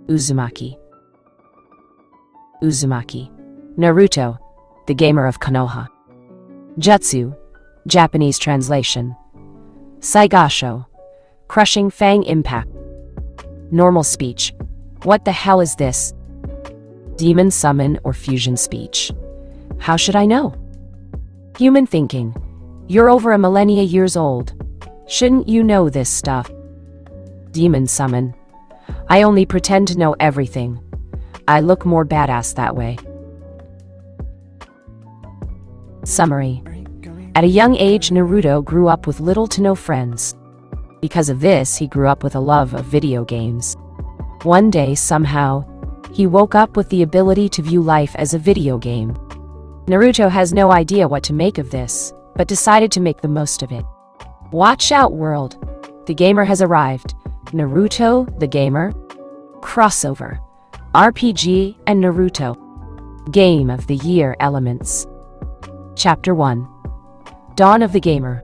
Uzumaki. Uzumaki. Naruto, the gamer of Konoha. Jutsu, Japanese translation. Saigasho, crushing fang impact. Normal speech. What the hell is this? Demon summon or fusion speech. How should I know? Human thinking. You're over a millennia years old. Shouldn't you know this stuff? Demon summon. I only pretend to know everything. I look more badass that way. Summary. At a young age, Naruto grew up with little to no friends. Because of this, he grew up with a love of video games. One day, somehow, he woke up with the ability to view life as a video game. Naruto has no idea what to make of this, but decided to make the most of it. Watch out, world! The gamer has arrived. Naruto, the gamer? Crossover. RPG and Naruto. Game of the Year elements. Chapter 1. Dawn of the Gamer.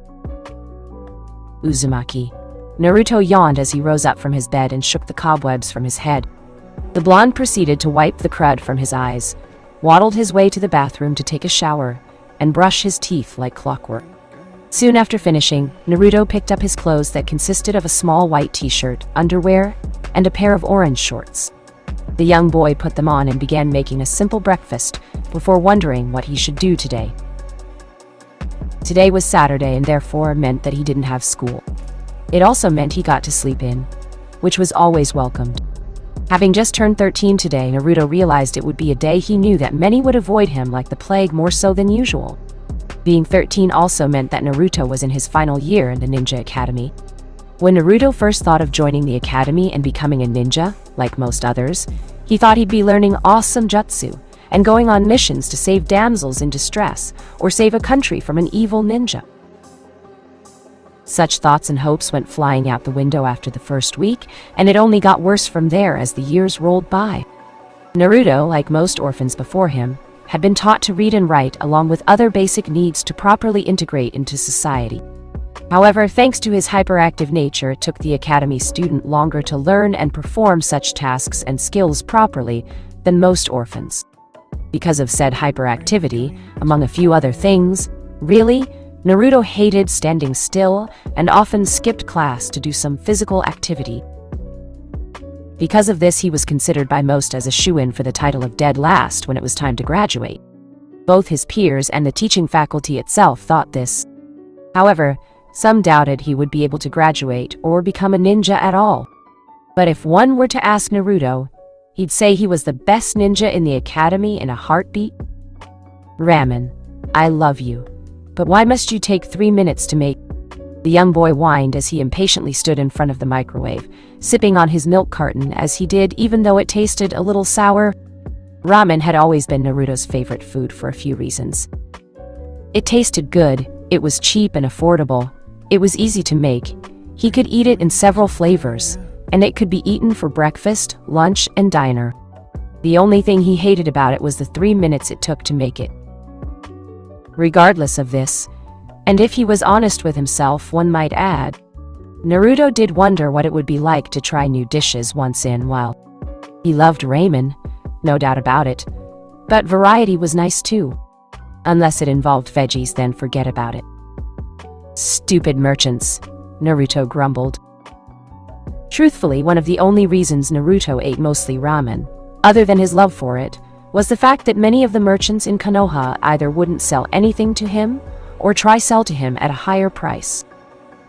Uzumaki. Naruto yawned as he rose up from his bed and shook the cobwebs from his head. The blonde proceeded to wipe the crud from his eyes, waddled his way to the bathroom to take a shower, and brush his teeth like clockwork. Soon after finishing, Naruto picked up his clothes that consisted of a small white t-shirt, underwear, and a pair of orange shorts. The young boy put them on and began making a simple breakfast before wondering what he should do today. Today was Saturday and therefore meant that he didn't have school. It also meant he got to sleep in, which was always welcomed. Having just turned 13 today, Naruto realized it would be a day he knew that many would avoid him like the plague more so than usual. Being 13 also meant that Naruto was in his final year in the Ninja Academy. When Naruto first thought of joining the academy and becoming a ninja, like most others, he thought he'd be learning awesome jutsu and going on missions to save damsels in distress or save a country from an evil ninja. Such thoughts and hopes went flying out the window after the first week, and it only got worse from there as the years rolled by. Naruto, like most orphans before him, had been taught to read and write along with other basic needs to properly integrate into society. However, thanks to his hyperactive nature, it took the academy student longer to learn and perform such tasks and skills properly than most orphans. Because of said hyperactivity, among a few other things, really, Naruto hated standing still and often skipped class to do some physical activity. Because of this, he was considered by most as a shoo-in for the title of dead last when it was time to graduate. Both his peers and the teaching faculty itself thought this. However, some doubted he would be able to graduate or become a ninja at all. But if one were to ask Naruto, he'd say he was the best ninja in the academy in a heartbeat. Ramen, I love you. But why must you take 3 minutes to make? The young boy whined as he impatiently stood in front of the microwave, sipping on his milk carton as he did even though it tasted a little sour. Ramen had always been Naruto's favorite food for a few reasons. It tasted good, it was cheap and affordable, it was easy to make, he could eat it in several flavors, and it could be eaten for breakfast, lunch, and dinner. The only thing he hated about it was the 3 minutes it took to make it. Regardless of this, and if he was honest with himself, one might add, Naruto did wonder what it would be like to try new dishes once in a while. He loved ramen, no doubt about it, but variety was nice too. Unless it involved veggies, then forget about it. Stupid merchants, Naruto grumbled. Truthfully, one of the only reasons Naruto ate mostly ramen, other than his love for it, was the fact that many of the merchants in Konoha either wouldn't sell anything to him or try sell to him at a higher price.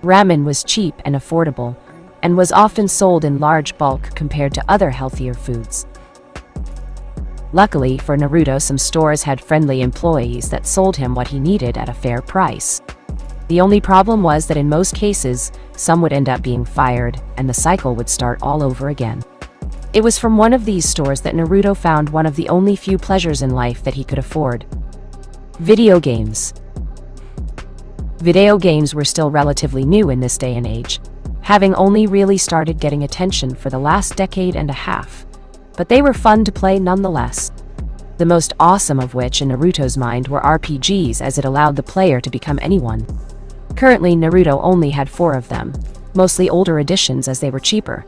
Ramen was cheap and affordable, and was often sold in large bulk compared to other healthier foods. Luckily for Naruto, some stores had friendly employees that sold him what he needed at a fair price. The only problem was that in most cases, some would end up being fired, and the cycle would start all over again. It was from one of these stores that Naruto found one of the only few pleasures in life that he could afford. Video games. Video games were still relatively new in this day and age, having only really started getting attention for the last decade and a half, but they were fun to play nonetheless. The most awesome of which in Naruto's mind were RPGs, as it allowed the player to become anyone. Currently, Naruto only had 4 of them, mostly older editions as they were cheaper,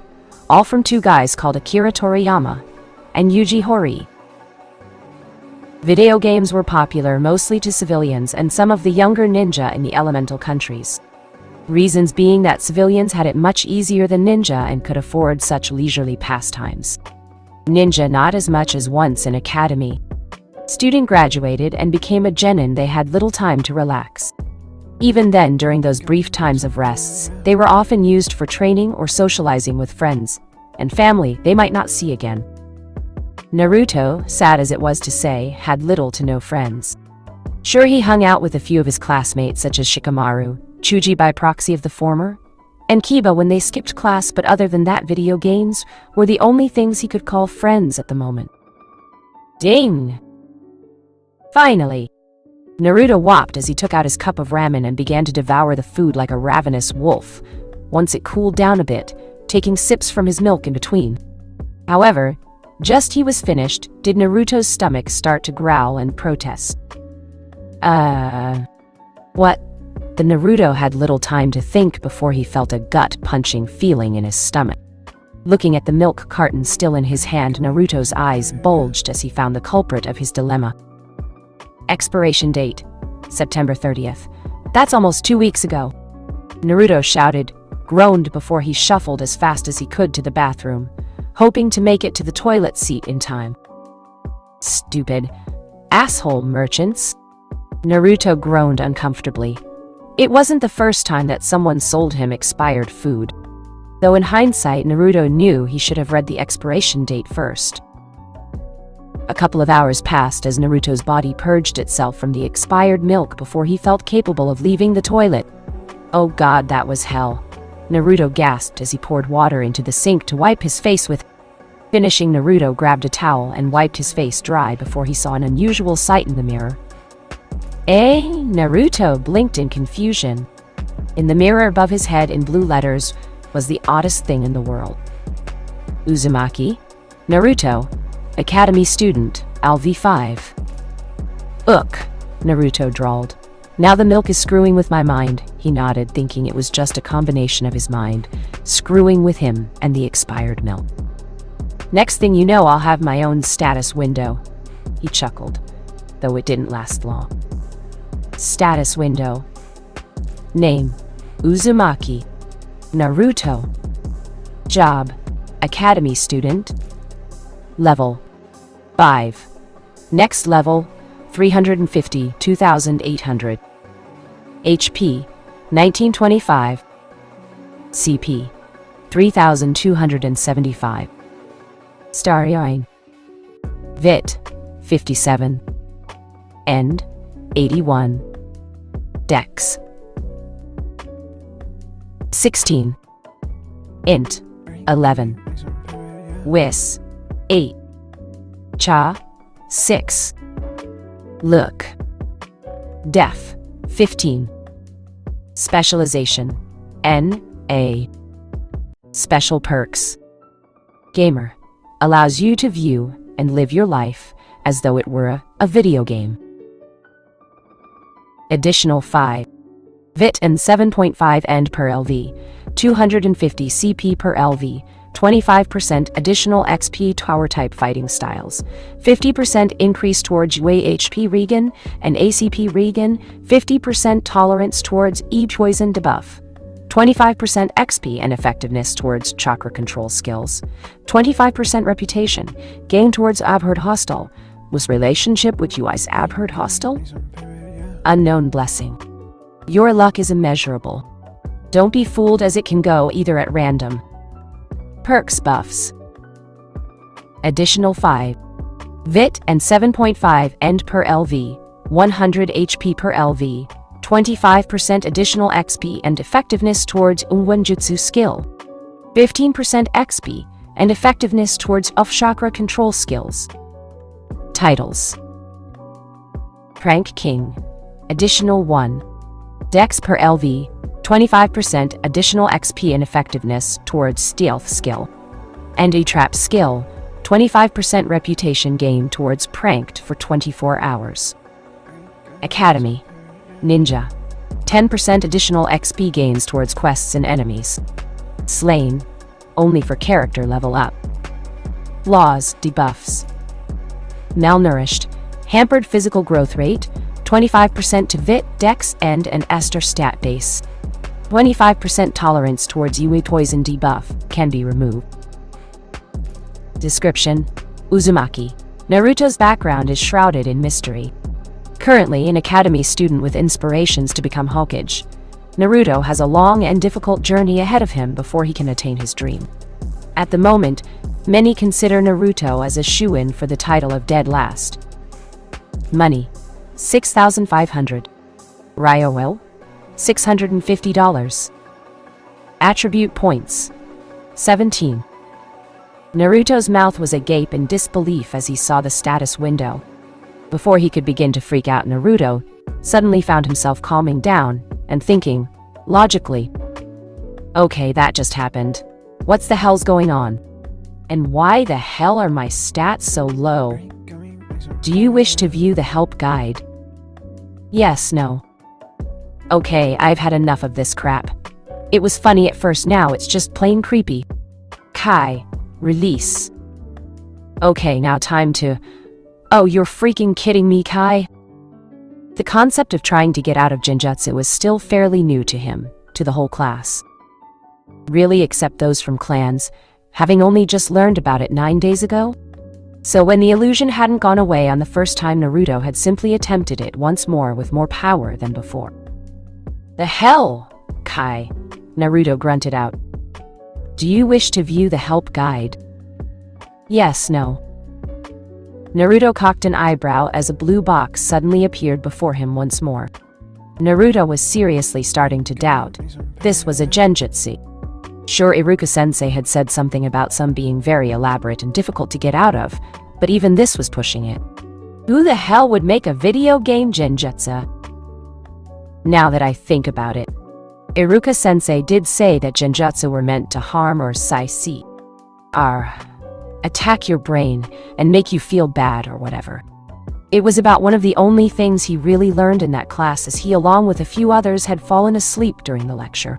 all from two guys called Akira Toriyama and Yuji Horii. Video games were popular mostly to civilians and some of the younger ninja in the elemental countries. Reasons being that civilians had it much easier than ninja and could afford such leisurely pastimes. Ninja not as much as once an academy student graduated and became a genin, they had little time to relax. Even then, during those brief times of rests, they were often used for training or socializing with friends and family they might not see again. Naruto, sad as it was to say, had little to no friends. Sure, he hung out with a few of his classmates such as Shikamaru, Chuji by proxy of the former, and Kiba when they skipped class, but other than that, video games were the only things he could call friends at the moment. Ding! Finally! Naruto whopped as he took out his cup of ramen and began to devour the food like a ravenous wolf, once it cooled down a bit, taking sips from his milk in between. However, just he was finished, did Naruto's stomach start to growl and protest. What? The Naruto had little time to think before he felt a gut-punching feeling in his stomach. Looking at the milk carton still in his hand, Naruto's eyes bulged as he found the culprit of his dilemma. Expiration date, September 30th. That's almost 2 weeks ago. Naruto shouted, groaned before he shuffled as fast as he could to the bathroom, hoping to make it to the toilet seat in time. Stupid asshole merchants. Naruto groaned uncomfortably. It wasn't the first time that someone sold him expired food. Though in hindsight, Naruto knew he should have read the expiration date first. A couple of hours passed as Naruto's body purged itself from the expired milk before he felt capable of leaving the toilet. Oh god, that was hell. Naruto gasped as he poured water into the sink to wipe his face with. Finishing, Naruto grabbed a towel and wiped his face dry before he saw an unusual sight in the mirror. Naruto blinked in confusion. In the mirror above his head in blue letters was the oddest thing in the world. Uzumaki, Naruto, Academy student, LV5. Ugh, Naruto drawled. Now the milk is screwing with my mind, he nodded, thinking it was just a combination of his mind, screwing with him and the expired milk. Next thing you know, I'll have my own status window, he chuckled, though it didn't last long. Status window. Name, Uzumaki. Naruto. Job, Academy student. Level, 5. Next level, 350, 2,800. HP, 1925. CP, 3,275. Starline. Vit, 57. End, 81. Dex, 16. Int, 11. Wis, 8. Cha, 6. Look. Def, 15. Specialization, NA. Special perks. Gamer, allows you to view and live your life as though it were a video game. Additional 5. Vit and 7.5 End per LV, 250 CP per LV, 25% additional XP tower type fighting styles, 50% increase towards UA HP regen and ACP regen, 50% tolerance towards E-poison debuff, 25% XP and effectiveness towards chakra control skills, 25% reputation gain towards Abherd Hostile. Was relationship with UI's Abherd Hostile? Unknown blessing. Your luck is immeasurable. Don't be fooled, as it can go either at random. Perks buffs. Additional 5. Vit and 7.5 End per LV, 100 HP per LV, 25% additional XP and effectiveness towards Unwanjutsu skill, 15% XP and effectiveness towards off-chakra control skills. Titles. Prank King. Additional 1. Dex per LV, 25% additional XP and effectiveness towards stealth skill. And a trap skill, 25% reputation gain towards pranked for 24 hours. Academy. Ninja. 10% additional XP gains towards quests and enemies. Slain. only for character level up. Flaws, debuffs. Malnourished, hampered physical growth rate, 25% to Vit, Dex, and an Ester stat base. 25% tolerance towards Yui poison debuff can be removed. Description: Uzumaki. Naruto's background is shrouded in mystery. Currently an academy student with inspirations to become Hokage, Naruto has a long and difficult journey ahead of him before he can attain his dream. At the moment, many consider Naruto as a shoo-in for the title of Dead Last. Money: 6,500. Ryo, $650. Attribute points: 17. Naruto's mouth was agape in disbelief as he saw the status window. Before he could begin to freak out, Naruto suddenly found himself calming down and thinking, logically, okay, that just happened. What's the hell's going on? And why the hell are my stats so low? Do you wish to view the help guide? Yes, no. Okay, I've had enough of this crap. It was funny at first, now it's just plain creepy. Kai, release. Okay, now time to... Oh, you're freaking kidding me, Kai? The concept of trying to get out of Jinjutsu was still fairly new to him, to the whole class. Really, except those from clans, having only just learned about it 9 days ago? So when the illusion hadn't gone away on the first time, Naruto had simply attempted it once more with more power than before. The hell, Kai? Naruto grunted out. Do you wish to view the help guide? Yes, no. Naruto cocked an eyebrow as a blue box suddenly appeared before him once more. Naruto was seriously starting to doubt. This was a genjutsu. Sure, Iruka-sensei had said something about some being very elaborate and difficult to get out of, but even this was pushing it. Who the hell would make a video game genjutsu? Now that I think about it, Iruka-sensei did say that genjutsu were meant to harm or attack your brain and make you feel bad or whatever. It was about one of the only things he really learned in that class, as he, along with a few others, had fallen asleep during the lecture.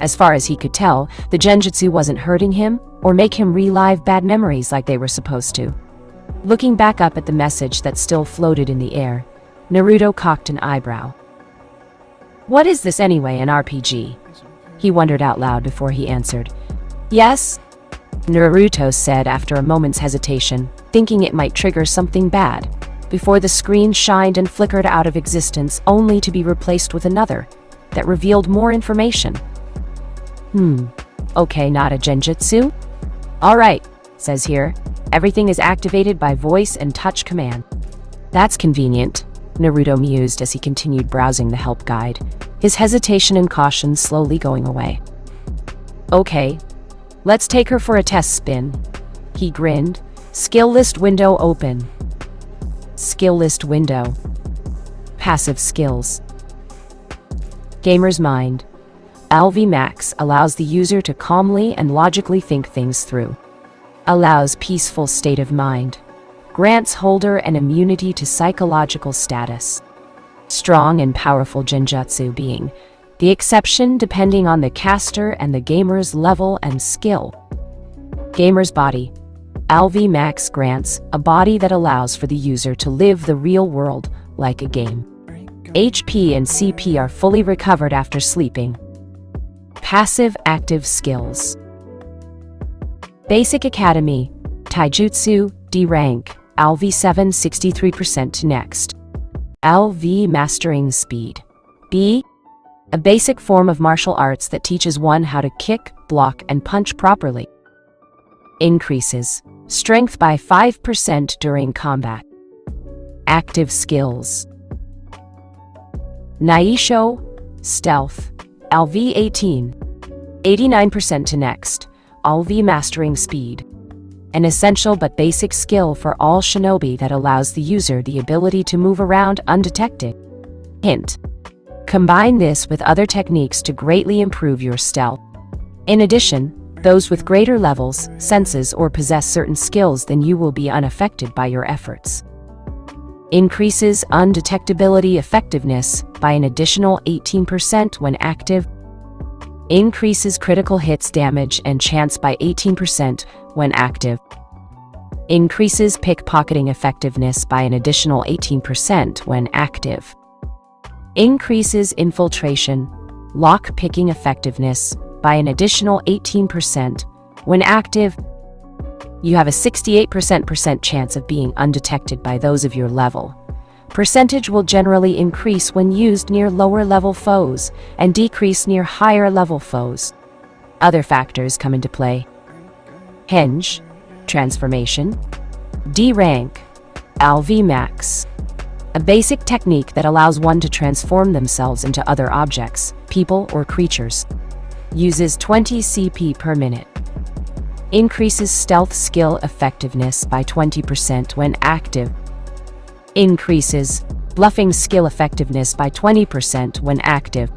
As far as he could tell, the genjutsu wasn't hurting him or make him relive bad memories like they were supposed to. Looking back up at the message that still floated in the air, Naruto cocked an eyebrow. What is this anyway, an RPG? He wondered out loud before he answered. Yes? Naruto said after a moment's hesitation, thinking it might trigger something bad, before the screen shined and flickered out of existence, only to be replaced with another that revealed more information. Okay, not a genjutsu? Alright, says here, everything is activated by voice and touch command. That's convenient, Naruto mused as he continued browsing the help guide, his hesitation and caution slowly going away. Okay, let's take her for a test spin. He grinned. Skill list window open. Skill list window. Passive skills. Gamer's mind. LV Max allows the user to calmly and logically think things through. Allows peaceful state of mind. Grants holder an immunity to psychological status. Strong and powerful genjutsu being the exception depending on the caster and the gamer's level and skill. Gamer's body. LV Max grants a body that allows for the user to live the real world like a game. HP and CP are fully recovered after sleeping. Passive active skills. Basic Academy. Taijutsu, D rank. LV 7 63% to next. LV Mastering Speed. B. A basic form of martial arts that teaches one how to kick, block, and punch properly. Increases strength by 5% during combat. Active skills. Naisho, Stealth, LV 18, 89% to next, LV Mastering Speed. An essential but basic skill for all shinobi that allows the user the ability to move around undetected. Hint. Combine this with other techniques to greatly improve your stealth. In addition, those with greater levels, senses, or possess certain skills than you will be unaffected by your efforts. Increases undetectability effectiveness by an additional 18% when active. Increases critical hits damage and chance by 18% when active. Increases pickpocketing effectiveness by an additional 18% when active. Increases infiltration, lock-picking effectiveness by an additional 18% when active. You have a 68% chance of being undetected by those of your level. Percentage will generally increase when used near lower-level foes and decrease near higher-level foes. Other factors come into play. Henge, transformation, D rank, LV max. A basic technique that allows one to transform themselves into other objects, people or creatures. Uses 20 CP per minute. Increases stealth skill effectiveness by 20% when active. Increases bluffing skill effectiveness by 20% when active.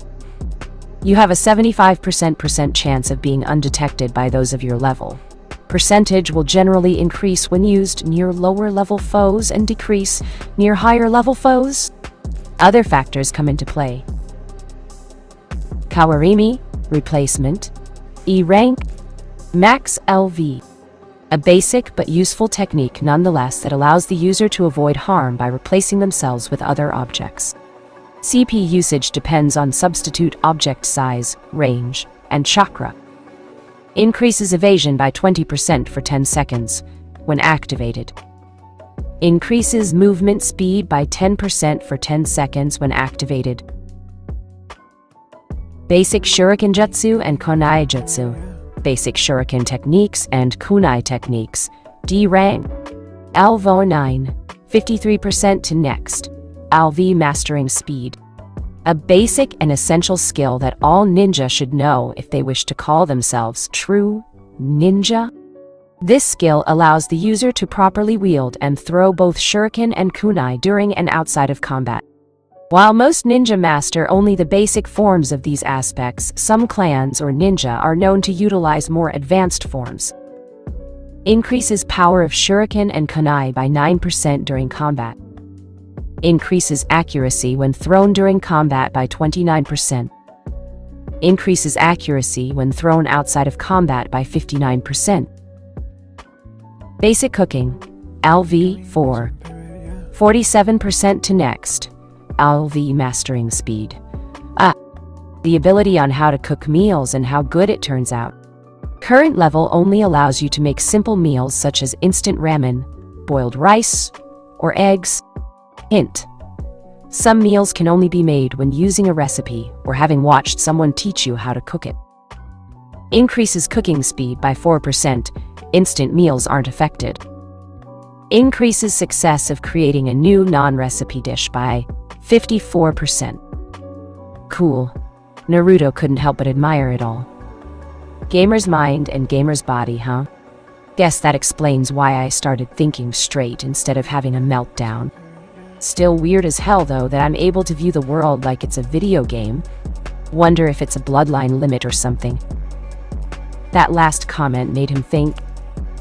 You have a 75% chance of being undetected by those of your level. Percentage will generally increase when used near lower-level foes and decrease near higher-level foes. Other factors come into play. Kawarimi, replacement, E rank, max LV. A basic but useful technique nonetheless that allows the user to avoid harm by replacing themselves with other objects. CP usage depends on substitute object size, range, and chakra. Increases evasion by 20% for 10 seconds when activated. Increases movement speed by 10% for 10 seconds when activated. Basic Shuriken Jutsu and Kunai Jutsu. Basic Shuriken techniques and Kunai techniques. D rank. LV 9, 53% to next. LV mastering speed. A basic and essential skill that all ninja should know if they wish to call themselves true ninja. This skill allows the user to properly wield and throw both shuriken and kunai during and outside of combat. While most ninja master only the basic forms of these aspects, some clans or ninja are known to utilize more advanced forms. Increases power of shuriken and kunai by 9% during combat. Increases accuracy when thrown during combat by 29%. Increases accuracy when thrown outside of combat by 59%. Basic cooking, LV 4, 47% to next, LV mastering speed. The ability on how to cook meals and how good it turns out. Current level only allows you to make simple meals such as instant ramen, boiled rice, or eggs. Hint: some meals can only be made when using a recipe or having watched someone teach you how to cook it. Increases cooking speed by 4%. Instant meals aren't affected. Increases success of creating a new non-recipe dish by 54%. Cool. Naruto couldn't help but admire it all. Gamer's mind and gamer's body, huh? Guess that explains why I started thinking straight instead of having a meltdown. Still weird as hell though that I'm able to view the world like it's a video game. Wonder if it's a bloodline limit or something. That last comment made him think.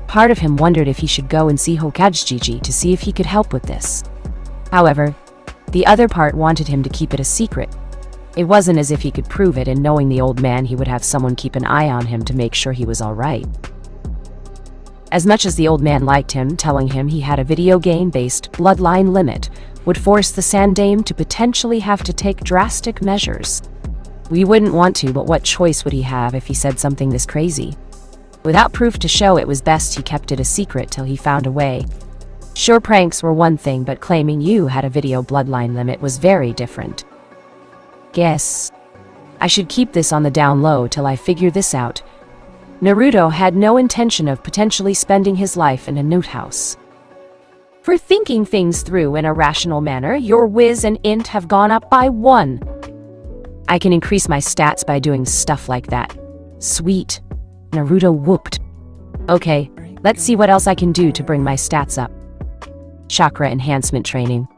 Part of him wondered if he should go and see Hokage to see if he could help with this. However, the other part wanted him to keep it a secret. It wasn't as if he could prove it, and knowing the old man, he would have someone keep an eye on him to make sure he was alright. As much as the old man liked him, telling him he had a video game-based bloodline limit would force the Sandame to potentially have to take drastic measures. We wouldn't want to, but what choice would he have if he said something this crazy? Without proof to show, it was best he kept it a secret till he found a way. Sure, pranks were one thing, but claiming you had a video bloodline limit was very different. Guess I should keep this on the down low till I figure this out. Naruto had no intention of potentially spending his life in a newt house. For thinking things through in a rational manner, your Wiz and Int have gone up by 1. I can increase my stats by doing stuff like that. Sweet. Naruto whooped. Okay, let's see what else I can do to bring my stats up. Chakra enhancement training.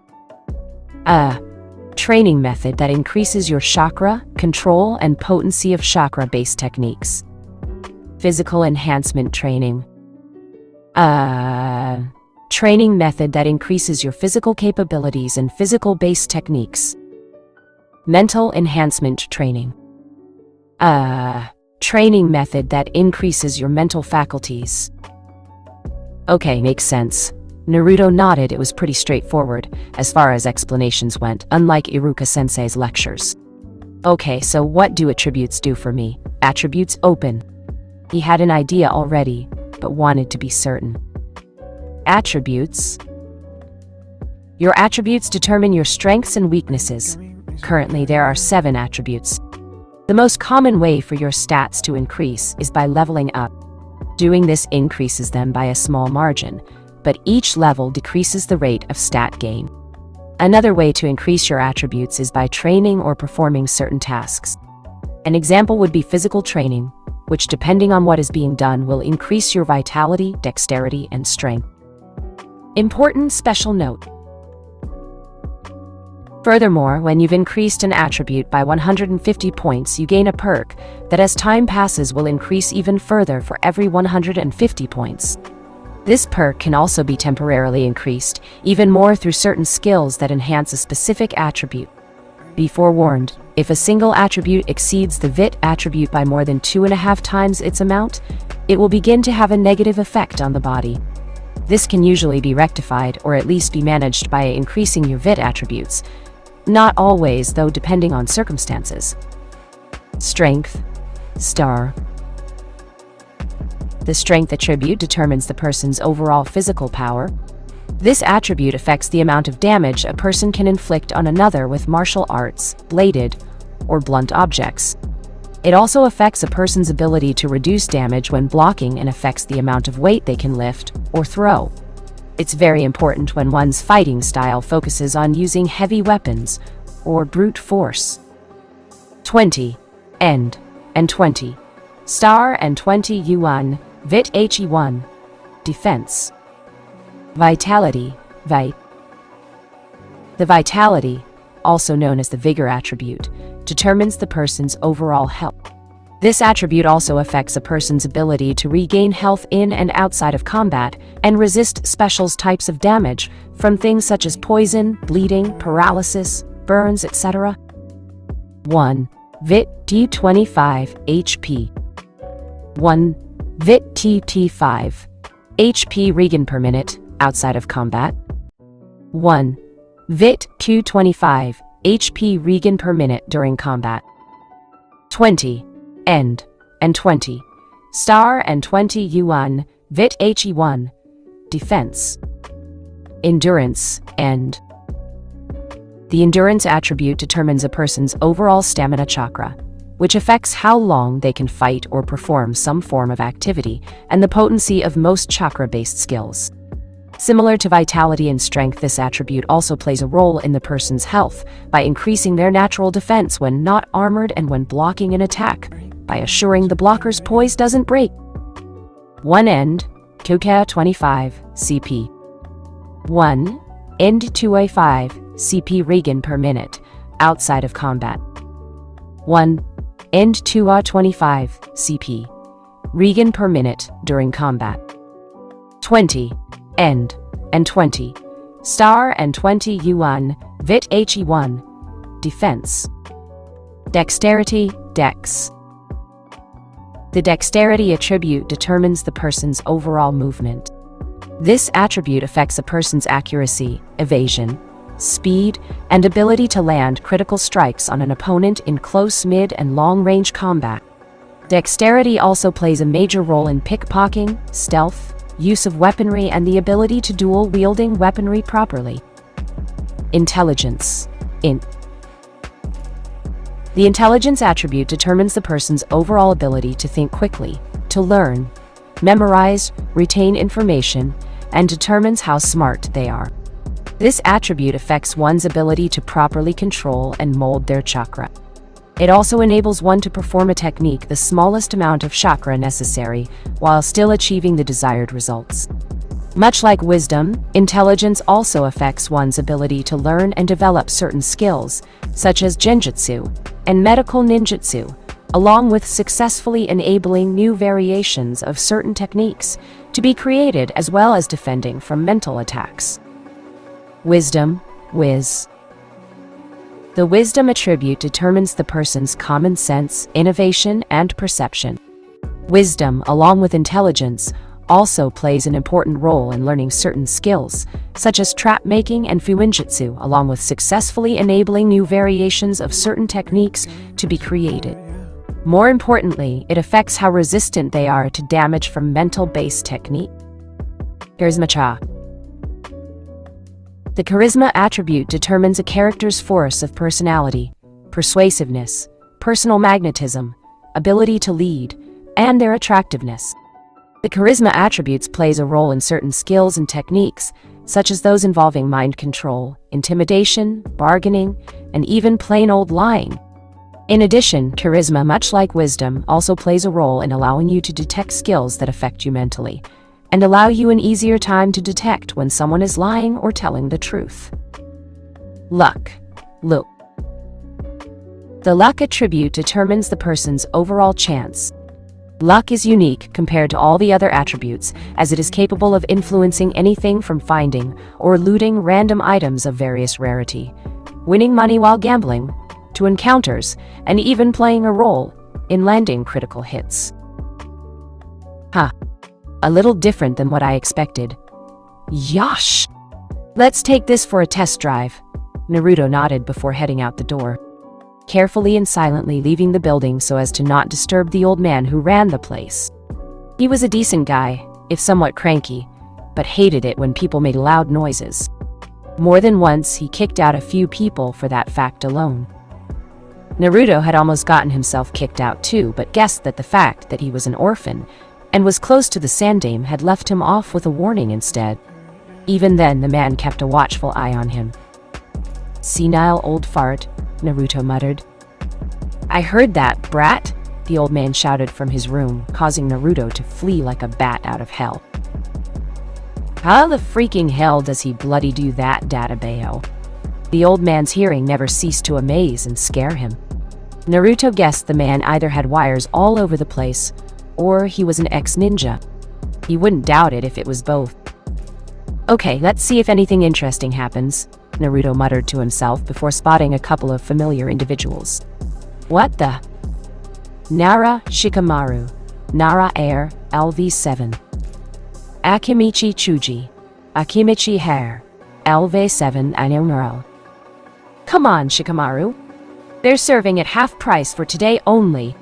Training method that increases your chakra, control, and potency of chakra-based techniques. Physical enhancement training. Training method that increases your physical capabilities and physical-based techniques. Mental enhancement training. Training method that increases your mental faculties. Okay, makes sense. Naruto nodded. It was pretty straightforward, as far as explanations went, unlike Iruka-sensei's lectures. Okay, so what do attributes do for me? Attributes open. He had an idea already, but wanted to be certain. Attributes. Your attributes determine your strengths and weaknesses. Currently, there are 7 attributes. The most common way for your stats to increase is by leveling up. Doing this increases them by a small margin, but each level decreases the rate of stat gain. Another way to increase your attributes is by training or performing certain tasks. An example would be physical training, which, depending on what is being done, will increase your vitality, dexterity, and strength. Important special note. Furthermore, when you've increased an attribute by 150 points, you gain a perk that as time passes will increase even further for every 150 points. This perk can also be temporarily increased, even more through certain skills that enhance a specific attribute. Be forewarned, if a single attribute exceeds the VIT attribute by more than 2.5 times its amount, it will begin to have a negative effect on the body. This can usually be rectified or at least be managed by increasing your VIT attributes. Not always, though, depending on circumstances. Strength. Star. The strength attribute determines the person's overall physical power. This attribute affects the amount of damage a person can inflict on another with martial arts, bladed, or blunt objects. It also affects a person's ability to reduce damage when blocking and affects the amount of weight they can lift or throw. It's very important when one's fighting style focuses on using heavy weapons or brute force. 20. End. And 20. Star and 20 Yuan. Vit He1. Defense. Vitality. Vite. The vitality, also known as the vigor attribute, determines the person's overall health. This attribute also affects a person's ability to regain health in and outside of combat and resist specials types of damage from things such as poison, bleeding, paralysis, burns, etc. 1. Vit D25 HP. 1. Vit TT5 HP regen per minute outside of combat. 1. Vit Q25 HP regen per minute during combat. 20. End. And 20. Star and 20 Yuan. Vit He1. Defense. Endurance. End. The endurance attribute determines a person's overall stamina chakra, which affects how long they can fight or perform some form of activity, and the potency of most chakra-based skills. Similar to vitality and strength, this attribute also plays a role in the person's health by increasing their natural defense when not armored and when blocking an attack, by assuring the blocker's poise doesn't break. 1 End. Kuka 25 CP. 1. End 2A5 CP regen per minute outside of combat. 1. End 2A 25 CP regen per minute during combat. 20. End. And 20. Star and 20 Yuan. Vit He1. Defense. Dexterity. Dex. The dexterity attribute determines the person's overall movement. This attribute affects a person's accuracy, evasion, speed, and ability to land critical strikes on an opponent in close, mid, and long-range combat. Dexterity also plays a major role in pickpocketing, stealth, use of weaponry, and the ability to dual-wielding weaponry properly. Intelligence. Int. The intelligence attribute determines the person's overall ability to think quickly, to learn, memorize, retain information, and determines how smart they are. This attribute affects one's ability to properly control and mold their chakra. It also enables one to perform a technique the smallest amount of chakra necessary while still achieving the desired results. Much like wisdom, intelligence also affects one's ability to learn and develop certain skills, such as genjutsu and medical ninjutsu, along with successfully enabling new variations of certain techniques to be created, as well as defending from mental attacks. Wisdom, Wiz. The wisdom attribute determines the person's common sense, innovation, and perception. Wisdom, along with intelligence, also plays an important role in learning certain skills, such as trap making and fuinjutsu, along with successfully enabling new variations of certain techniques to be created. More importantly, it affects how resistant they are to damage from mental-based technique. Charisma cha. The charisma attribute determines a character's force of personality, persuasiveness, personal magnetism, ability to lead, and their attractiveness. The charisma attributes plays a role in certain skills and techniques, such as those involving mind control, intimidation, bargaining, and even plain old lying. In addition, charisma, much like wisdom, also plays a role in allowing you to detect skills that affect you mentally, and allow you an easier time to detect when someone is lying or telling the truth. Luck. Luck. The luck attribute determines the person's overall chance. Luck is unique compared to all the other attributes, as it is capable of influencing anything from finding or looting random items of various rarity, winning money while gambling, to encounters, and even playing a role in landing critical hits. A little different than what I expected. Yosh! Let's take this for a test drive. Naruto nodded before heading out the door, carefully and silently leaving the building so as to not disturb the old man who ran the place. He was a decent guy, if somewhat cranky, but hated it when people made loud noises. More than once, he kicked out a few people for that fact alone. Naruto had almost gotten himself kicked out too, but guessed that the fact that he was an orphan and was close to the Sandaime had left him off with a warning instead. Even then, the man kept a watchful eye on him. "Senile old fart," Naruto muttered. "I heard that, brat," the old man shouted from his room, causing Naruto to flee like a bat out of hell. "How the freaking hell does he bloody do that, Databayo?" The old man's hearing never ceased to amaze and scare him. Naruto guessed the man either had wires all over the place, or he was an ex-ninja. He wouldn't doubt it if it was both. "Okay, let's see if anything interesting happens," Naruto muttered to himself before spotting a couple of familiar individuals. "What the? Nara Shikamaru, Nara Air, LV7. Akimichi Chuji, Akimichi Hair, LV7 Anonuro. Come on, Shikamaru. They're serving at half price for today only."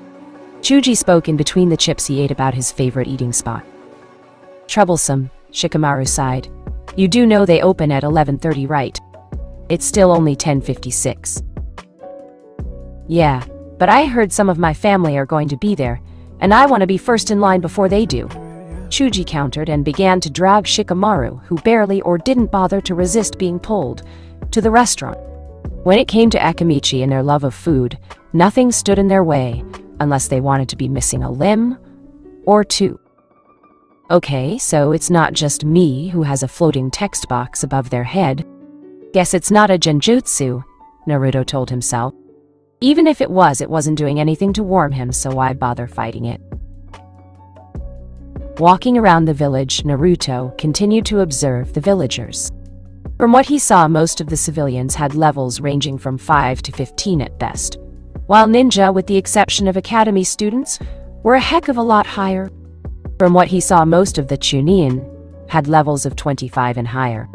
Chuji spoke in between the chips he ate about his favorite eating spot. "Troublesome," Shikamaru sighed. "You do know they open at 11:30, right? It's still only 10:56. "Yeah, but I heard some of my family are going to be there, and I want to be first in line before they do," Chuji countered and began to drag Shikamaru, who barely or didn't bother to resist being pulled, to the restaurant. When it came to Akimichi and their love of food, nothing stood in their way, unless they wanted to be missing a limb or two. Okay, so it's not just me who has a floating text box above their head. Guess it's not a genjutsu, Naruto told himself. Even if it wasn't doing anything to warm him, so why bother fighting it? Walking around the village, Naruto continued to observe the villagers. From what he saw, most of the civilians had levels ranging from 5 to 15 at best, while ninja, with the exception of academy students, were a heck of a lot higher. From what he saw, most of the chunin had levels of 25 and higher.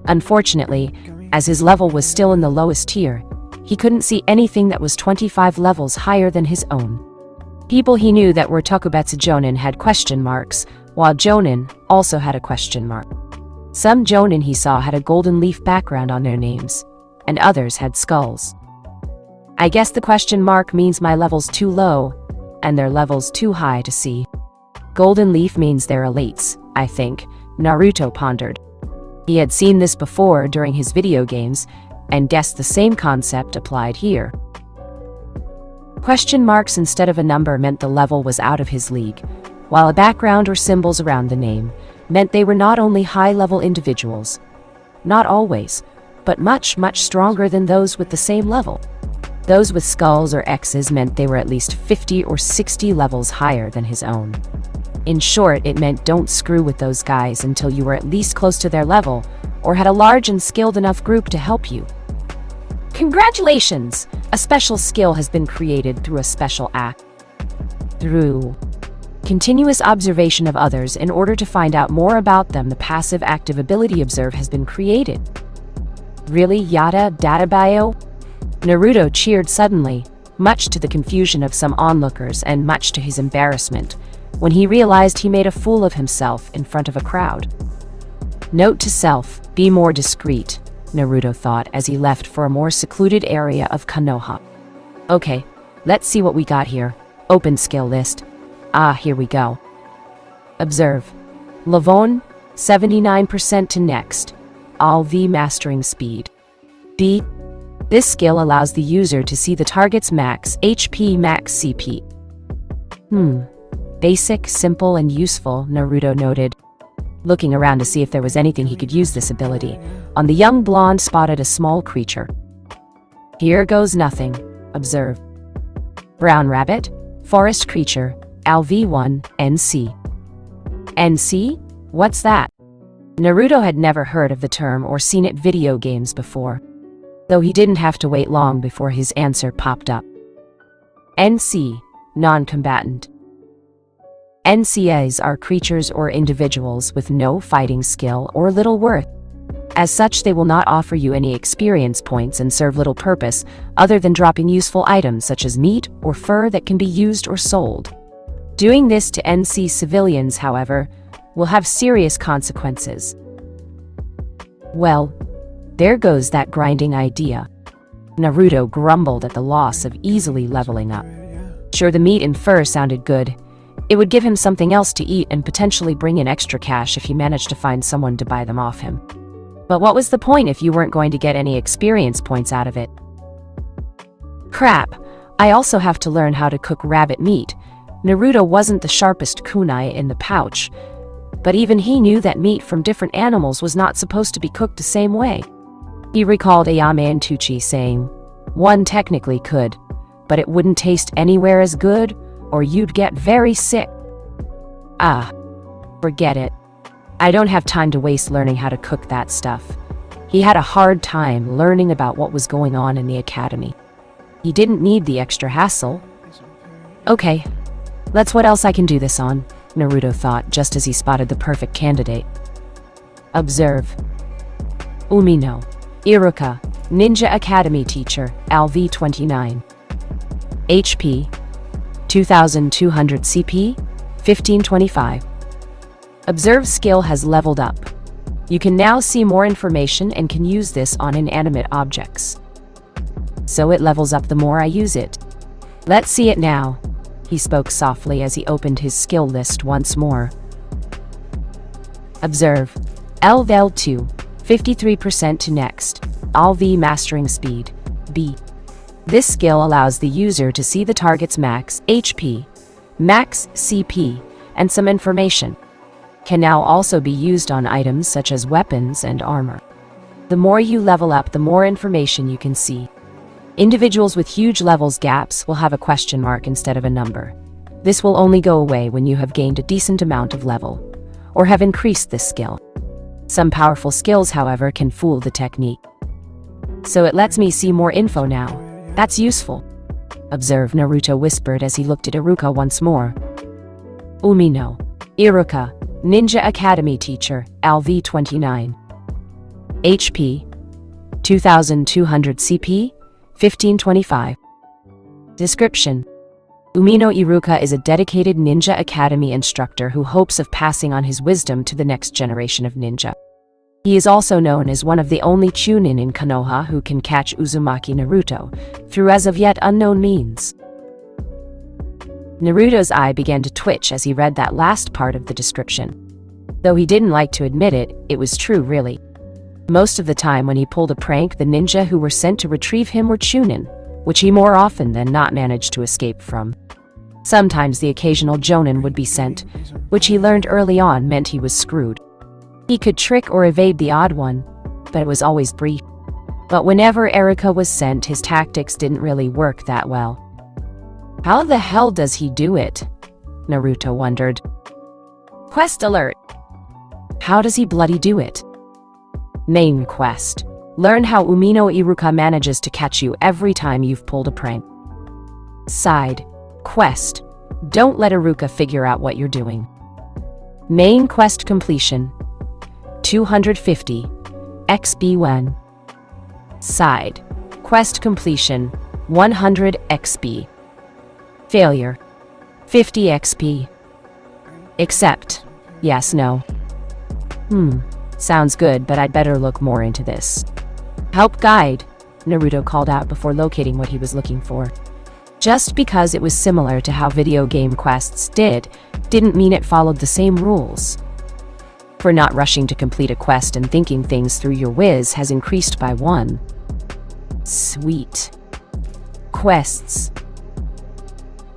Unfortunately, as his level was still in the lowest tier, he couldn't see anything that was 25 levels higher than his own. People he knew that were Tokubetsu Jonin had question marks, while Jonin also had a question mark. Some Jonin he saw had a golden leaf background on their names, and others had skulls. I guess the question mark means my level's too low, and their level's too high to see. Golden leaf means they're elites, I think, Naruto pondered. He had seen this before during his video games, and guessed the same concept applied here. Question marks instead of a number meant the level was out of his league, while a background or symbols around the name meant they were not only high-level individuals, not always, but much, much stronger than those with the same level. Those with skulls or X's meant they were at least 50 or 60 levels higher than his own. In short, it meant don't screw with those guys until you were at least close to their level, or had a large and skilled enough group to help you. Congratulations! A special skill has been created through a special act. Through continuous observation of others in order to find out more about them, the passive active ability Observe has been created. Really? Yada data bio? Naruto cheered suddenly, much to the confusion of some onlookers and much to his embarrassment, when he realized he made a fool of himself in front of a crowd. Note to self, be more discreet, Naruto thought as he left for a more secluded area of Konoha. Okay, let's see what we got here. Open skill list. Ah, here we go. Observe. Lavon, 79% to next. All V mastering speed. B. This skill allows the user to see the target's max HP, max CP. Basic, simple, and useful, Naruto noted, looking around to see if there was anything he could use this ability. On the young blonde spotted a small creature. Here goes nothing. Observe. Brown rabbit, forest creature, LV1, NC. NC? What's that? Naruto had never heard of the term or seen it video games before, though he didn't have to wait long before his answer popped up. NC, non-combatant. NCAs are creatures or individuals with no fighting skill or little worth. As such, they will not offer you any experience points and serve little purpose other than dropping useful items such as meat or fur that can be used or sold. Doing this to NC civilians, however, will have serious consequences. Well, there goes that grinding idea. Naruto grumbled at the loss of easily leveling up. Sure, the meat and fur sounded good. It would give him something else to eat and potentially bring in extra cash if he managed to find someone to buy them off him. But what was the point if you weren't going to get any experience points out of it? Crap, I also have to learn how to cook rabbit meat. Naruto wasn't the sharpest kunai in the pouch, but even he knew that meat from different animals was not supposed to be cooked the same way. He recalled Ayame and Tucci saying, "One technically could, but it wouldn't taste anywhere as good, or you'd get very sick." Ah, forget it. I don't have time to waste learning how to cook that stuff. He had a hard time learning about what was going on in the academy. He didn't need the extra hassle. Okay, let's what else I can do this on, Naruto thought just as he spotted the perfect candidate. Observe. Umino, Iruka, Ninja Academy teacher, LV29. HP, 2200 CP, 1525. Observe skill has leveled up. You can now see more information and can use this on inanimate objects. So it levels up the more I use it. Let's see it now, he spoke softly as he opened his skill list once more. Observe. LVL2, 53% to next. All V mastering speed. B. This skill allows the user to see the target's max HP, max CP, and some information. Can now also be used on items such as weapons and armor. The more you level up, the more information you can see. Individuals with huge levels gaps will have a question mark instead of a number. This will only go away when you have gained a decent amount of level, or have increased this skill. Some powerful skills, however, can fool the technique. So it lets me see more info now. That's useful. Observe, Naruto whispered as he looked at Iruka once more. Umino, Iruka, Ninja Academy teacher, LV29. HP, 2200 CP, 1525. Description. Umino Iruka is a dedicated Ninja Academy instructor who hopes of passing on his wisdom to the next generation of ninja. He is also known as one of the only Chunin in Konoha who can catch Uzumaki Naruto through as of yet unknown means. Naruto's eye began to twitch as he read that last part of the description. Though he didn't like to admit it, it was true really. Most of the time when he pulled a prank, the ninja who were sent to retrieve him were Chunin, which he more often than not managed to escape from. Sometimes the occasional Jonin would be sent, which he learned early on meant he was screwed. He could trick or evade the odd one, but it was always brief. But whenever Iruka was sent, his tactics didn't really work that well. How the hell does he do it? Naruto wondered. Quest alert! How does he bloody do it? Main quest. Learn how Umino Iruka manages to catch you every time you've pulled a prank. Side quest. Don't let Iruka figure out what you're doing. Main quest completion. 250 XP1. Side quest completion. 100 XP. Failure. 50 XP. Accept. Yes, no. Sounds good, but I'd better look more into this. Help guide, Naruto called out before locating what he was looking for. Just because it was similar to how video game quests didn't mean it followed the same rules. For not rushing to complete a quest and thinking things through, your whiz has increased by 1. Sweet. Quests.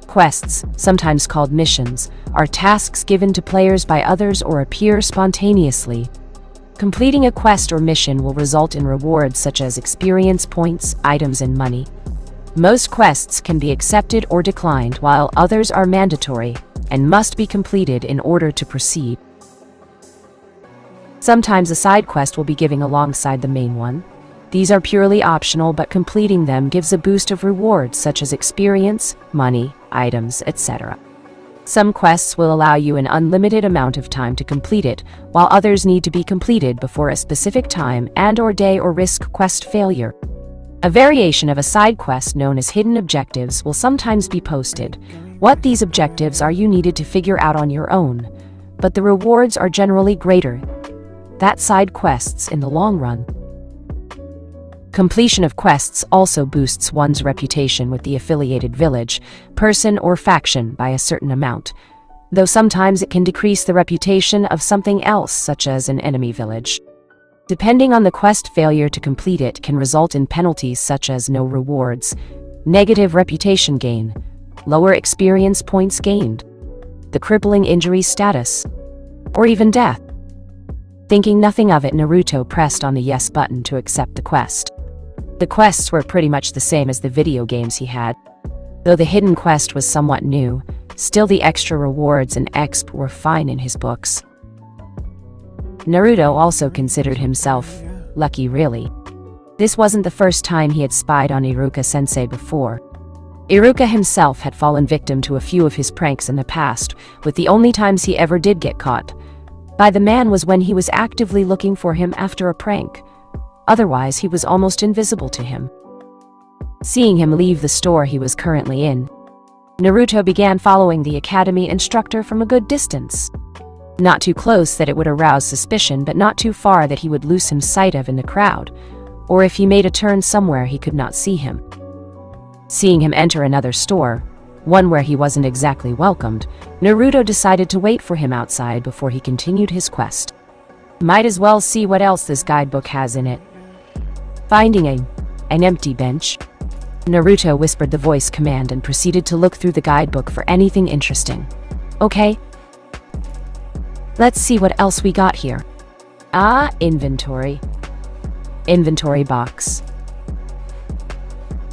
Quests, sometimes called missions, are tasks given to players by others or appear spontaneously. Completing a quest or mission will result in rewards such as experience points, items, and money. Most quests can be accepted or declined, while others are mandatory and must be completed in order to proceed. Sometimes a side quest will be given alongside the main one. These are purely optional, but completing them gives a boost of rewards such as experience, money, items, etc. Some quests will allow you an unlimited amount of time to complete it, while others need to be completed before a specific time and/or day or risk quest failure. A variation of a side quest known as hidden objectives will sometimes be posted. What these objectives are you needed to figure out on your own, but the rewards are generally greater than side quests in the long run. Completion of quests also boosts one's reputation with the affiliated village, person, or faction by a certain amount, though sometimes it can decrease the reputation of something else, such as an enemy village. Depending on the quest, failure to complete it can result in penalties such as no rewards, negative reputation gain, lower experience points gained, the crippling injury status, or even death. Thinking nothing of it, Naruto pressed on the yes button to accept the quest. The quests were pretty much the same as the video games he had. Though the hidden quest was somewhat new, still the extra rewards and exp were fine in his books. Naruto also considered himself lucky, really. This wasn't the first time he had spied on Iruka-sensei before. Iruka himself had fallen victim to a few of his pranks in the past, with the only times he ever did get caught by the man was when he was actively looking for him after a prank. Otherwise, he was almost invisible to him. Seeing him leave the store he was currently in, Naruto began following the academy instructor from a good distance. Not too close that it would arouse suspicion, but not too far that he would lose him sight of in the crowd, or if he made a turn somewhere he could not see him. Seeing him enter another store, one where he wasn't exactly welcomed, Naruto decided to wait for him outside before he continued his quest. Might as well see what else this guidebook has in it. Finding an empty bench, Naruto whispered the voice command and proceeded to look through the guidebook for anything interesting. Okay, let's see what else we got here. Inventory. Inventory box.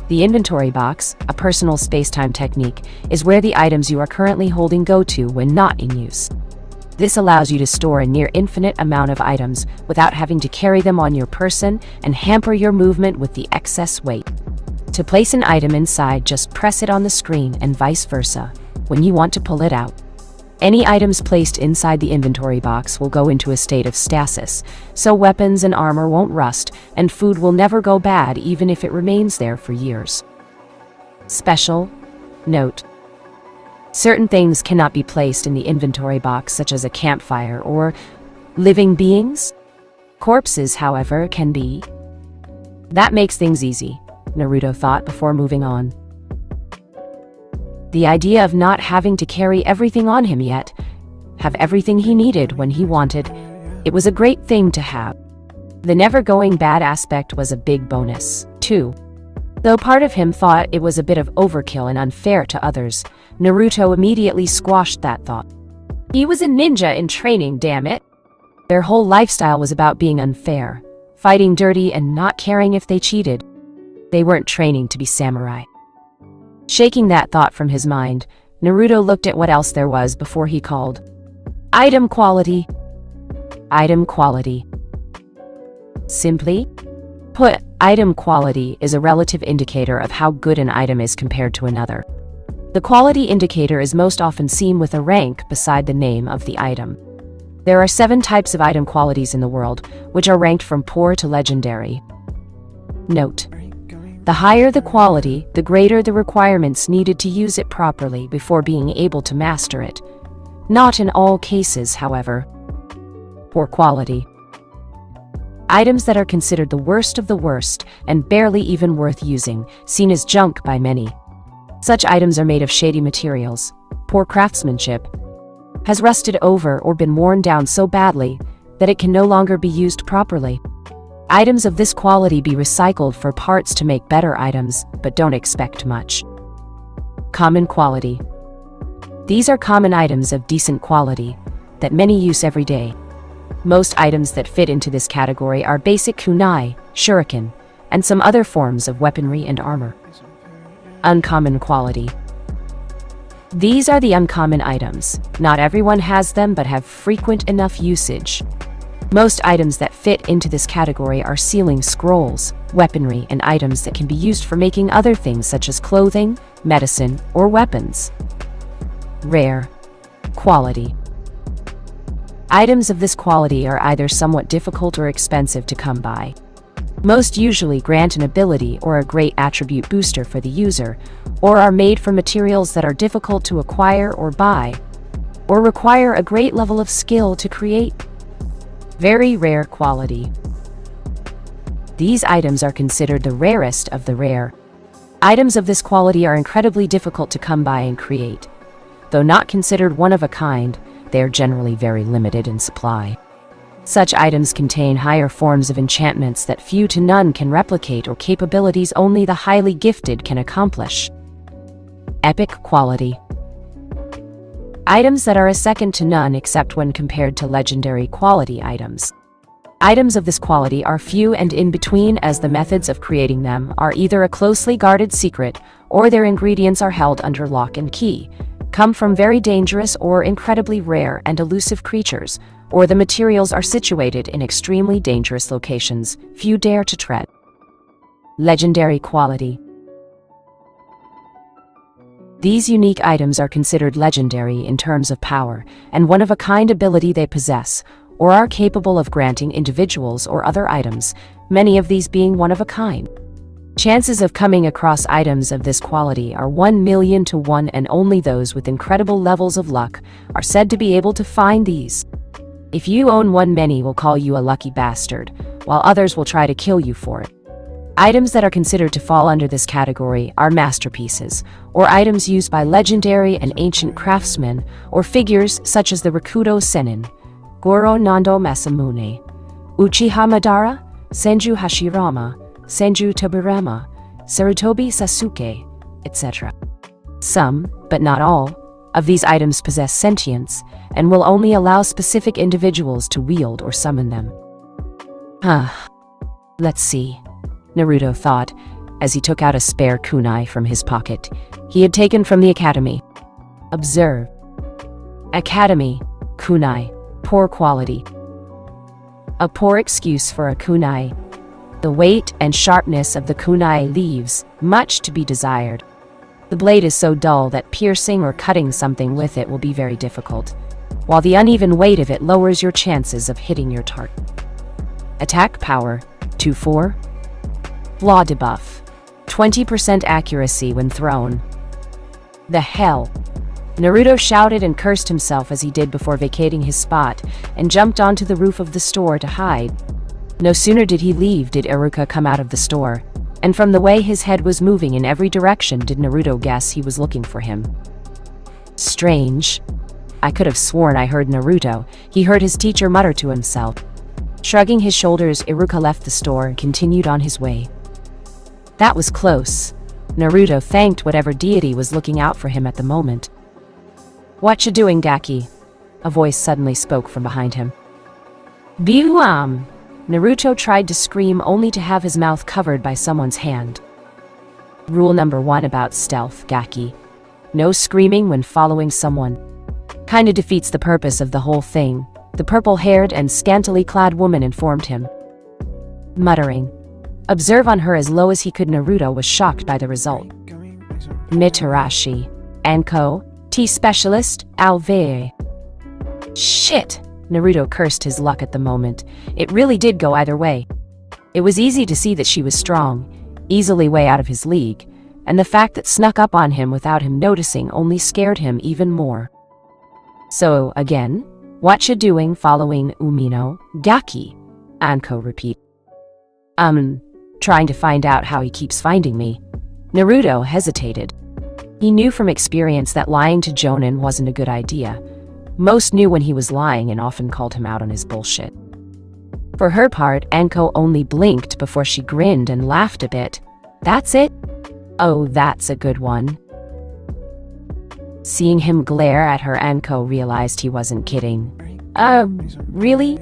The inventory box, a personal space-time technique, is where the items you are currently holding go to when not in use. This allows you to store a near infinite amount of items without having to carry them on your person and hamper your movement with the excess weight. To place an item inside, just press it on the screen and vice versa when you want to pull it out. Any items placed inside the inventory box will go into a state of stasis, so weapons and armor won't rust, and food will never go bad even if it remains there for years. Special note: certain things cannot be placed in the inventory box, such as a campfire or living beings. Corpses, however, can be. That makes things easy, Naruto thought before moving on. The idea of not having to carry everything on him yet, have everything he needed when he wanted, it was a great thing to have. The never going bad aspect was a big bonus, too. Though part of him thought it was a bit of overkill and unfair to others, Naruto immediately squashed that thought. He was a ninja in training, damn it. Their whole lifestyle was about being unfair, fighting dirty and not caring if they cheated. They weren't training to be samurai. Shaking that thought from his mind, Naruto looked at what else there was before he called. Item quality. Item quality. Simply, Put, item quality is a relative indicator of how good an item is compared to another. The quality indicator is most often seen with a rank beside the name of the item. There are 7 types of item qualities in the world, which are ranked from poor to legendary. Note: the higher the quality, the greater the requirements needed to use it properly before being able to master it. Not in all cases, however. Poor quality. Items that are considered the worst of the worst and barely even worth using, seen as junk by many. Such items are made of shady materials, poor craftsmanship, has rusted over or been worn down so badly that it can no longer be used properly. Items of this quality be recycled for parts to make better items, but don't expect much. Common quality. These are common items of decent quality that many use every day. Most items that fit into this category are basic kunai, shuriken, and some other forms of weaponry and armor. Uncommon quality. These are the uncommon items. Not everyone has them but have frequent enough usage. Most items that fit into this category are sealing scrolls, weaponry, and items that can be used for making other things such as clothing, medicine, or weapons. Rare quality. Items of this quality are either somewhat difficult or expensive to come by. Most usually grant an ability or a great attribute booster for the user, or are made from materials that are difficult to acquire or buy, or require a great level of skill to create. Very rare quality. These items are considered the rarest of the rare. Items of this quality are incredibly difficult to come by and create. Though not considered one of a kind, they are generally very limited in supply. Such items contain higher forms of enchantments that few to none can replicate or capabilities only the highly gifted can accomplish. Epic quality. Items that are a second to none except when compared to legendary quality items. Items of this quality are few and in between, as the methods of creating them are either a closely guarded secret or their ingredients are held under lock and key, come from very dangerous or incredibly rare and elusive creatures, or the materials are situated in extremely dangerous locations few dare to tread. Legendary quality. These unique items are considered legendary in terms of power and one-of-a-kind ability they possess, or are capable of granting individuals or other items, many of these being one-of-a-kind. Chances of coming across items of this quality are 1,000,000 to 1, and only those with incredible levels of luck are said to be able to find these. If you own one, many will call you a lucky bastard, while others will try to kill you for it. Items that are considered to fall under this category are masterpieces, or items used by legendary and ancient craftsmen, or figures such as the Rakudo Sennin, Goro Nando Masamune, Uchiha Madara, Senju Hashirama, Senju Tobirama, Sarutobi Sasuke, etc. Some, but not all, of these items possess sentience and will only allow specific individuals to wield or summon them. Let's see, Naruto thought, as he took out a spare kunai from his pocket he had taken from the academy. Observe. Academy, kunai, poor quality. A poor excuse for a kunai. The weight and sharpness of the kunai leaves much to be desired. The blade is so dull that piercing or cutting something with it will be very difficult, while the uneven weight of it lowers your chances of hitting your target. Attack power, 2-4. Flaw debuff, 20% accuracy when thrown. The hell? Naruto shouted and cursed himself as he did before vacating his spot and jumped onto the roof of the store to hide. No sooner did he leave did Iruka come out of the store, and from the way his head was moving in every direction did Naruto guess he was looking for him. Strange. I could have sworn I heard Naruto. He heard his teacher mutter to himself. Shrugging his shoulders, Iruka left the store and continued on his way. That was close. Naruto thanked whatever deity was looking out for him at the moment. What you doing, Gaki? A voice suddenly spoke from behind him. Bihuam! Naruto tried to scream only to have his mouth covered by someone's hand. Rule number 1 about stealth, Gaki. No screaming when following someone. Kinda defeats the purpose of the whole thing, the purple-haired and scantily clad woman informed him. Muttering, observe on her as low as he could. Naruto was shocked by the result. Mitarashi. Anko. Tea specialist. Alvei. Shit! Naruto cursed his luck at the moment. It really did go either way. It was easy to see that she was strong, easily way out of his league, and the fact that snuck up on him without him noticing only scared him even more. So, again, what you doing following Umino? Gaki? Anko repeat. Trying to find out how he keeps finding me. Naruto hesitated. He knew from experience that lying to Jonin wasn't a good idea. Most knew when he was lying and often called him out on his bullshit. For her part, Anko only blinked before she grinned and laughed a bit. That's it? Oh, that's a good one. Seeing him glare at her, Anko realized he wasn't kidding. Really?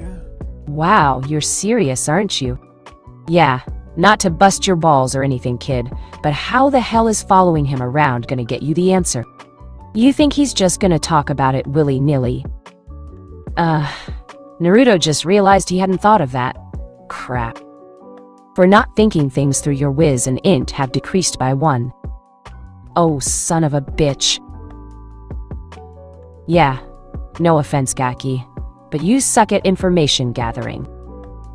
Wow, you're serious, aren't you? Yeah, not to bust your balls or anything, kid, but how the hell is following him around gonna get you the answer? You think he's just gonna talk about it willy-nilly? Naruto just realized he hadn't thought of that. Crap. For not thinking things through, your whiz and int have decreased by 1. Oh, son of a bitch. Yeah, no offense, Gaki, but you suck at information gathering.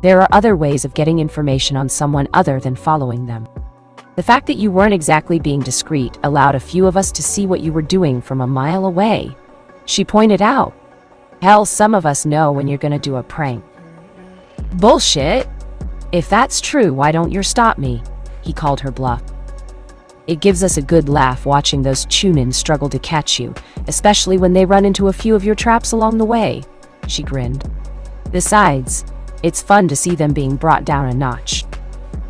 There are other ways of getting information on someone other than following them. The fact that you weren't exactly being discreet allowed a few of us to see what you were doing from a mile away. She pointed out. Hell, some of us know when you're gonna do a prank. Bullshit! If that's true, why don't you stop me? He called her bluff. It gives us a good laugh watching those Chunin struggle to catch you, especially when they run into a few of your traps along the way. She grinned. Besides, it's fun to see them being brought down a notch.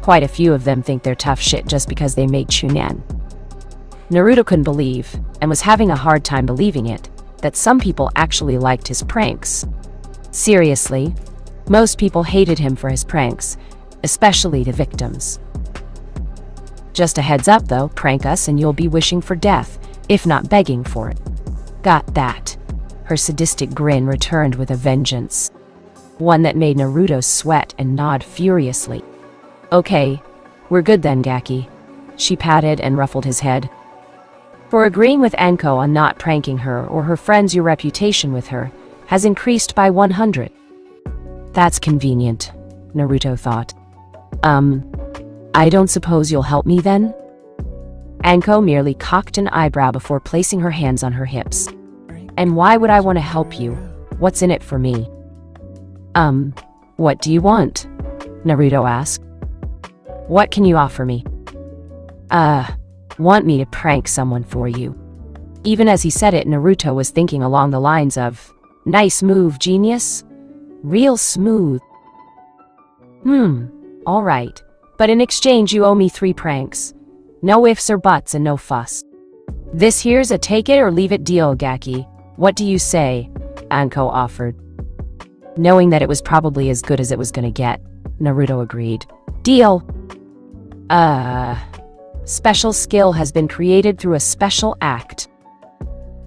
Quite a few of them think they're tough shit just because they made Chunin. Naruto couldn't believe, and was having a hard time believing it, that some people actually liked his pranks. Seriously, most people hated him for his pranks, especially the victims. Just a heads up though, prank us and you'll be wishing for death, if not begging for it. Got that. Her sadistic grin returned with a vengeance. One that made Naruto sweat and nod furiously. Okay, we're good then, Gaki. She patted and ruffled his head. For agreeing with Anko on not pranking her or her friends, your reputation with her has increased by 100. That's convenient, Naruto thought. I don't suppose you'll help me then? Anko merely cocked an eyebrow before placing her hands on her hips. And why would I want to help you? What's in it for me? What do you want? Naruto asked. What can you offer me? Want me to prank someone for you. Even as he said it, Naruto was thinking along the lines of, nice move, genius. Real smooth. Alright. But in exchange you owe me 3 pranks. No ifs or buts and no fuss. This here's a take it or leave it deal, Gaki. What do you say? Anko offered. Knowing that it was probably as good as it was gonna get, Naruto agreed. Deal. Special skill has been created through a special act.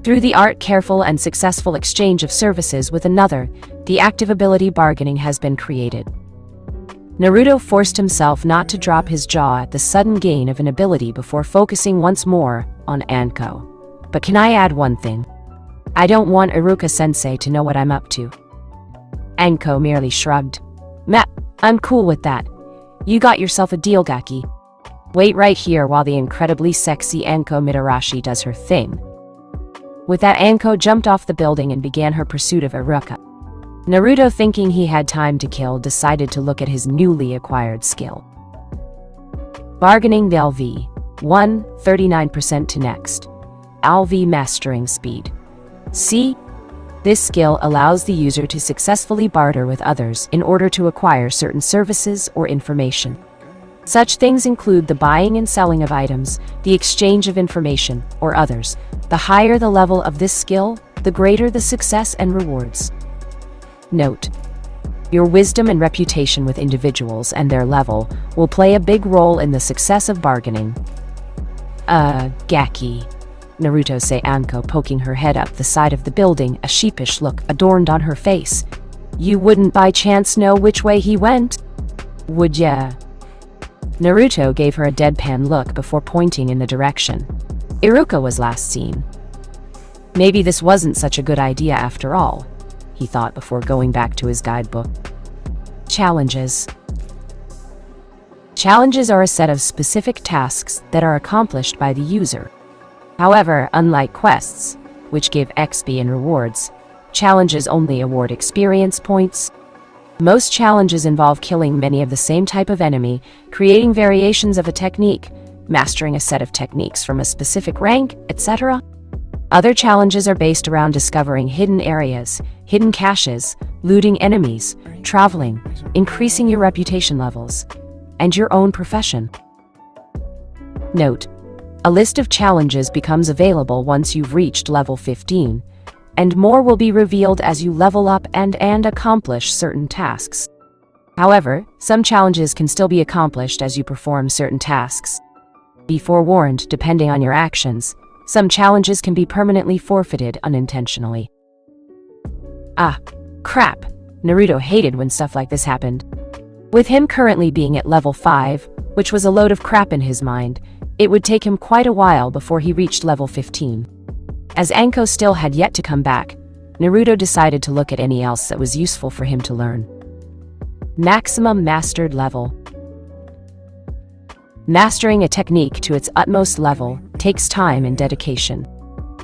Through the art, careful and successful exchange of services with another, the active ability bargaining has been created. Naruto forced himself not to drop his jaw at the sudden gain of an ability before focusing once more on Anko. But can I add one thing? I don't want Iruka-sensei to know what I'm up to. Anko merely shrugged. Meh, I'm cool with that. You got yourself a deal, Gaki. Wait right here while the incredibly sexy Anko Mitarashi does her thing. With that, Anko jumped off the building and began her pursuit of Iruka. Naruto, thinking he had time to kill, decided to look at his newly acquired skill. Bargaining the LV. 1, 39% to next. LV mastering speed. C. This skill allows the user to successfully barter with others in order to acquire certain services or information. Such things include the buying and selling of items, the exchange of information, or others. The higher the level of this skill, the greater the success and rewards. Note: your wisdom and reputation with individuals and their level will play a big role in the success of bargaining. Gaki. Naruto say Anko, poking her head up the side of the building, a sheepish look adorned on her face. You wouldn't by chance know which way he went? Would ya? Naruto gave her a deadpan look before pointing in the direction Iruka was last seen. Maybe this wasn't such a good idea after all, he thought before going back to his guidebook. Challenges. Challenges are a set of specific tasks that are accomplished by the user. However, unlike quests, which give XP and rewards, challenges only award experience points. Most challenges involve killing many of the same type of enemy, creating variations of a technique, mastering a set of techniques from a specific rank, etc. Other challenges are based around discovering hidden areas, hidden caches, looting enemies, traveling, increasing your reputation levels, and your own profession. Note: a list of challenges becomes available once you've reached level 15, and more will be revealed as you level up and accomplish certain tasks. However, some challenges can still be accomplished as you perform certain tasks. Be forewarned, depending on your actions, some challenges can be permanently forfeited unintentionally. Ah, crap! Naruto hated when stuff like this happened. With him currently being at level 5, which was a load of crap in his mind, it would take him quite a while before he reached level 15. As Anko still had yet to come back, Naruto decided to look at any else that was useful for him to learn. Maximum mastered level. Mastering a technique to its utmost level takes time and dedication.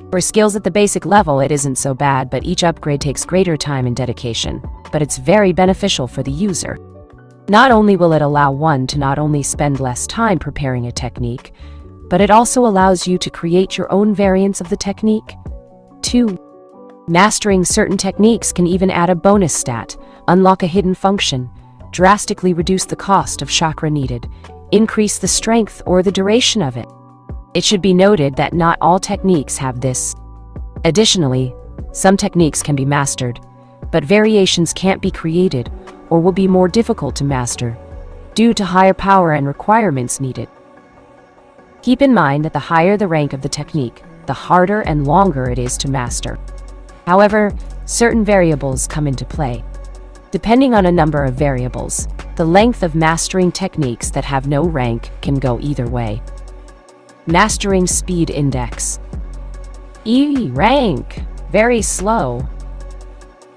For skills at the basic level, it isn't so bad, but each upgrade takes greater time and dedication, but it's very beneficial for the user. Not only will it allow one to not only spend less time preparing a technique, but it also allows you to create your own variants of the technique. 2. Mastering certain techniques can even add a bonus stat, unlock a hidden function, drastically reduce the cost of chakra needed, increase the strength or the duration of it. It should be noted that not all techniques have this. Additionally, some techniques can be mastered, but variations can't be created or will be more difficult to master due to higher power and requirements needed. Keep in mind that the higher the rank of the technique, the harder and longer it is to master. However, certain variables come into play. Depending on a number of variables, the length of mastering techniques that have no rank can go either way. Mastering speed index. E rank, very slow.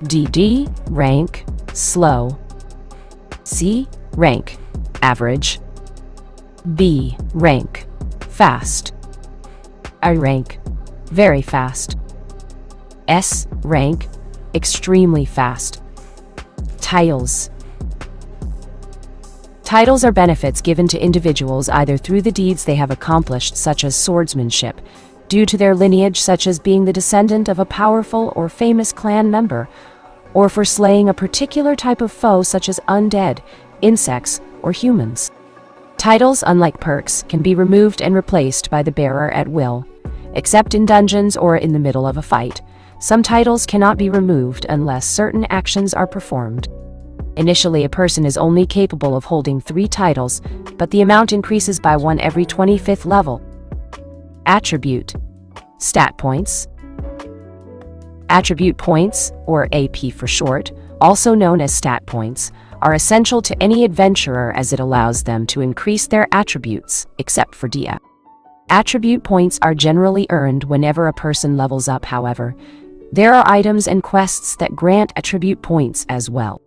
DD rank, slow. C rank, average. B rank, fast. I rank, very fast. S rank, extremely fast. Titles. Titles are benefits given to individuals either through the deeds they have accomplished, such as swordsmanship, due to their lineage, such as being the descendant of a powerful or famous clan member, or for slaying a particular type of foe such as undead, insects, or humans. Titles, unlike perks, can be removed and replaced by the bearer at will, except in dungeons or in the middle of a fight. Some titles cannot be removed unless certain actions are performed. Initially, a person is only capable of holding 3 titles, but the amount increases by 1 every 25th level. Attribute. Stat points. Attribute points, or AP for short, also known as stat points, are essential to any adventurer as it allows them to increase their attributes, except for Dia. Attribute points are generally earned whenever a person levels up. However, there are items and quests that grant attribute points as well.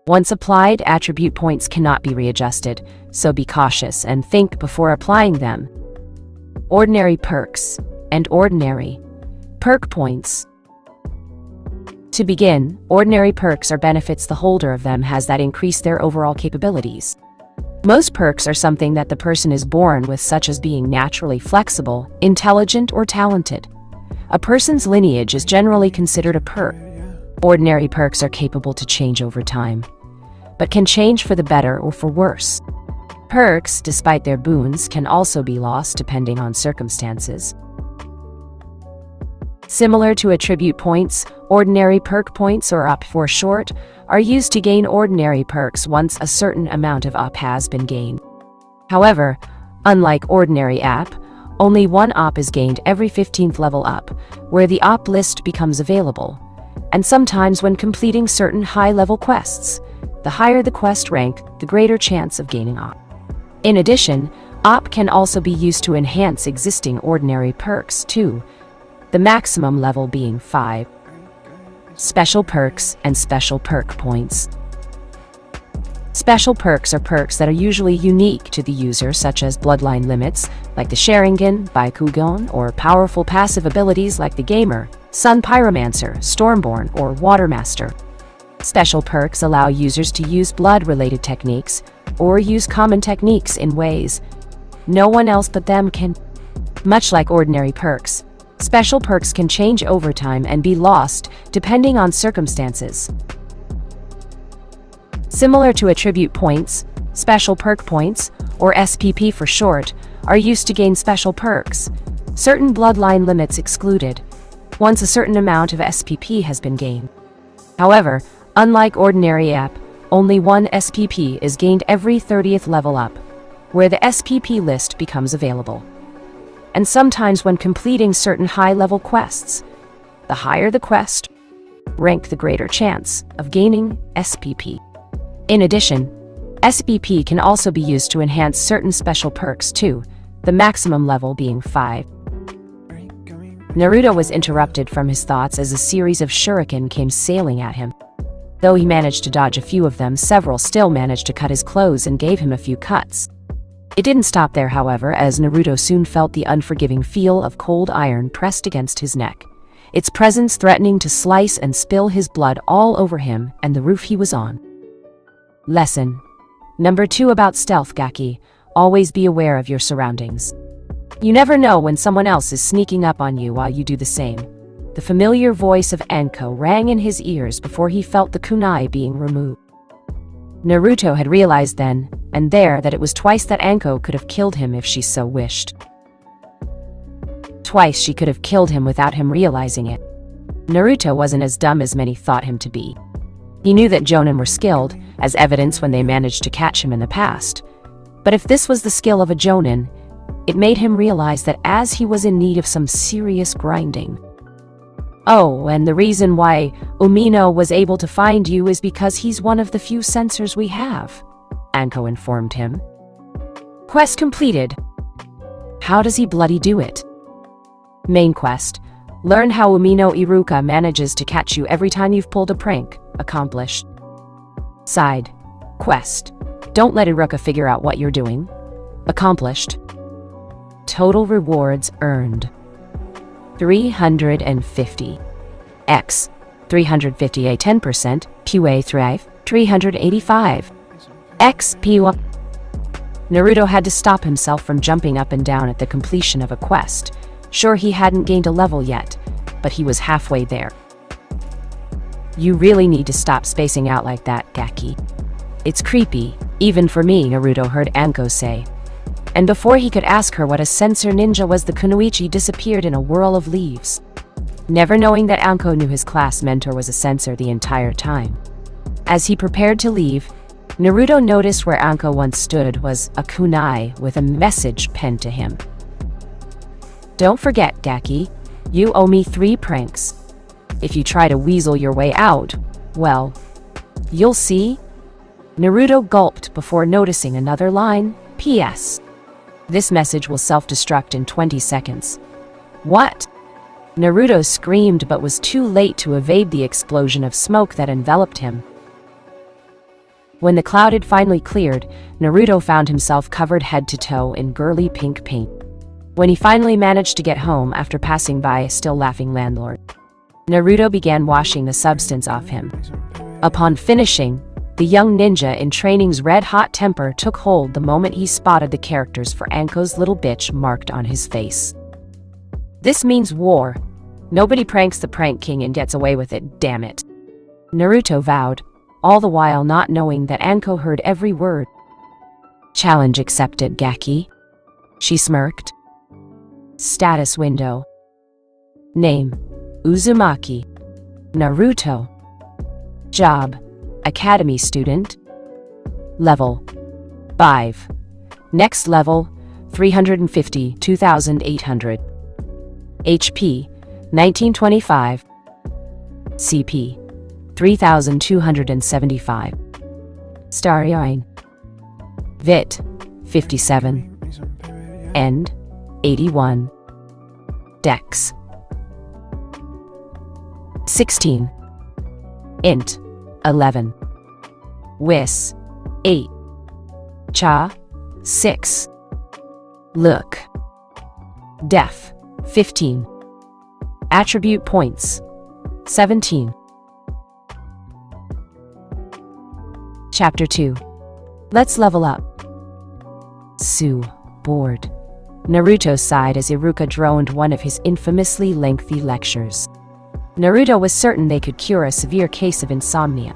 Once applied, attribute points cannot be readjusted, so be cautious and think before applying them. Ordinary perks and ordinary perk points. To begin, ordinary perks are benefits the holder of them has that increase their overall capabilities. Most perks are something that the person is born with, such as being naturally flexible, intelligent, or talented. A person's lineage is generally considered a perk. Ordinary perks are capable to change over time, but can change for the better or for worse. Perks, despite their boons, can also be lost depending on circumstances. Similar to attribute points, ordinary perk points, or UP for short, are used to gain ordinary perks once a certain amount of UP has been gained. However, unlike ordinary UP, only 1 UP is gained every 15th level up, where the UP list becomes available, and sometimes when completing certain high-level quests. The higher the quest rank, the greater chance of gaining UP. In addition, OP can also be used to enhance existing ordinary perks too, the maximum level being 5. Special perks and special perk points. Special perks are perks that are usually unique to the user, such as bloodline limits, like the Sharingan, Baikugan, or powerful passive abilities like the Gamer, Sun Pyromancer, Stormborn, or Watermaster. Special perks allow users to use blood-related techniques, or use common techniques in ways no one else but them can. Much like ordinary perks, special perks can change over time and be lost depending on circumstances. Similar to attribute points, special perk points, or SPP for short, are used to gain special perks, certain bloodline limits excluded, once a certain amount of SPP has been gained. However, unlike ordinary app, only one SPP is gained every 30th level up, where the SPP list becomes available. And sometimes when completing certain high-level quests, the higher the quest rank, the greater chance of gaining SPP. In addition, SPP can also be used to enhance certain special perks too, the maximum level being 5. Naruto was interrupted from his thoughts as a series of shuriken came sailing at him. Though he managed to dodge a few of them, several still managed to cut his clothes and gave him a few cuts. It didn't stop there, however, as Naruto soon felt the unforgiving feel of cold iron pressed against his neck, its presence threatening to slice and spill his blood all over him and the roof he was on. Lesson number 2 about stealth Gaki: always be aware of your surroundings. You never know when someone else is sneaking up on you while you do the same. The familiar voice of Anko rang in his ears before he felt the kunai being removed. Naruto had realized then and there that it was twice that Anko could have killed him if she so wished. Twice she could have killed him without him realizing it. Naruto wasn't as dumb as many thought him to be. He knew that Jonin were skilled, as evidenced when they managed to catch him in the past. But if this was the skill of a Jonin, it made him realize that as he was in need of some serious grinding. Oh, and the reason why Umino was able to find you is because he's one of the few sensors we have, Anko informed him. Quest completed. How does he bloody do it? Main quest: learn how Umino Iruka manages to catch you every time you've pulled a prank. Accomplished. Side quest: don't let Iruka figure out what you're doing. Accomplished. Total rewards earned: 350 X 350 a 10% QA thrive 385 XP. Naruto had to stop himself from jumping up and down at the completion of a quest. Sure, he hadn't gained a level yet, but he was halfway there. You really need to stop spacing out like that, Gaki. It's creepy, even for me, Naruto heard Anko say. And before he could ask her what a sensor ninja was, the kunoichi disappeared in a whirl of leaves. Never knowing that Anko knew his class mentor was a sensor the entire time. As he prepared to leave, Naruto noticed where Anko once stood was a kunai with a message penned to him. Don't forget, Gaki, you owe me 3 pranks. If you try to weasel your way out, well, you'll see. Naruto gulped before noticing another line. P.S. This message will self-destruct in 20 seconds. What? Naruto screamed but was too late to evade the explosion of smoke that enveloped him. When the cloud had finally cleared, Naruto found himself covered head to toe in girly pink paint. When he finally managed to get home after passing by a still laughing landlord, Naruto began washing the substance off him. Upon finishing, the young ninja in training's red-hot temper took hold the moment he spotted the characters for Anko's little bitch marked on his face. This means war. Nobody pranks the prank king and gets away with it, damn it. Naruto vowed, all the while not knowing that Anko heard every word. Challenge accepted, Gaki. She smirked. Status window. Name: Uzumaki. Naruto. Job: Academy student. Level: 5. Next level: 350, 2800. HP: 1925. CP: 3275. Starline. Vit: 57. End, 81. Dex, 16. Int, 11. Wis, 8. Cha, 6. Look, Def, 15. Attribute points, 17. Chapter 2. Let's level up. Sue, bored. Naruto sighed as Iruka droned one of his infamously lengthy lectures. Naruto was certain they could cure a severe case of insomnia.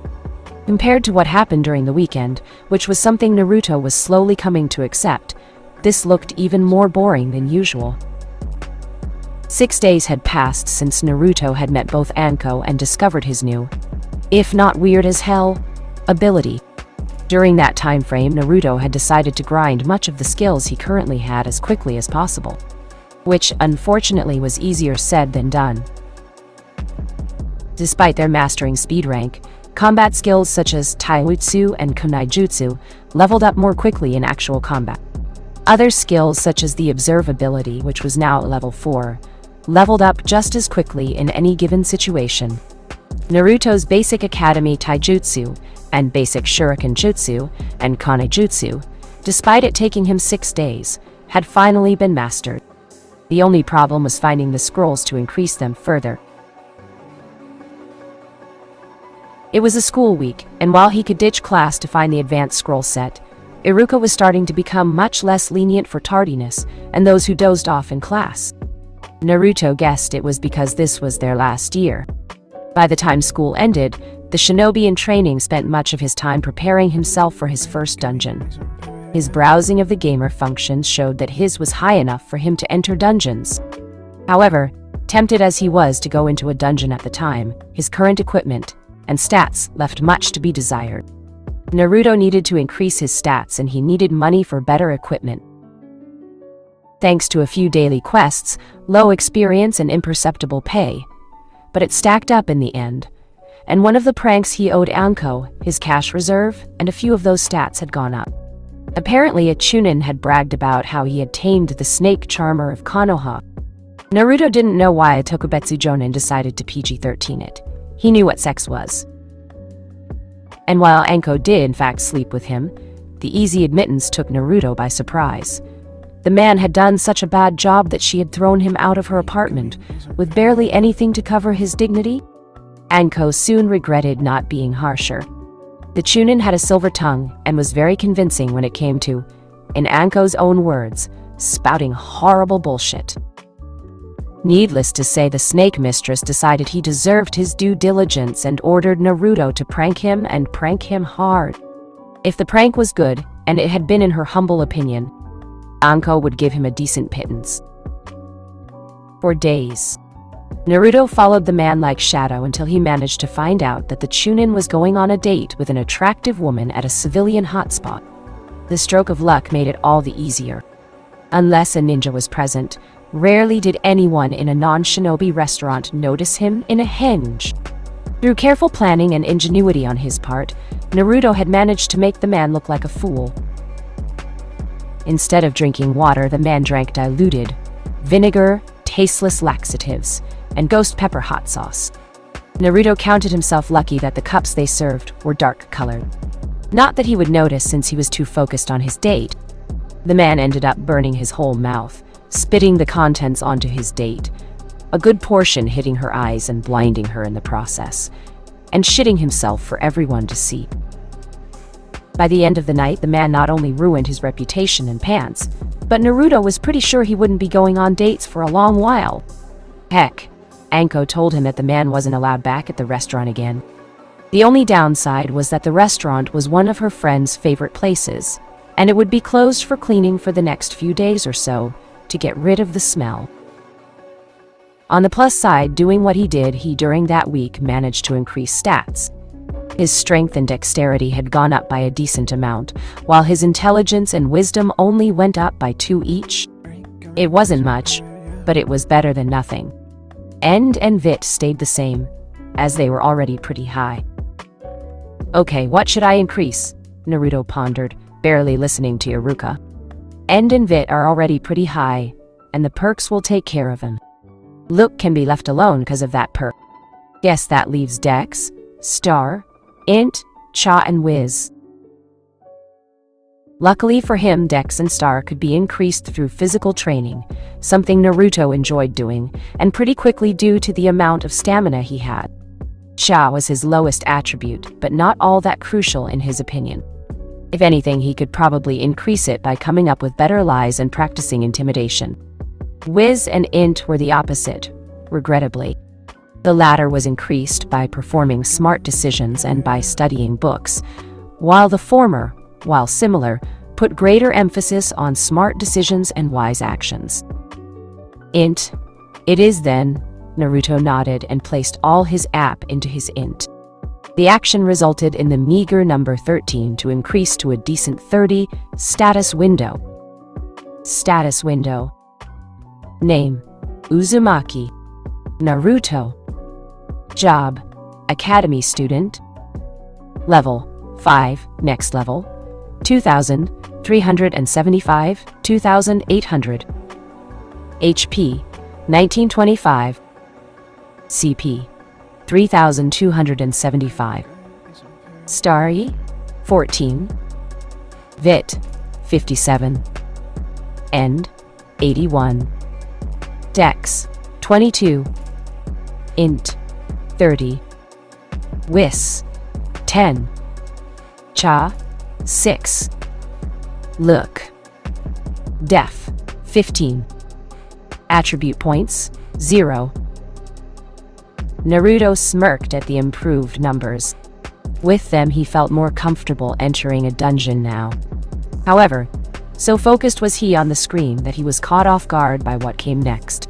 Compared to what happened during the weekend, which was something Naruto was slowly coming to accept, this looked even more boring than usual. 6 days had passed since Naruto had met both Anko and discovered his new, if not weird as hell, ability. During that time frame, Naruto had decided to grind much of the skills he currently had as quickly as possible, which unfortunately was easier said than done. Despite their mastering speed rank, combat skills such as Taijutsu and Kunaijutsu leveled up more quickly in actual combat. Other skills such as the Observe ability, which was now at level 4, leveled up just as quickly in any given situation. Naruto's basic academy taijutsu and basic shuriken jutsu and kane jutsu, despite it taking him 6 days, had finally been mastered. The only problem was finding the scrolls to increase them further. It was a school week, and while he could ditch class to find the advanced scroll set, Iruka was starting to become much less lenient for tardiness and those who dozed off in class. Naruto guessed it was because this was their last year. By the time school ended, the shinobi in training spent much of his time preparing himself for his first dungeon. His browsing of the gamer functions showed that his was high enough for him to enter dungeons. However, tempted as he was to go into a dungeon at the time, his current equipment and stats left much to be desired. Naruto needed to increase his stats and he needed money for better equipment. Thanks to a few daily quests, low experience and imperceptible pay, but it stacked up in the end. And one of the pranks he owed Anko, his cash reserve, and a few of those stats had gone up. Apparently a Chunin had bragged about how he had tamed the snake charmer of Konoha. Naruto didn't know why a Tokubetsu Jonin decided to PG-13 it. He knew what sex was. And while Anko did in fact sleep with him, the easy admittance took Naruto by surprise. The man had done such a bad job that she had thrown him out of her apartment, with barely anything to cover his dignity. Anko soon regretted not being harsher. The Chunin had a silver tongue and was very convincing when it came to, in Anko's own words, spouting horrible bullshit. Needless to say, the snake mistress decided he deserved his due diligence and ordered Naruto to prank him and prank him hard. If the prank was good, and it had been in her humble opinion, Anko would give him a decent pittance. For days, Naruto followed the man like shadow until he managed to find out that the Chunin was going on a date with an attractive woman at a civilian hotspot. The stroke of luck made it all the easier. Unless a ninja was present, rarely did anyone in a non-shinobi restaurant notice him in a henge. Through careful planning and ingenuity on his part, Naruto had managed to make the man look like a fool. Instead of drinking water, the man drank diluted vinegar, tasteless laxatives, and ghost pepper hot sauce. Naruto counted himself lucky that the cups they served were dark-colored. Not that he would notice since he was too focused on his date. The man ended up burning his whole mouth, spitting the contents onto his date, a good portion hitting her eyes and blinding her in the process, and shitting himself for everyone to see. By the end of the night, the man not only ruined his reputation and pants, but Naruto was pretty sure he wouldn't be going on dates for a long while. Heck, Anko told him that the man wasn't allowed back at the restaurant again. The only downside was that the restaurant was one of her friend's favorite places, and it would be closed for cleaning for the next few days or so to get rid of the smell. On the plus side, doing what he did, he during that week managed to increase stats. His strength and dexterity had gone up by a decent amount, while his intelligence and wisdom only went up by 2 each. It wasn't much, but it was better than nothing. End and Vit stayed the same, as they were already pretty high. Okay, what should I increase? Naruto pondered, barely listening to Iruka. End and Vit are already pretty high, and the perks will take care of him. Look can be left alone because of that perk. Guess that leaves Dex, Star, Int, Cha, and Wiz. Luckily for him, Dex and Star could be increased through physical training, something Naruto enjoyed doing, and pretty quickly due to the amount of stamina he had. Cha was his lowest attribute, but not all that crucial in his opinion. If anything, he could probably increase it by coming up with better lies and practicing intimidation. Wiz and Int were the opposite, regrettably. The latter was increased by performing smart decisions and by studying books, while the former, while similar, put greater emphasis on smart decisions and wise actions. Int. It is then, Naruto nodded and placed all his app into his Int. The action resulted in the meager number 13 to increase to a decent 30, status window. Status window. Name, Uzumaki. Naruto. Job, Academy student. Level, 5, next level. 2,375, 2,800. HP, 1925. CP, 3,275. Starry, 14. Vit, 57. End, 81. Dex, 22. Int, 30. Wiz, 10. Cha, 6. Look. Def, 15. Attribute points, 0. Naruto smirked at the improved numbers. With them, he felt more comfortable entering a dungeon now. However, so focused was he on the screen that he was caught off guard by what came next.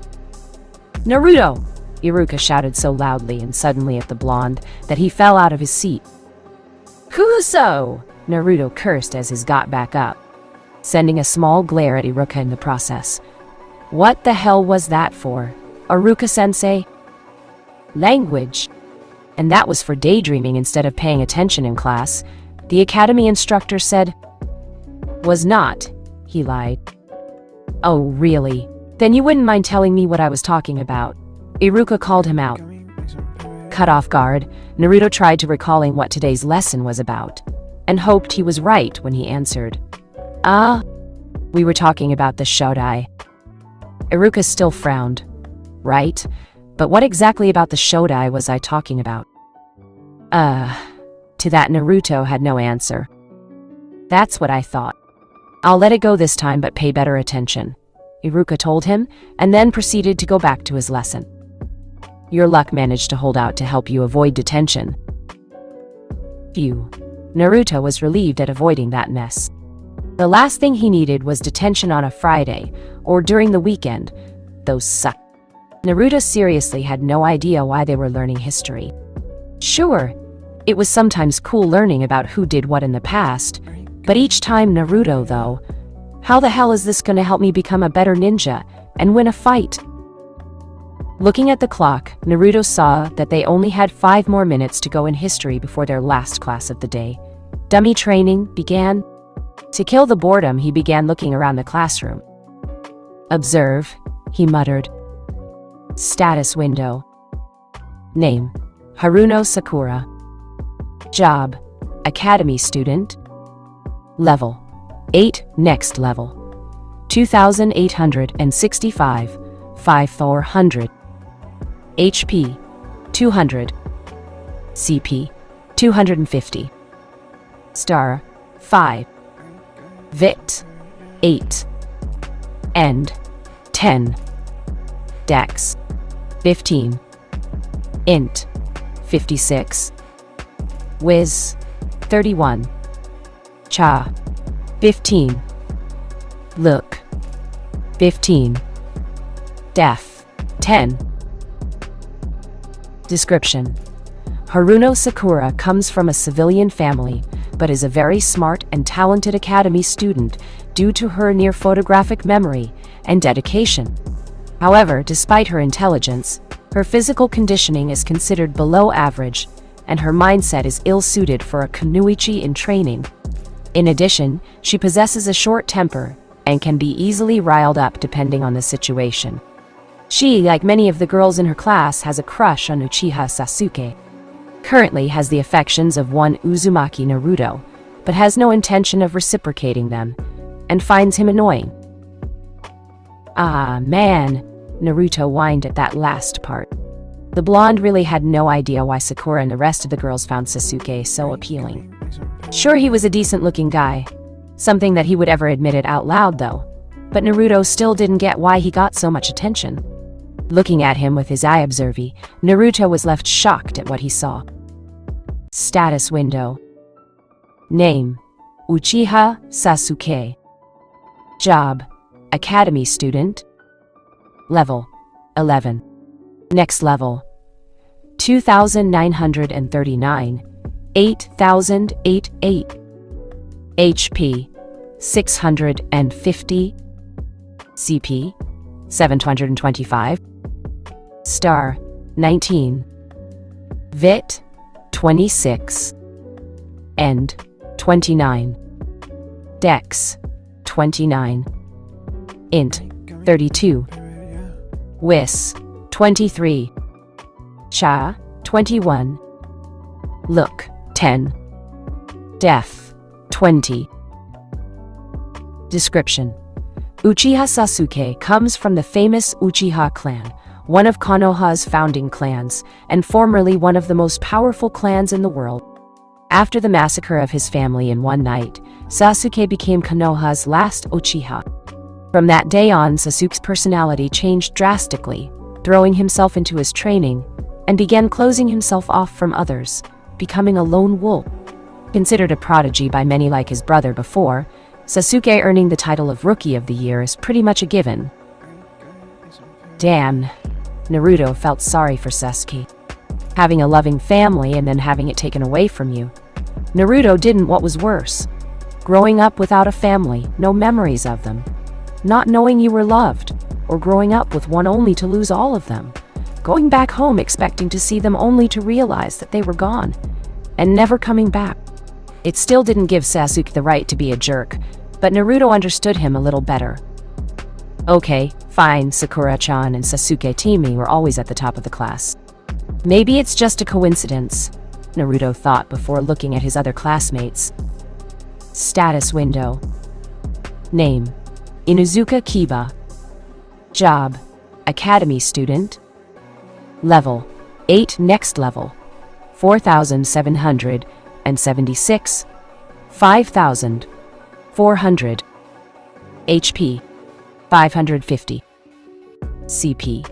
"Naruto!" Iruka shouted so loudly and suddenly at the blonde that he fell out of his seat. "Kuso!" Naruto cursed as he got back up, sending a small glare at Iruka in the process. What the hell was that for? Iruka-sensei? Language. And that was for daydreaming instead of paying attention in class, the academy instructor said. Was not, he lied. Oh, really? Then you wouldn't mind telling me what I was talking about. Iruka called him out. Cut off guard, Naruto tried to recalling what today's lesson was about, and hoped he was right when he answered. We were talking about the Shodai. Iruka still frowned. Right? But what exactly about the Shodai was I talking about? To that Naruto had no answer. That's what I thought. I'll let it go this time, but pay better attention, Iruka told him, and then proceeded to go back to his lesson. Your luck managed to hold out to help you avoid detention. Phew. Naruto was relieved at avoiding that mess. The last thing he needed was detention on a Friday, or during the weekend. Those suck. Naruto seriously had no idea why they were learning history. Sure, it was sometimes cool learning about who did what in the past, but each time Naruto, though, how the hell is this going to help me become a better ninja and win a fight? Looking at the clock, Naruto saw that they only had 5 more minutes to go in history before their last class of the day. Dummy training began. To kill the boredom, he began looking around the classroom. Observe, he muttered. Status window. Name, Haruno Sakura. Job, Academy student. Level, 8, next level. 2,865, 5,400. HP, 200. CP, 250. Star, 5. Vit, 8. End, 10. Dex, 15. Int, 56. Wiz, 31. Cha, 15. Look, 15. Def, 10. Description: Haruno Sakura comes from a civilian family, but is a very smart and talented academy student due to her near photographic memory and dedication. However, despite her intelligence, her physical conditioning is considered below average, and her mindset is ill-suited for a kunoichi in training. In addition, she possesses a short temper and can be easily riled up depending on the situation. She, like many of the girls in her class, has a crush on Uchiha Sasuke. Currently has the affections of one Uzumaki Naruto, but has no intention of reciprocating them, and finds him annoying. Ah, man, Naruto whined at that last part. The blonde really had no idea why Sakura and the rest of the girls found Sasuke so appealing. Sure, he was a decent-looking guy, something that he would ever admit it out loud though, but Naruto still didn't get why he got so much attention. Looking at him with his eye observy, Naruto was left shocked at what he saw. Status window. Name: Uchiha Sasuke. Job: Academy student. Level: 11. Next level: 2,939, 8,088. HP: 650. CP: 725. Star: 19. Vit: 26. End: 29. Dex: 29. Int: 32. Wis: 23. Cha: 21. Look: 10. Def: 20. Description: Uchiha Sasuke comes from the famous Uchiha clan, one of Konoha's founding clans, and formerly one of the most powerful clans in the world. After the massacre of his family in one night, Sasuke became Konoha's last Uchiha. From that day on, Sasuke's personality changed drastically, throwing himself into his training, and began closing himself off from others, becoming a lone wolf. Considered a prodigy by many like his brother before, Sasuke earning the title of Rookie of the Year is pretty much a given. Damn, Naruto felt sorry for Sasuke. Having a loving family and then having it taken away from you. Naruto didn't what was worse. Growing up without a family, no memories of them. Not knowing you were loved, or growing up with one only to lose all of them. Going back home expecting to see them only to realize that they were gone, and never coming back. It still didn't give Sasuke the right to be a jerk, but Naruto understood him a little better. Okay, fine, Sakura-chan and Sasuke teaming were always at the top of the class. Maybe it's just a coincidence, Naruto thought before looking at his other classmates. Status window. Name: Inuzuka Kiba. Job: Academy student. Level: 8. Next level: 4,776, 5,400. HP: 550. CP: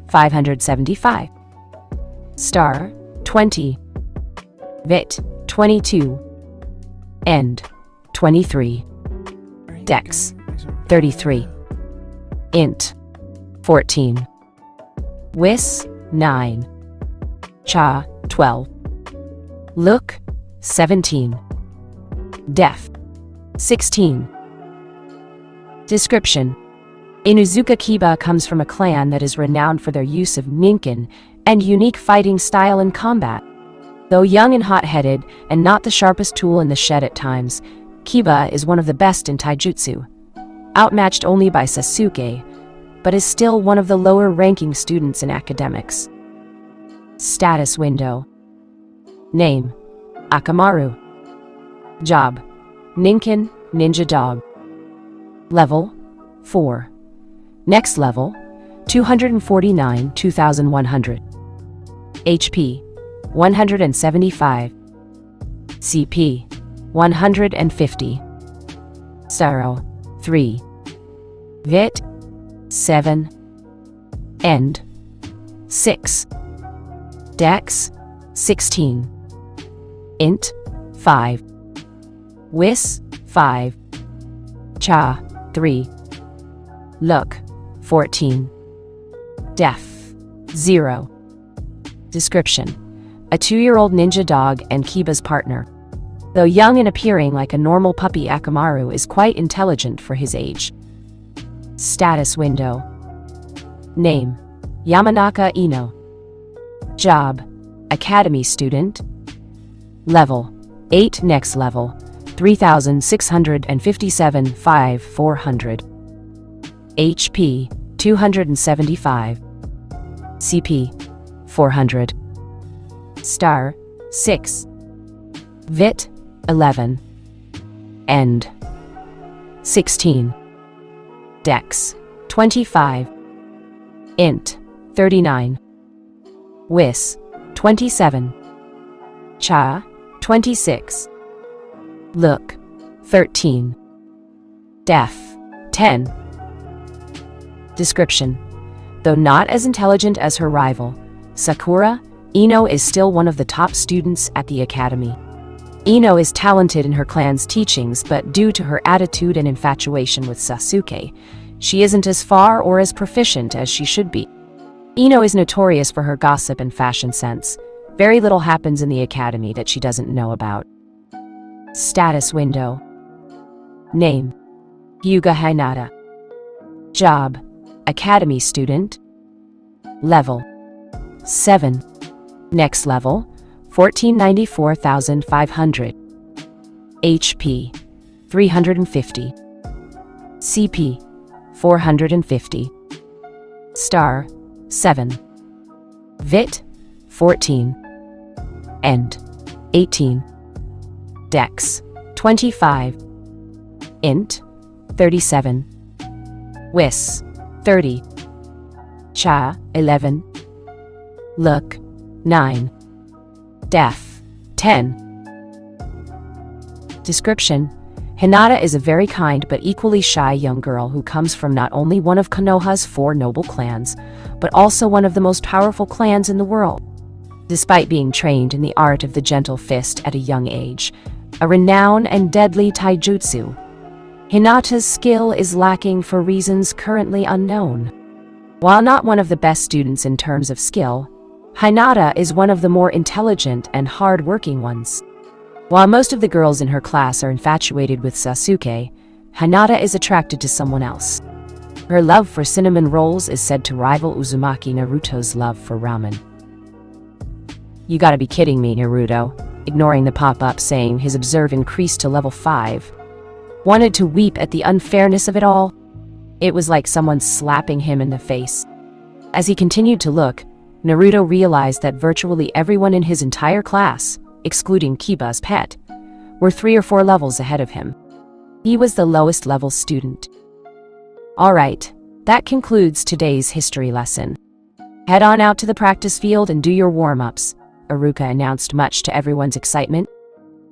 575. Star: 20. Vit: 22. End: 23. Dex: 33. Int: 14. Wis: 9. Cha: 12. Look: 17. Def: 16. Description: Inuzuka Kiba comes from a clan that is renowned for their use of ninken and unique fighting style in combat. Though young and hot-headed and not the sharpest tool in the shed at times, Kiba is one of the best in taijutsu. Outmatched only by Sasuke, but is still one of the lower-ranking students in academics. Status window. Name: Akamaru. Job: Ninken Ninja Dog. Level: 4. Next level: 249, 2,100. HP: 175. CP: 150. Saro: 3. Vit: 7. End: 6. Dex: 16. Int: 5. Wis: 5. Cha: 3. Look: 14. Def: 0. Description: a 2-year-old ninja dog and Kiba's partner. Though young and appearing like a normal puppy, Akamaru is quite intelligent for his age. Status window. Name: Yamanaka Ino. Job: Academy student. Level: 8. Next level: 3,657 400. HP 275. CP 400. Star 6. Vit 11. End 16. Dex 25. Int 39. Wis 27. Cha 26. Look 13. Def 10. Description: though not as intelligent as her rival, Sakura, Ino is still one of the top students at the academy. Ino is talented in her clan's teachings, but due to her attitude and infatuation with Sasuke, she isn't as far or as proficient as she should be. Ino is notorious for her gossip and fashion sense. Very little happens in the academy that she doesn't know about. Status window. Name: Hyuga Hinata. Job: academy student. Level: 7. Next level: 1494,500. HP: 350. CP: 450. Star: 7. Vit: 14. End: 18. Dex: 25. Int: 37. Wis: 30. Cha: 11. Look: 9. Def: 10. Description: Hinata is a very kind but equally shy young girl who comes from not only one of Konoha's 4 noble clans, but also one of the most powerful clans in the world. Despite being trained in the art of the gentle fist at a young age, a renowned and deadly taijutsu, Hinata's skill is lacking for reasons currently unknown. While not one of the best students in terms of skill, Hinata is one of the more intelligent and hard-working ones. While most of the girls in her class are infatuated with Sasuke, Hinata is attracted to someone else. Her love for cinnamon rolls is said to rival Uzumaki Naruto's love for ramen. You gotta be kidding me, Naruto, ignoring the pop-up saying his observe increased to level 5. Wanted to weep at the unfairness of it all. It was like someone slapping him in the face. As he continued to look, Naruto realized that virtually everyone in his entire class, excluding Kiba's pet, were 3 or 4 levels ahead of him. He was the lowest level student. Alright, that concludes today's history lesson. Head on out to the practice field and do your warm-ups, Iruka announced, much to everyone's excitement.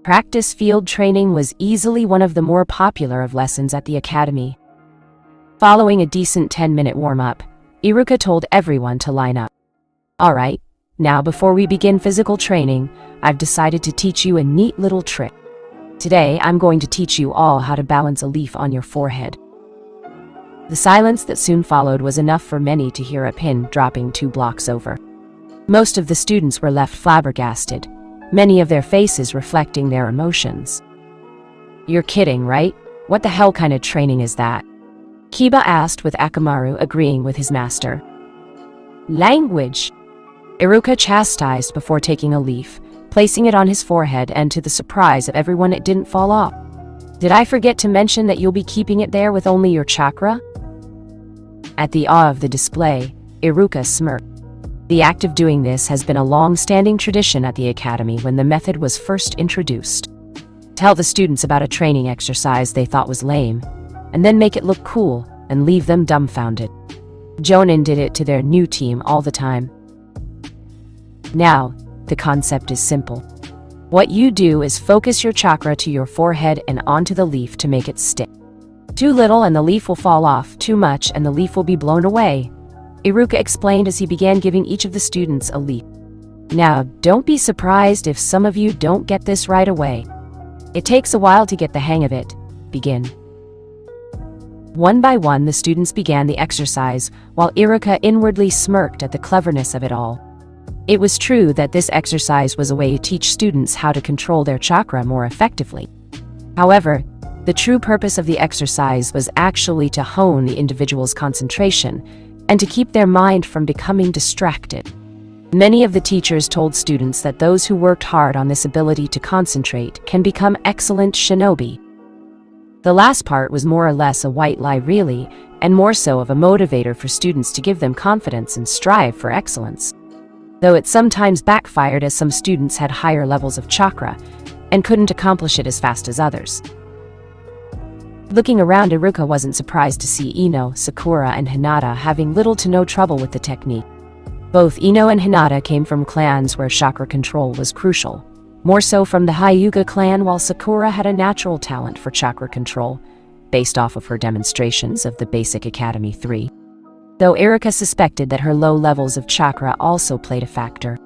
Practice field training was easily one of the more popular of lessons at the academy. Following a decent 10-minute warm-up, Iruka told everyone to line up. Alright, now before we begin physical training, I've decided to teach you a neat little trick. Today, I'm going to teach you all how to balance a leaf on your forehead. The silence that soon followed was enough for many to hear a pin dropping 2 blocks over. Most of the students were left flabbergasted, many of their faces reflecting their emotions. You're kidding, right? What the hell kind of training is that? Kiba asked, with Akamaru agreeing with his master. Language! Iruka chastised before taking a leaf, placing it on his forehead, and to the surprise of everyone it didn't fall off. Did I forget to mention that you'll be keeping it there with only your chakra? At the awe of the display, Iruka smirked. The act of doing this has been a long-standing tradition at the academy when the method was first introduced. Tell the students about a training exercise they thought was lame, and then make it look cool and leave them dumbfounded. Jonin did it to their new team all the time. Now, the concept is simple. What you do is focus your chakra to your forehead and onto the leaf to make it stick. Too little and the leaf will fall off, too much and the leaf will be blown away, Iruka explained as he began giving each of the students a leaf. Now, don't be surprised if some of you don't get this right away. It takes a while to get the hang of it. Begin. One by one, the students began the exercise, while Iruka inwardly smirked at the cleverness of it all. It was true that this exercise was a way to teach students how to control their chakra more effectively. However, the true purpose of the exercise was actually to hone the individual's concentration and to keep their mind from becoming distracted. Many of the teachers told students that those who worked hard on this ability to concentrate can become excellent shinobi. The last part was more or less a white lie really, and more so of a motivator for students to give them confidence and strive for excellence. Though it sometimes backfired as some students had higher levels of chakra and couldn't accomplish it as fast as others. Looking around, Iruka wasn't surprised to see Ino, Sakura, and Hinata having little to no trouble with the technique. Both Ino and Hinata came from clans where chakra control was crucial, more so from the Hyuga clan, while Sakura had a natural talent for chakra control, based off of her demonstrations of the Basic Academy 3. Though Iruka suspected that her low levels of chakra also played a factor.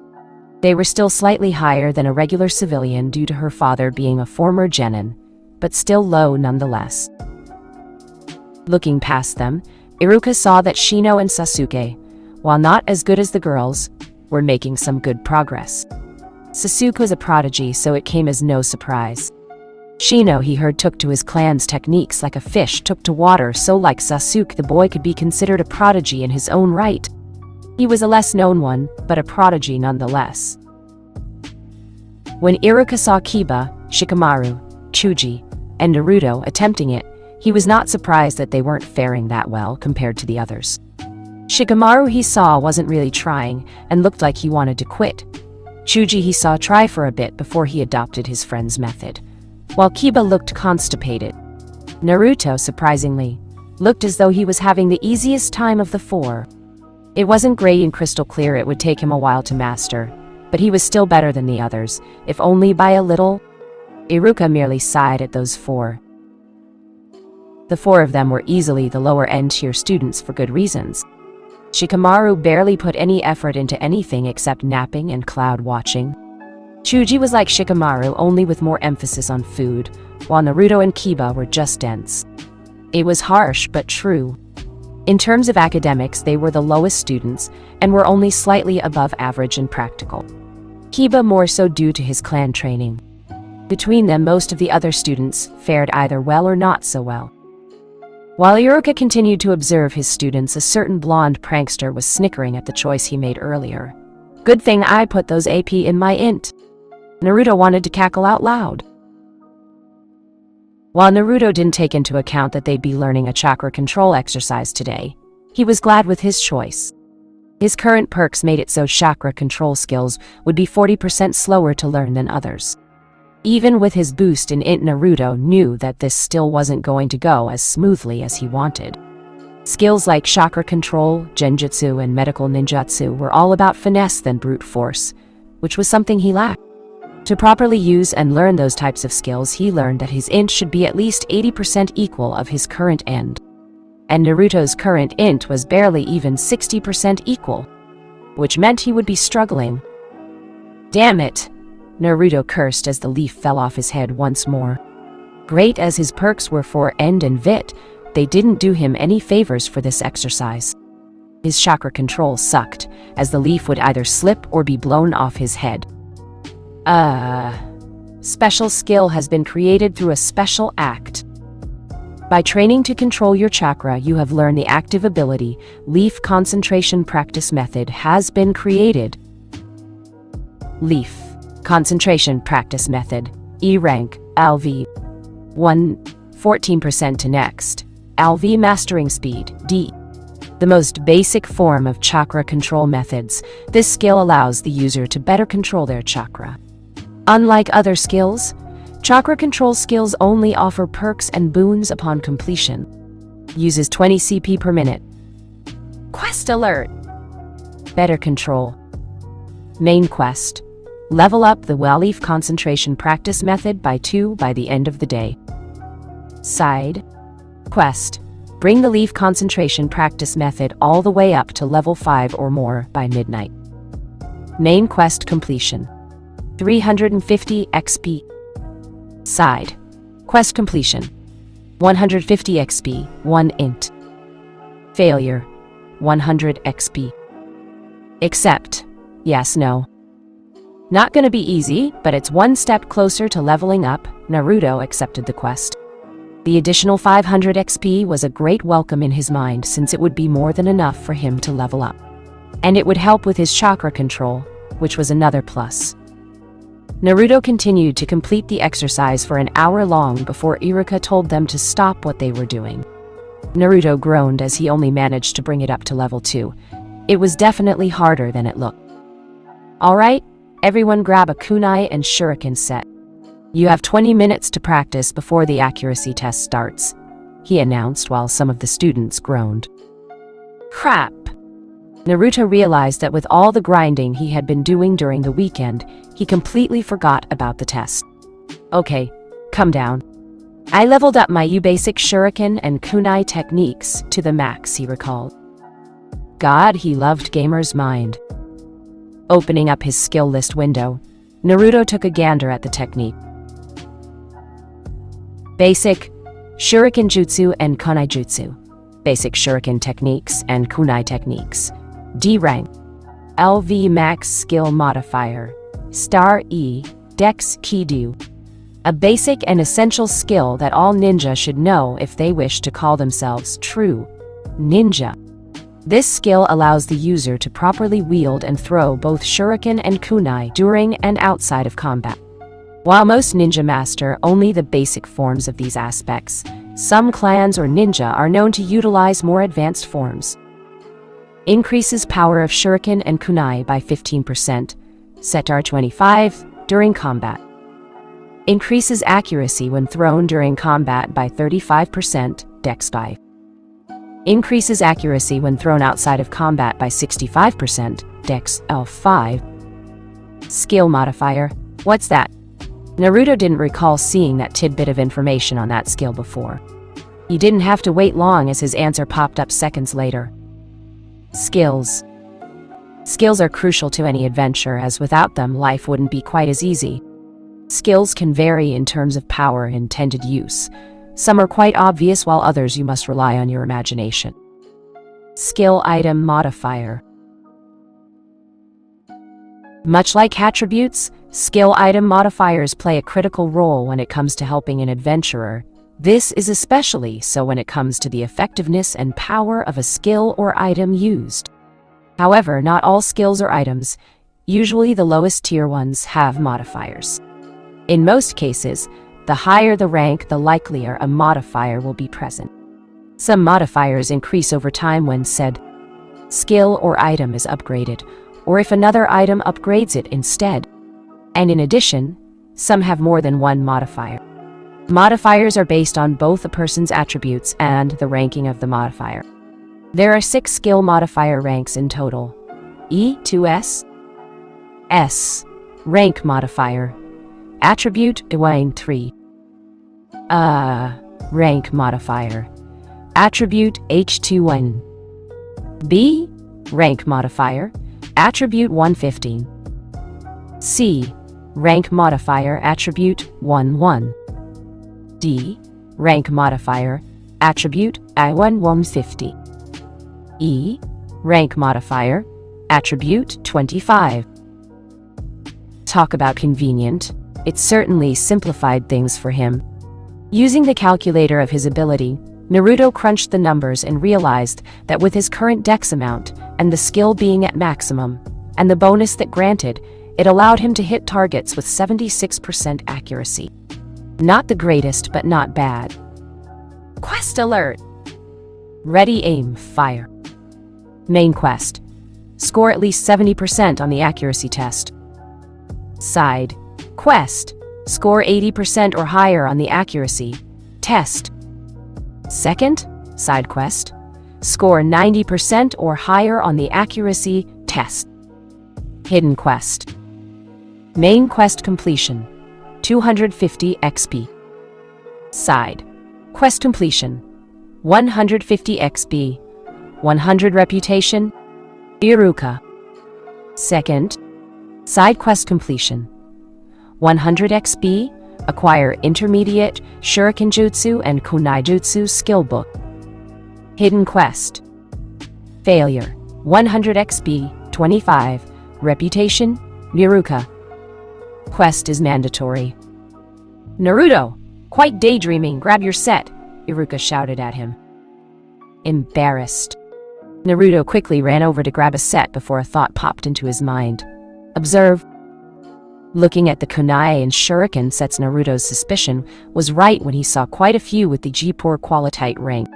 They were still slightly higher than a regular civilian due to her father being a former genin, but still low nonetheless. Looking past them, Iruka saw that Shino and Sasuke, while not as good as the girls, were making some good progress. Sasuke was a prodigy, so it came as no surprise. Shino, he heard, took to his clan's techniques like a fish took to water, so like Sasuke, the boy could be considered a prodigy in his own right. He was a less known one, but a prodigy nonetheless. When Iruka saw Kiba, Shikamaru, Chuji, and Naruto attempting it, he was not surprised that they weren't faring that well compared to the others. Shikamaru, he saw, wasn't really trying and looked like he wanted to quit. Chuji, he saw, try for a bit before he adopted his friend's method, while Kiba looked constipated. Naruto, surprisingly, looked as though he was having the easiest time of the four. It wasn't great and crystal clear, it would take him a while to master, but he was still better than the others, if only by a little. Iruka merely sighed at those four. The four of them were easily the lower-end tier students for good reasons. Shikamaru barely put any effort into anything except napping and cloud watching. Chuji was like Shikamaru, only with more emphasis on food, while Naruto and Kiba were just dense. It was harsh but true. In terms of academics, they were the lowest students and were only slightly above average and practical. Kiba more so due to his clan training. Between them, most of the other students fared either well or not so well. While Iruka continued to observe his students, a certain blonde prankster was snickering at the choice he made earlier. Good thing I put those AP in my int. Naruto wanted to cackle out loud. While Naruto didn't take into account that they'd be learning a chakra control exercise today, he was glad with his choice. His current perks made it so chakra control skills would be 40% slower to learn than others. Even with his boost in int, Naruto knew that this still wasn't going to go as smoothly as he wanted. Skills like chakra control, genjutsu, and medical ninjutsu were all about finesse than brute force, which was something he lacked. To properly use and learn those types of skills, he learned that his int should be at least 80% equal of his current end. And Naruto's current int was barely even 60% equal, which meant he would be struggling. Damn it! Naruto cursed as the leaf fell off his head once more. Great as his perks were for end and vit, they didn't do him any favors for this exercise. His chakra control sucked, as the leaf would either slip or be blown off his head. Special skill has been created through a special act. By training to control your chakra, you have learned the active ability. Leaf concentration practice method has been created. Leaf concentration practice method. E rank, LV 1, 14% to next. LV mastering speed, D. The most basic form of chakra control methods, this skill allows the user to better control their chakra. Unlike other skills, chakra control skills only offer perks and boons upon completion. Uses 20 CP per minute. Quest alert! Better control. Main quest. Level up the Leaf concentration practice method by 2 by the end of the day. Side quest. Bring the leaf concentration practice method all the way up to level 5 or more by midnight. Main quest completion. 350 XP. Side quest completion. 150 XP, 1 int. Failure. 100 XP. Accept. Yes, no. Not gonna be easy, but it's one step closer to leveling up. Naruto accepted the quest. The additional 500 XP was a great welcome in his mind, since it would be more than enough for him to level up. and it would help with his chakra control, which was another plus. Naruto continued to complete the exercise for an hour long before Iruka told them to stop what they were doing. Naruto groaned as he only managed to bring it up to level 2. It was definitely harder than it looked. Alright, everyone grab a kunai and shuriken set. You have 20 minutes to practice before the accuracy test starts, he announced while some of the students groaned. Crap! Naruto realized that with all the grinding he had been doing during the weekend, he completely forgot about the test. Okay, come down. I leveled up my U-basic shuriken and kunai techniques to the max, he recalled. God, he loved Gamer's mind. Opening up his skill list window, Naruto took a gander at the technique. Basic Shuriken Jutsu and Kunai Jutsu. Basic Shuriken techniques and kunai techniques. D rank. LV max skill modifier. Star E. Dex Kidu. A basic and essential skill that all ninja should know if they wish to call themselves true ninja. This skill allows the user to properly wield and throw both shuriken and kunai during and outside of combat. While most ninja master only the basic forms of these aspects, some clans or ninja are known to utilize more advanced forms. Increases power of shuriken and kunai by 15%, set R25, during combat. Increases accuracy when thrown during combat by 35%, Dex 5. Increases accuracy when thrown outside of combat by 65%, Dex L5. Skill modifier. What's that? Naruto didn't recall seeing that tidbit of information on that skill before. He didn't have to wait long as his answer popped up seconds later. Skills. Skills are crucial to any adventure, as without them, life wouldn't be quite as easy. Skills can vary in terms of power and intended use. Some are quite obvious, while others you must rely on your imagination. Skill item modifier. Much like attributes, skill item modifiers play a critical role when it comes to helping an adventurer. This is especially so when it comes to the effectiveness and power of a skill or item used. However, not all skills or items, usually the lowest tier ones, have modifiers. In most cases, the higher the rank, the likelier a modifier will be present. Some modifiers increase over time when said skill or item is upgraded, or if another item upgrades it instead. And in addition, some have more than one modifier. Modifiers are based on both a person's attributes and the ranking of the modifier. There are 6 skill modifier ranks in total. E to S. S. Rank modifier. Attribute Iwain 3. Rank modifier. Attribute H21. B. Rank modifier. Attribute 115. C. Rank modifier. Attribute 11. D. Rank modifier. Attribute I1 150. E. Rank modifier. Attribute 25. Talk about convenient. It certainly simplified things for him. Using the calculator of his ability, Naruto crunched the numbers and realized that with his current dex amount, and the skill being at maximum, and the bonus that granted, it allowed him to hit targets with 76% accuracy. Not the greatest, but not bad. Quest alert! Ready, aim, fire. Main quest. Score at least 70% on the accuracy test. Side quest. Score 80% or higher on the accuracy test. Second side quest. Score 90% or higher on the accuracy test. Hidden quest. Main quest completion. 250 XP. Side quest completion. 150 XP. 100 reputation. Iruka. Second side quest completion. 100 XP. Acquire intermediate Shuriken Jutsu and Kunai Jutsu skill book. Hidden quest. Failure. 100 XP. 25 reputation. Iruka. Quest is mandatory. Naruto, quite daydreaming, grab your set, Iruka shouted at him. Embarrassed. Naruto quickly ran over to grab a set before a thought popped into his mind. Observe. Looking at the kunai and shuriken sets, Naruto's suspicion was right when he saw quite a few with the G-Poor qualitite rank.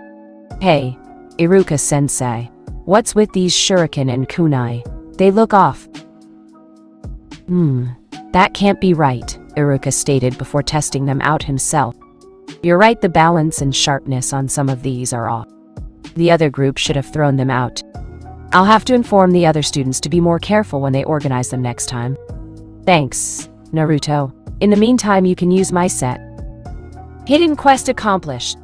Hey, Iruka-sensei, what's with these shuriken and kunai? They look off. That can't be right, Iruka stated before testing them out himself. You're right, the balance and sharpness on some of these are off. The other group should have thrown them out. I'll have to inform the other students to be more careful when they organize them next time. Thanks, Naruto. In the meantime, you can use my set. Hidden quest accomplished.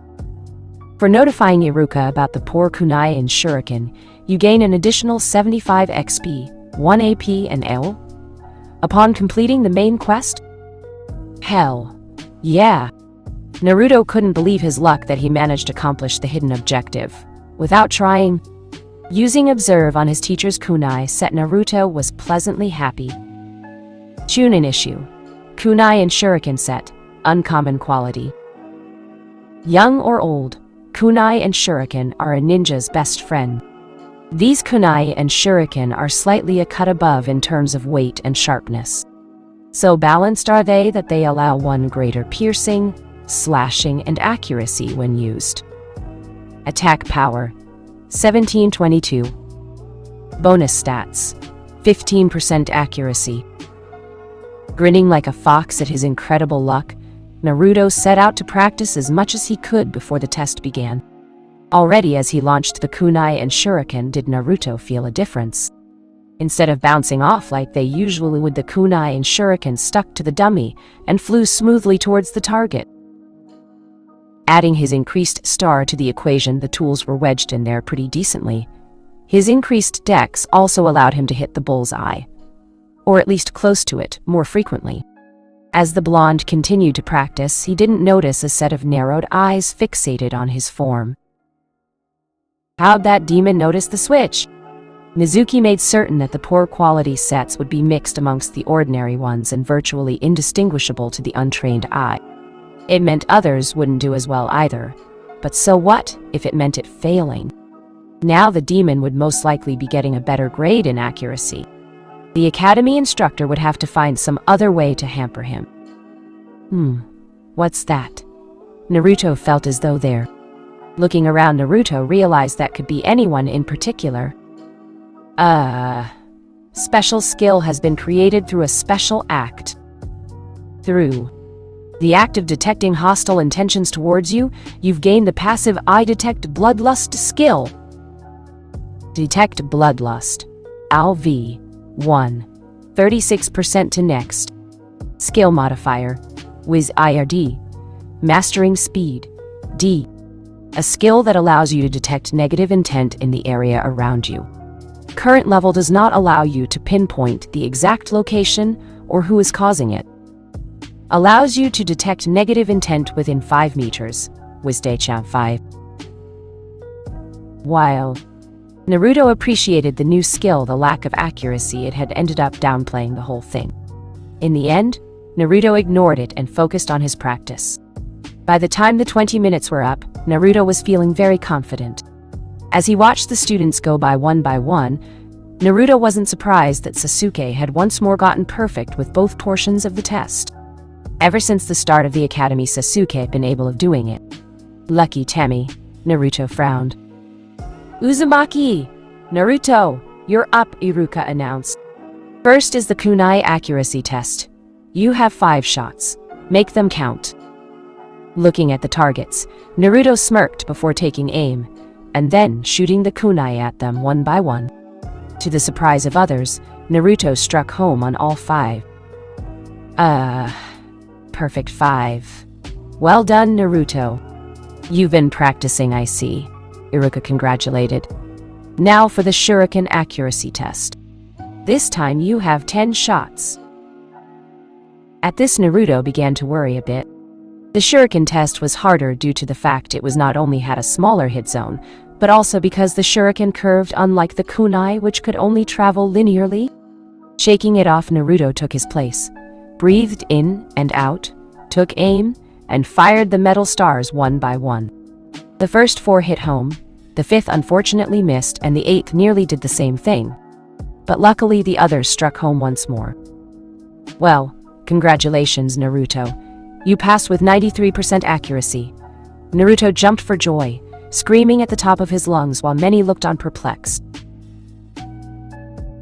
For notifying Iruka about the poor kunai and shuriken, you gain an additional 75 XP, 1 AP and L. Upon completing the main quest? Hell, yeah. Naruto couldn't believe his luck that he managed to accomplish the hidden objective. Without trying, using Observe on his teacher's kunai set, Naruto was pleasantly happy. Chunin issue. Kunai and shuriken set. Uncommon quality. Young or old, kunai and shuriken are a ninja's best friend. These kunai and shuriken are slightly a cut above in terms of weight and sharpness. So balanced are they that they allow one greater piercing, slashing, and accuracy when used. Attack power, 1722. Bonus stats, 15% accuracy. Grinning like a fox at his incredible luck, Naruto set out to practice as much as he could before the test began. Already as he launched the kunai and shuriken did Naruto feel a difference. Instead of bouncing off like they usually would, the kunai and shuriken stuck to the dummy and flew smoothly towards the target. Adding his increased star to the equation, the tools were wedged in there pretty decently. His increased dex also allowed him to hit the bullseye, or at least close to it, more frequently. As the blonde continued to practice, he didn't notice a set of narrowed eyes fixated on his form. How'd that demon notice the switch? Mizuki made certain that the poor quality sets would be mixed amongst the ordinary ones and virtually indistinguishable to the untrained eye. It meant others wouldn't do as well either. But so what if it meant it failing? Now the demon would most likely be getting a better grade in accuracy. The academy instructor would have to find some other way to hamper him. What's that? Naruto felt as though there. Looking around, Naruto realized that could be anyone in particular. Special skill has been created through a special act. Through the act of detecting hostile intentions towards you, you've gained the passive I Detect Bloodlust skill. Detect Bloodlust. ALV 1. 36% to next. Skill modifier. Wiz IRD. Mastering speed. D. A skill that allows you to detect negative intent in the area around you. Current level does not allow you to pinpoint the exact location or who is causing it. Allows you to detect negative intent within 5 meters. Wisdechamp 5. While Naruto appreciated the new skill, the lack of accuracy, it had ended up downplaying the whole thing. In the end, Naruto ignored it and focused on his practice. By the time the 20 minutes were up, Naruto was feeling very confident. As he watched the students go by one, Naruto wasn't surprised that Sasuke had once more gotten perfect with both portions of the test. Ever since the start of the academy, Sasuke had been able of doing it. Lucky Temi, Naruto frowned. Uzumaki! Naruto, you're up, Iruka announced. First is the kunai accuracy test. You have 5 shots. Make them count. Looking at the targets, Naruto smirked before taking aim, and then shooting the kunai at them one by one. To the surprise of others, Naruto struck home on all 5. Perfect 5. Well done, Naruto. You've been practicing, I see, Iruka congratulated. Now for the shuriken accuracy test. This time you have 10 shots. At this, Naruto began to worry a bit. The shuriken test was harder due to the fact it was not only had a smaller hit zone, but also because the shuriken curved unlike the kunai, which could only travel linearly. Shaking it off, Naruto took his place, breathed in and out, took aim, and fired the metal stars one by one. The first 4 hit home, The fifth unfortunately missed, and the eighth nearly did the same thing. But luckily the others struck home once more. Well, congratulations, Naruto. You passed with 93% accuracy. Naruto jumped for joy, screaming at the top of his lungs while many looked on perplexed.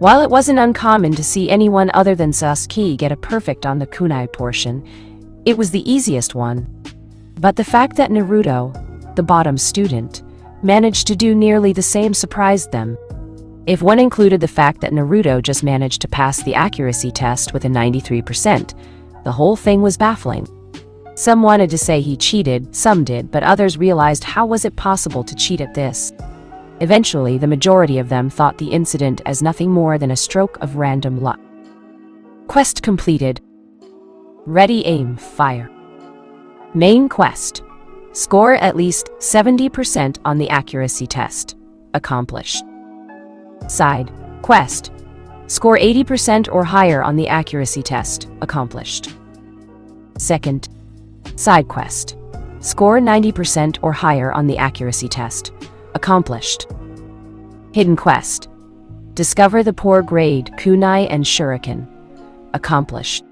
While it wasn't uncommon to see anyone other than Sasuke get a perfect on the kunai portion, it was the easiest one. But the fact that Naruto, the bottom student, managed to do nearly the same surprised them. If one included the fact that Naruto just managed to pass the accuracy test with a 93%, the whole thing was baffling. Some wanted to say he cheated, some did, but others realized how was it possible to cheat at this. Eventually, the majority of them thought the incident as nothing more than a stroke of random luck. Quest completed. Ready, aim, fire. Main quest. Score at least 70% on the accuracy test. Accomplished. Side quest. Score 80% or higher on the accuracy test. Accomplished. Second side quest. Score 90% or higher on the accuracy test. Accomplished. Hidden quest. Discover the poor grade kunai and shuriken. Accomplished.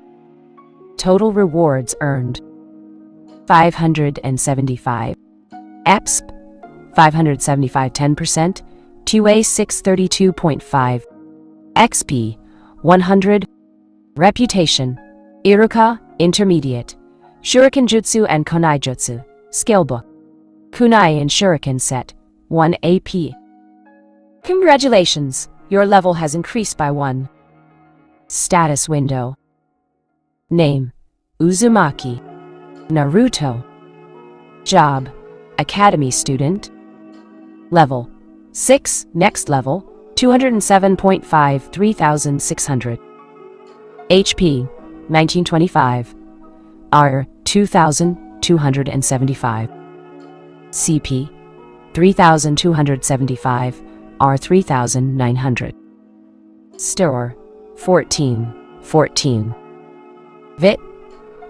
Total rewards earned: 575 EPSP, 575 10%, 2A 632.5 XP 100. Reputation: Iruka Intermediate. Shuriken Jutsu and Kunai Jutsu Scalebook. Kunai and Shuriken Set 1 AP. Congratulations, your level has increased by 1. Status window. Name: Uzumaki. Naruto. Job: Academy student. Level: 6, next level, 207.5 3600. HP: 1925. R: 2275. CP: 3275. R: 3900. Store: 14. Vit: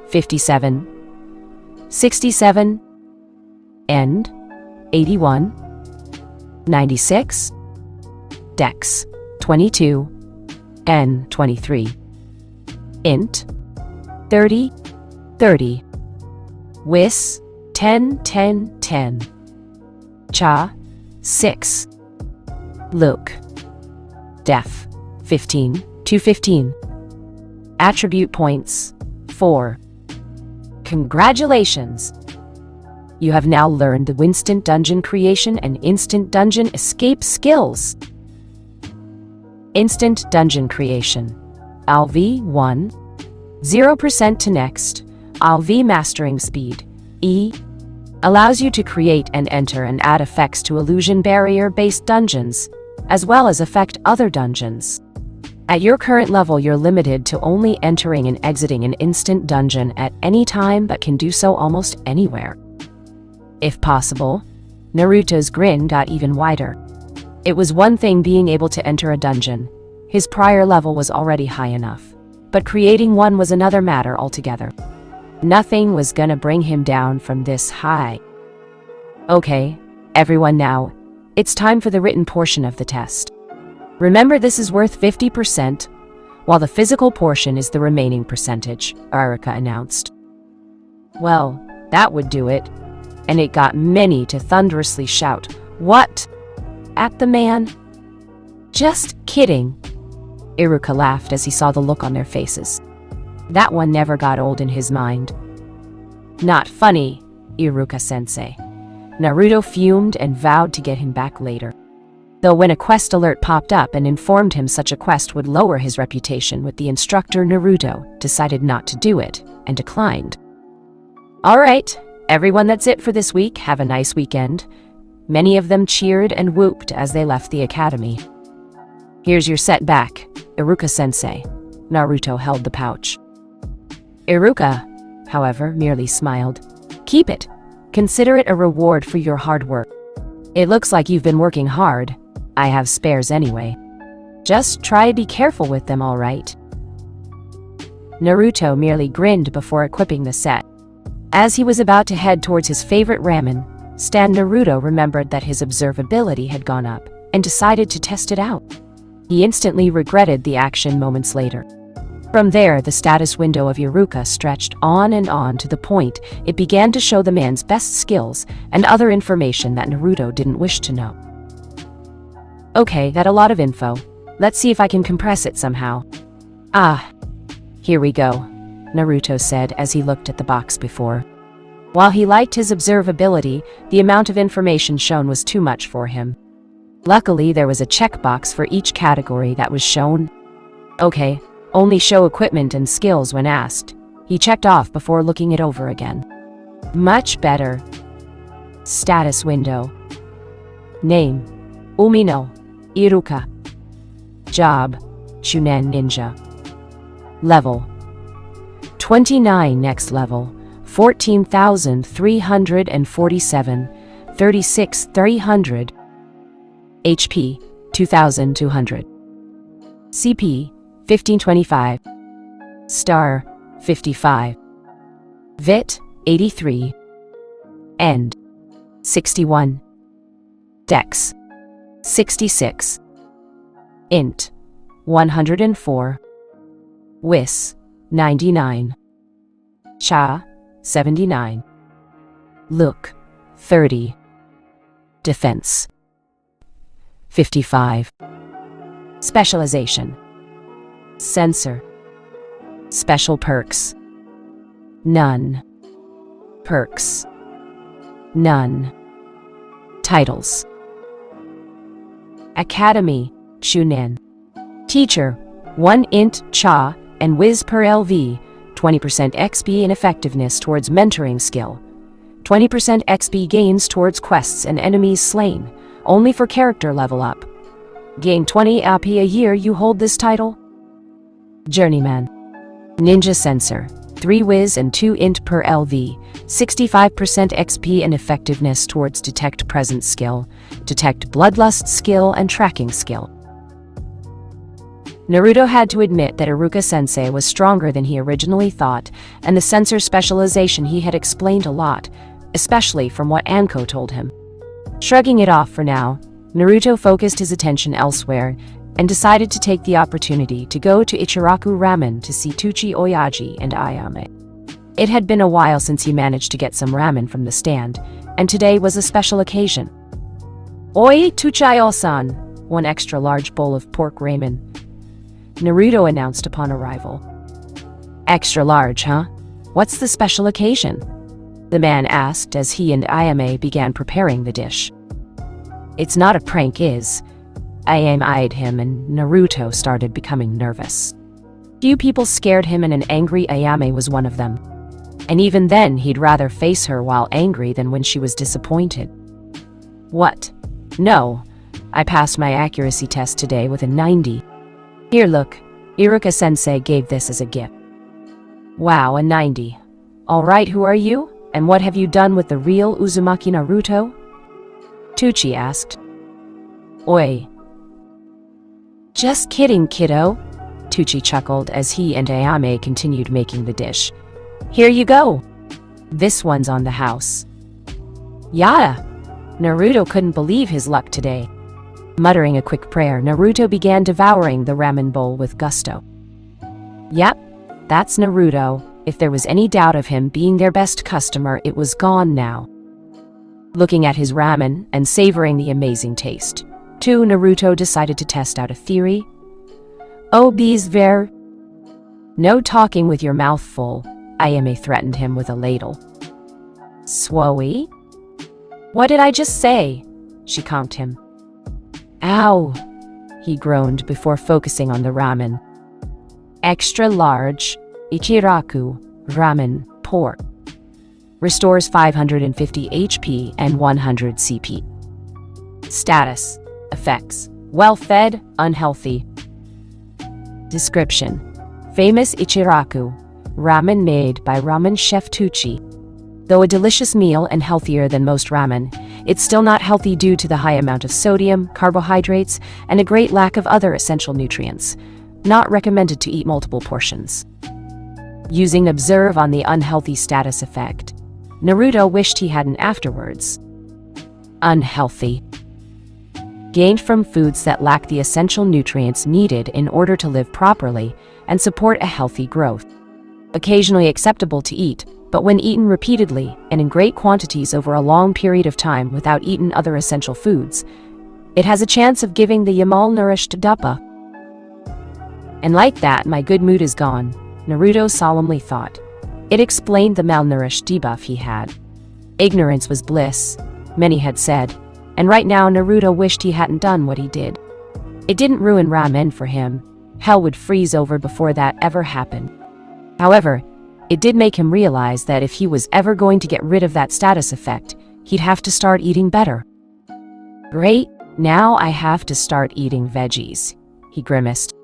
57. 67. End: 81. 96. Dex: 22. N: 23. Int: 30. Wis: 10. Cha: 6. Luke: Def: 15 to 15. Attribute points: 4. Congratulations! You have now learned the instant dungeon creation and instant dungeon escape skills. Instant dungeon creation. LV 1. 0% to next. LV mastering speed. E. Allows you to create and enter and add effects to illusion barrier-based dungeons, as well as affect other dungeons. At your current level, you're limited to only entering and exiting an instant dungeon at any time, but can do so almost anywhere. If possible, Naruto's grin got even wider. It was one thing being able to enter a dungeon. His prior level was already high enough. But creating one was another matter altogether. Nothing was gonna bring him down from this high. Okay, everyone now, it's time for the written portion of the test. Remember, this is worth 50%, while the physical portion is the remaining percentage, Iruka announced. Well, that would do it, and it got many to thunderously shout, "What?" at the man. Just kidding. Iruka laughed as he saw the look on their faces. That one never got old in his mind. Not funny, Iruka-sensei. Naruto fumed and vowed to get him back later. Though when a quest alert popped up and informed him such a quest would lower his reputation with the instructor, Naruto decided not to do it and declined. Alright, everyone, that's it for this week. Have a nice weekend. Many of them cheered and whooped as they left the academy. Here's your set back, Iruka-sensei. Naruto held the pouch. Iruka, however, merely smiled. Keep it. Consider it a reward for your hard work. It looks like you've been working hard. I have spares anyway. Just try to be careful with them, all right? Naruto merely grinned before equipping the set. As he was about to head towards his favorite ramen, Stan Naruto remembered that his observability had gone up and decided to test it out. He instantly regretted the action moments later. From there, the status window of Iruka stretched on and on to the point it began to show the man's best skills and other information that Naruto didn't wish to know. Okay, that a lot of info. Let's see if I can compress it somehow. Ah, here we go, Naruto said as he looked at the box before. While he liked his observability, the amount of information shown was too much for him. Luckily, there was a checkbox for each category that was shown. Okay, only show equipment and skills when asked. He checked off before looking it over again. Much better. Status window. Name: Umino, Iruka. Job: Chunin Ninja. Level: 29. Next level: 14,347, 36,300. HP: 2,200. CP: 1525. Star: 55. Vit: 83. End: 61. Dex: 66. Int: 104. Wis: 99. Cha: 79. Look: 30. Defense: 55. Specialization: Sensor. Special perks: none. Perks: none. Titles: Academy, Chunin. Teacher: 1 int cha and whiz per LV, 20% XP in effectiveness towards mentoring skill. 20% XP gains towards quests and enemies slain, only for character level up. Gain 20 AP a year you hold this title. Journeyman. Ninja Sensor: 3 whiz and 2 int per LV, 65% XP and effectiveness towards detect presence skill, detect bloodlust skill and tracking skill. Naruto had to admit that Iruka-sensei was stronger than he originally thought, and the sensor specialization he had explained a lot, especially from what Anko told him. Shrugging it off for now, Naruto focused his attention elsewhere and decided to take the opportunity to go to Ichiraku Ramen to see Tuchi Oyaji and Ayame. It had been a while since he managed to get some ramen from the stand, and today was a special occasion. Oi, Tuchayo-san, 1 extra large bowl of pork ramen, Naruto announced upon arrival. Extra large, huh? What's the special occasion? The man asked as he and Ayame began preparing the dish. It's not a prank, is? Ayame eyed him and Naruto started becoming nervous. Few people scared him and an angry Ayame was one of them. And even then, he'd rather face her while angry than when she was disappointed. What? No. I passed my accuracy test today with a 90. Here, look. Iruka-sensei gave this as a gift. Wow, a 90. All right, who are you? And what have you done with the real Uzumaki Naruto? Tuchi asked. Oi. Just kidding, kiddo. Tuchi chuckled as he and Ayame continued making the dish. Here you go. This one's on the house. Yada! Naruto couldn't believe his luck today. Muttering a quick prayer, Naruto began devouring the ramen bowl with gusto. Yep, that's Naruto. If there was any doubt of him being their best customer, it was gone now. Looking at his ramen and savoring the amazing taste, too, Naruto decided to test out a theory. Oh, bees ver. No talking with your mouth full, Ayame threatened him with a ladle. Swoey? What did I just say? She conked him. Ow, he groaned before focusing on the ramen. Extra large, Ichiraku, ramen, pork. Restores 550 HP and 100 CP. Status: effects: well-fed, unhealthy. Description: famous Ichiraku, ramen made by ramen chef Tuchi. Though a delicious meal and healthier than most ramen, it's still not healthy due to the high amount of sodium, carbohydrates, and a great lack of other essential nutrients. Not recommended to eat multiple portions. Using observe on the unhealthy status effect, Naruto wished he hadn't afterwards. unhealthy. Gained from foods that lack the essential nutrients needed in order to live properly and support a healthy growth. Occasionally acceptable to eat, but when eaten repeatedly and in great quantities over a long period of time without eating other essential foods, it has a chance of giving the malnourished duppa. And like that, my good mood is gone, Naruto solemnly thought. It explained the malnourished debuff he had. Ignorance was bliss, many had said, and right now Naruto wished he hadn't done what he did. It didn't ruin ramen for him. Hell would freeze over before that ever happened. However, it did make him realize that if he was ever going to get rid of that status effect, he'd have to start eating better. Great, now I have to start eating veggies, he grimaced.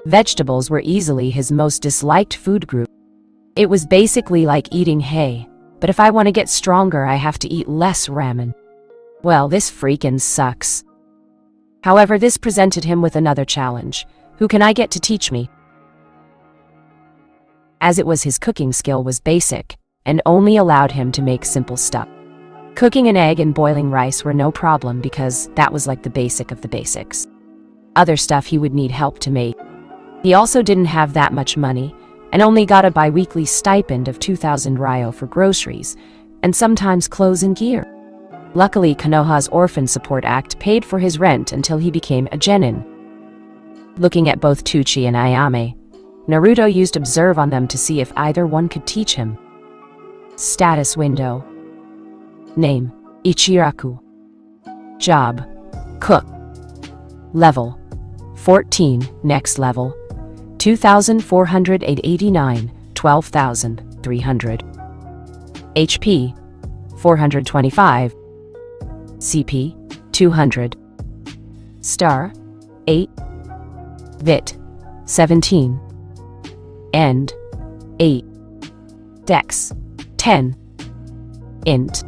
Vegetables were easily his most disliked food group. It was basically like eating hay, but if I want to get stronger, I have to eat less ramen. Well, this freaking sucks. However, this presented him with another challenge. Who can I get to teach me? As it was, his cooking skill was basic and only allowed him to make simple stuff. Cooking an egg and boiling rice were no problem because that was like the basic of the basics. Other stuff he would need help to make. He also didn't have that much money and only got a bi-weekly stipend of 2,000 ryo for groceries and sometimes clothes and gear. Luckily, Konoha's Orphan Support Act paid for his rent until he became a genin. Looking at both Tucci and Ayame, Naruto used Observe on them to see if either one could teach him. Status window. Name, Ichiraku. Job, cook. Level, 14, next level, 2,489, 12,300. HP, 425. CP, 200. Star, 8. Vit, 17. End, 8. Dex, 10. Int,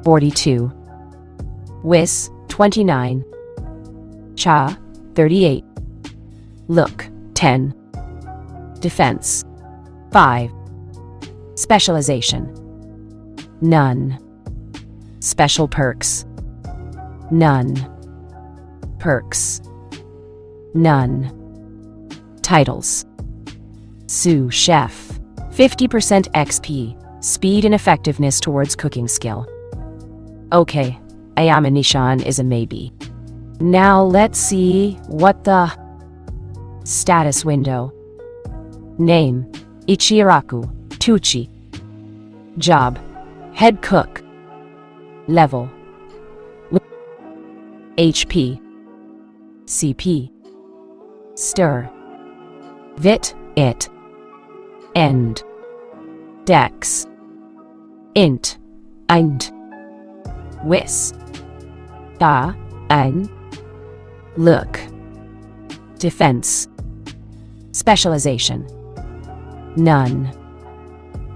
42. Wis, 29. Cha, 38. Look, 10. Defense, 5. Specialization, none. Special perks, none. Perks, none. Titles: Sous Chef, 50% XP, speed and effectiveness towards cooking skill. Okay, Ayame Nishan is a maybe. Now let's see what the... Status window. Name, Ichiraku, Tucci. Job, head cook. Level, HP, CP, Stir, Vit, It, End, Dex, Int, Eind, Wis, Da, Ein, Look, Defense, Specialization, none.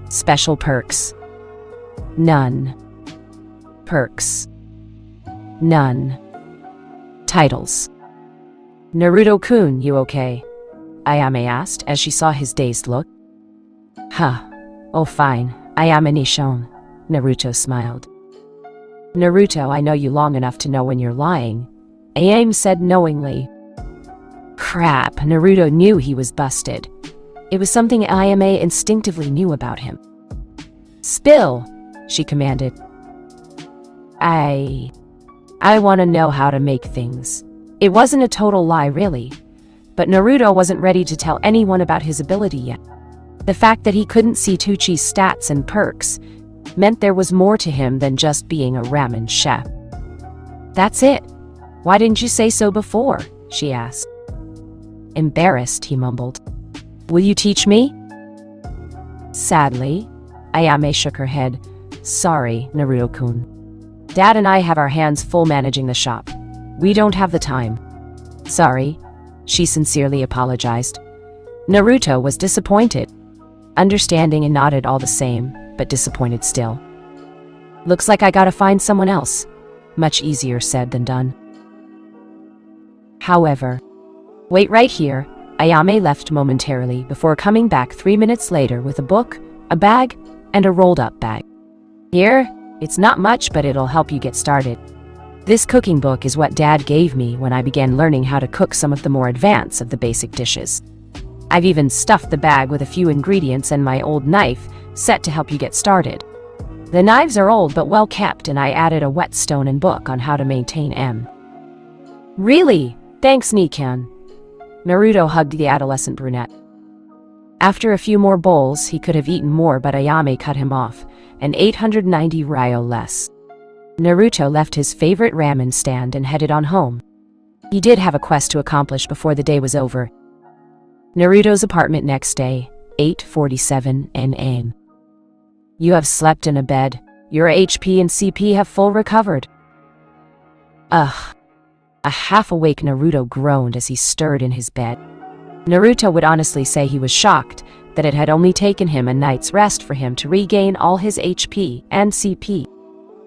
Special perks, none. Perks, none. Titles. Naruto-kun, you okay? Ayame asked as she saw his dazed look. Huh. Oh fine, Ayame Nishon. Naruto smiled. Naruto, I know you long enough to know when you're lying, Ayame said knowingly. Crap, Naruto knew he was busted. It was something Ayame instinctively knew about him. Spill, she commanded. I want to know how to make things. It wasn't a total lie, really. But Naruto wasn't ready to tell anyone about his ability yet. The fact that he couldn't see Tucci's stats and perks meant there was more to him than just being a ramen chef. That's it. Why didn't you say so before? She asked. Embarrassed, he mumbled. Will you teach me? Sadly, Ayame shook her head. Sorry, Naruto-kun. Dad and I have our hands full managing the shop. We don't have the time. Sorry, she sincerely apologized. Naruto was disappointed, understanding and nodded all the same, but disappointed still. Looks like I gotta find someone else. Much easier said than done. However, wait right here. Ayame left momentarily before coming back 3 minutes later with a book, a bag, and a rolled-up bag. Here, it's not much, but it'll help you get started. This cooking book is what Dad gave me when I began learning how to cook some of the more advanced of the basic dishes. I've even stuffed the bag with a few ingredients and my old knife set to help you get started. The knives are old but well kept, and I added a whetstone and book on how to maintain M. Really? Thanks, Nikan. Naruto hugged the adolescent brunette. After a few more bowls, he could have eaten more, but Ayame cut him off, and 890 ryo less. Naruto left his favorite ramen stand and headed on home. He did have a quest to accomplish before the day was over. Naruto's apartment next day, 8:47 n.m. You have slept in a bed. Your HP and CP have full recovered. Ugh. A half-awake Naruto groaned as he stirred in his bed. Naruto would honestly say he was shocked that it had only taken him a night's rest for him to regain all his HP and CP.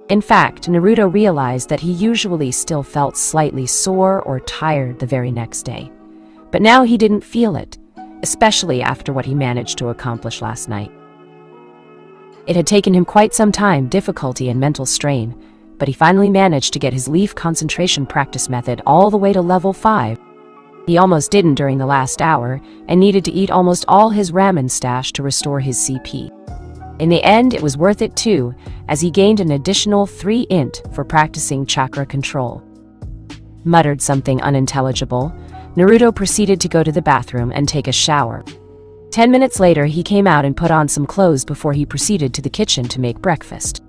In fact, Naruto realized that he usually still felt slightly sore or tired the very next day. But now he didn't feel it, especially after what he managed to accomplish last night. It had taken him quite some time, difficulty, and mental strain, but he finally managed to get his leaf concentration practice method all the way to level 5. He almost didn't during the last hour, and needed to eat almost all his ramen stash to restore his CP. In the end, it was worth it too, as he gained an additional 3 int for practicing chakra control. Muttered something unintelligible, Naruto proceeded to go to the bathroom and take a shower. 10 minutes later, he came out and put on some clothes before he proceeded to the kitchen to make breakfast.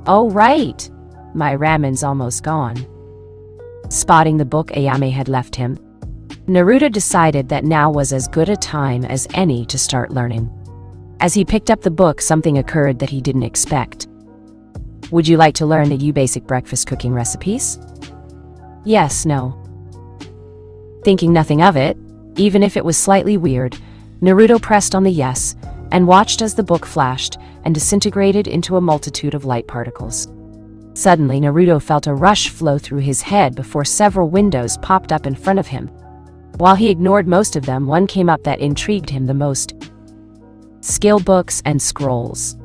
Oh right, my ramen's almost gone. Spotting the book Ayame had left him, Naruto decided that now was as good a time as any to start learning. As he picked up the book, something occurred that he didn't expect. Would you like to learn the basic breakfast cooking recipes? Yes, no. Thinking nothing of it, even if it was slightly weird, Naruto pressed on the yes and watched as the book flashed and disintegrated into a multitude of light particles. Suddenly, Naruto felt a rush flow through his head before several windows popped up in front of him. While he ignored most of them, one came up that intrigued him the most. Skill books and scrolls.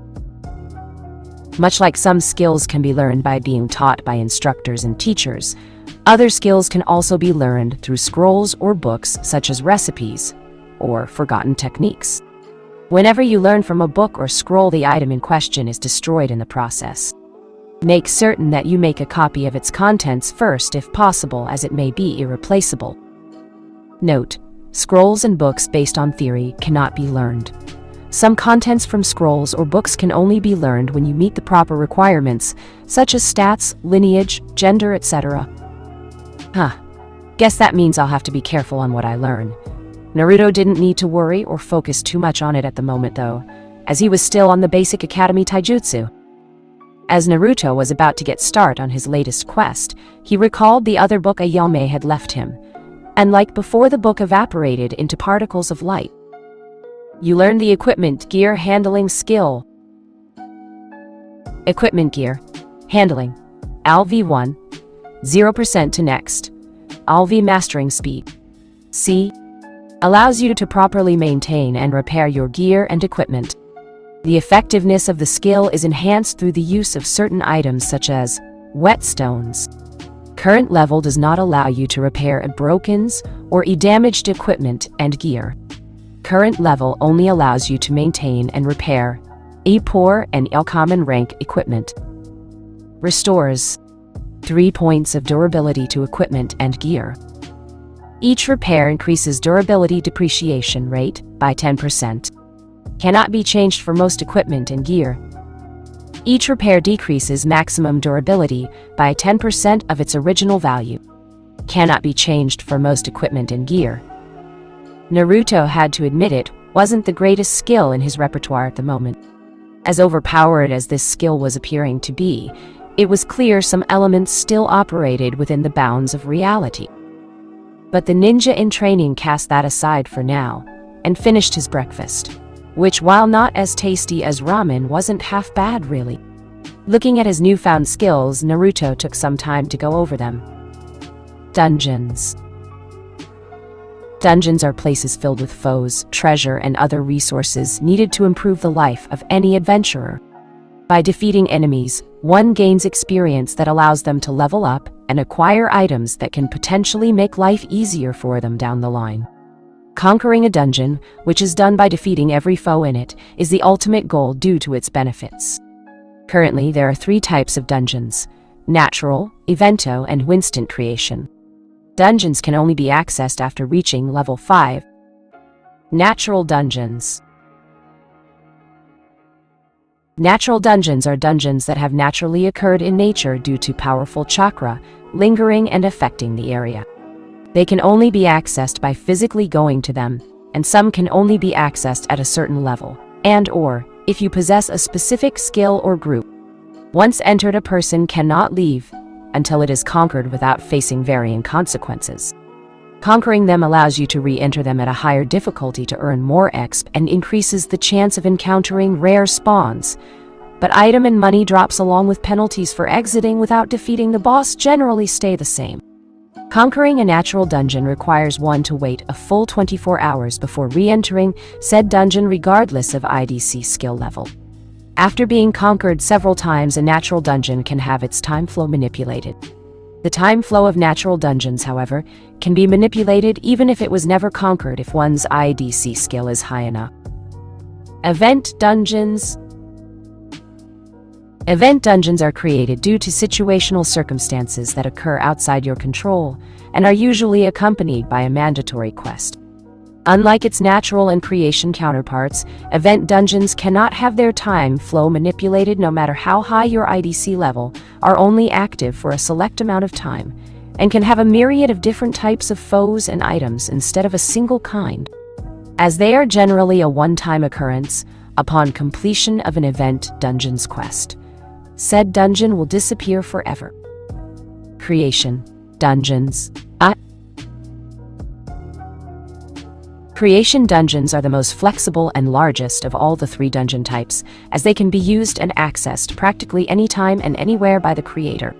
Much like some skills can be learned by being taught by instructors and teachers, other skills can also be learned through scrolls or books, such as recipes or forgotten techniques. Whenever you learn from a book or scroll, the item in question is destroyed in the process. Make certain that you make a copy of its contents first if possible, as it may be irreplaceable. Note: scrolls and books based on theory cannot be learned. Some contents from scrolls or books can only be learned when you meet the proper requirements, such as stats, lineage, gender, etc. Guess that means I'll have to be careful on what I learn. Naruto didn't need to worry or focus too much on it at the moment though, as he was still on the basic academy taijutsu. As Naruto was about to get start on his latest quest, he recalled the other book Ayame had left him, and like before, the book evaporated into particles of light. You learn the equipment gear handling skill. Equipment gear. Handling. ALV1. 0% to next. ALV mastering speed. C. Allows you to properly maintain and repair your gear and equipment. The effectiveness of the skill is enhanced through the use of certain items such as whetstones. Current level does not allow you to repair broken or damaged equipment and gear. Current level only allows you to maintain and repair poor and common rank equipment. Restores 3 points of durability to equipment and gear. Each repair increases durability depreciation rate by 10%. Cannot be changed for most equipment and gear. Each repair decreases maximum durability by 10% of its original value. Cannot be changed for most equipment and gear. Naruto had to admit it wasn't the greatest skill in his repertoire at the moment. As overpowered as this skill was appearing to be, it was clear some elements still operated within the bounds of reality. But the ninja in training cast that aside for now, and finished his breakfast, which, while not as tasty as ramen, wasn't half bad really. Looking at his newfound skills, Naruto took some time to go over them. Dungeons. Dungeons are places filled with foes, treasure, and other resources needed to improve the life of any adventurer. By defeating enemies, one gains experience that allows them to level up and acquire items that can potentially make life easier for them down the line. Conquering a dungeon, which is done by defeating every foe in it, is the ultimate goal due to its benefits. Currently, there are 3 types of dungeons: natural, evento, and instant creation. Dungeons can only be accessed after reaching level 5. Natural dungeons. Natural dungeons are dungeons that have naturally occurred in nature due to powerful chakra lingering and affecting the area. They can only be accessed by physically going to them, and some can only be accessed at a certain level, and/or if you possess a specific skill or group. Once entered, a person cannot leave until it is conquered without facing varying consequences. Conquering them allows you to re-enter them at a higher difficulty to earn more exp and increases the chance of encountering rare spawns, but item and money drops along with penalties for exiting without defeating the boss generally stay the same. Conquering a natural dungeon requires one to wait a full 24 hours before re-entering said dungeon regardless of IDC skill level. After being conquered several times, a natural dungeon can have its time flow manipulated. The time flow of natural dungeons, however, can be manipulated even if it was never conquered if one's IDC skill is high enough. Event dungeons. Event dungeons are created due to situational circumstances that occur outside your control and are usually accompanied by a mandatory quest. Unlike its natural and creation counterparts, event dungeons cannot have their time flow manipulated no matter how high your IDC level, are only active for a select amount of time, and can have a myriad of different types of foes and items instead of a single kind. As they are generally a one-time occurrence, upon completion of an event dungeon's quest, said dungeon will disappear forever. Creation dungeons. Creation dungeons are the most flexible and largest of all the 3 dungeon types, as they can be used and accessed practically anytime and anywhere by the creator.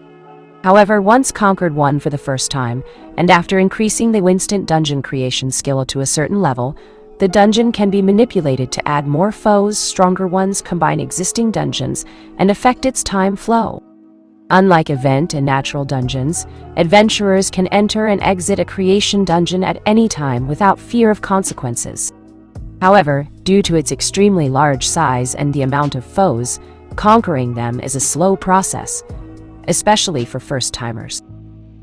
However, once conquered one for the first time, and after increasing the instant dungeon creation skill to a certain level, the dungeon can be manipulated to add more foes, stronger ones, combine existing dungeons, and affect its time flow. Unlike event and natural dungeons, adventurers can enter and exit a creation dungeon at any time without fear of consequences. However, due to its extremely large size and the amount of foes, conquering them is a slow process, especially for first-timers.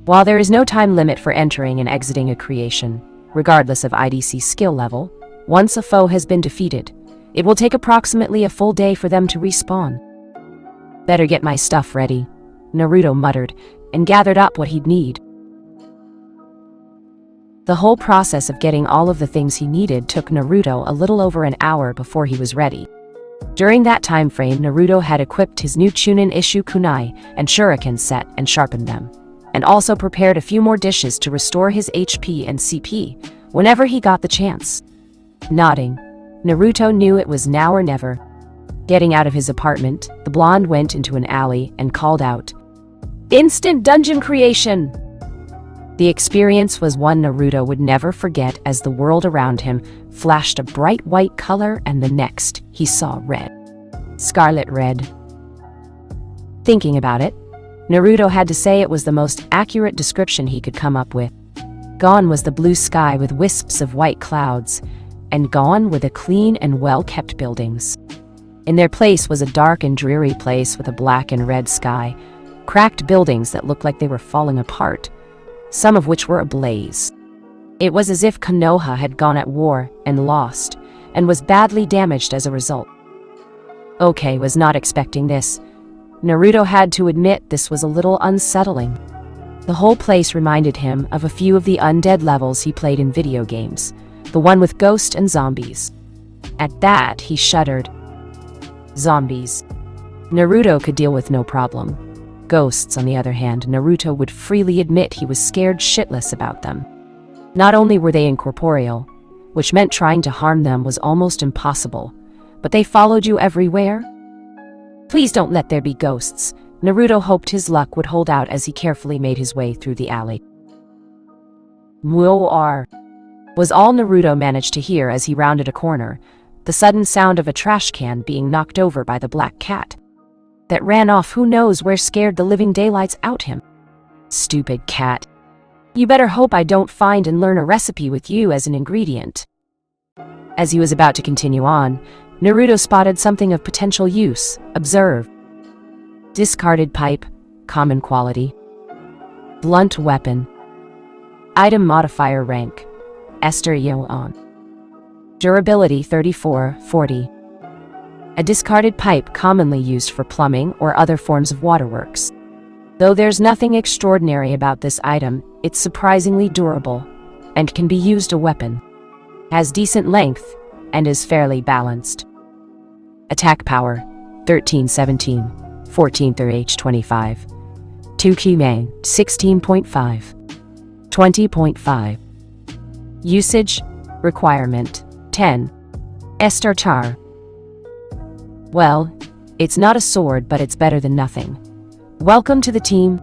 While there is no time limit for entering and exiting a creation, regardless of IDC skill level, once a foe has been defeated, it will take approximately a full day for them to respawn. "Better get my stuff ready," Naruto muttered, and gathered up what he'd need. The whole process of getting all of the things he needed took Naruto a little over an hour before he was ready. During that time frame, Naruto had equipped his new Chunin Isshu kunai and shuriken set and sharpened them, and also prepared a few more dishes to restore his HP and CP whenever he got the chance. Nodding, Naruto knew it was now or never. Getting out of his apartment, the blonde went into an alley and called out, "Instant dungeon creation!" The experience was one Naruto would never forget, as the world around him flashed a bright white color and the next he saw red. Scarlet red. Thinking about it, Naruto had to say it was the most accurate description he could come up with. Gone was the blue sky with wisps of white clouds, and gone were the clean and well-kept buildings. In their place was a dark and dreary place with a black and red sky, cracked buildings that looked like they were falling apart, some of which were ablaze. It was as if Konoha had gone at war and lost, and was badly damaged as a result. Okay, was not expecting this. Naruto had to admit this was a little unsettling. The whole place reminded him of a few of the undead levels he played in video games, the one with ghosts and zombies. At that, he shuddered. Zombies. Naruto could deal with no problem. Ghosts, on the other hand, Naruto would freely admit he was scared shitless about them. Not only were they incorporeal, which meant trying to harm them was almost impossible, but they followed you everywhere. Please don't let there be ghosts. Naruto hoped his luck would hold out as he carefully made his way through the alley. Muoar was all Naruto managed to hear as he rounded a corner, the sudden sound of a trash can being knocked over by the black cat that ran off who knows where scared the living daylights out him. Stupid cat. You better hope I don't find and learn a recipe with you as an ingredient. As he was about to continue on, Naruto spotted something of potential use. Observe. Discarded pipe, common quality. Blunt weapon. Item modifier rank, Esther Yoon. Durability 34-40. A discarded pipe commonly used for plumbing or other forms of waterworks. Though there's nothing extraordinary about this item, it's surprisingly durable and can be used as a weapon. Has decent length and is fairly balanced. Attack power 13-17, 14-25. 2 Key 16.5, 20.5. Usage requirement 10. Esther Char. Well, it's not a sword, but it's better than nothing. Welcome to the team.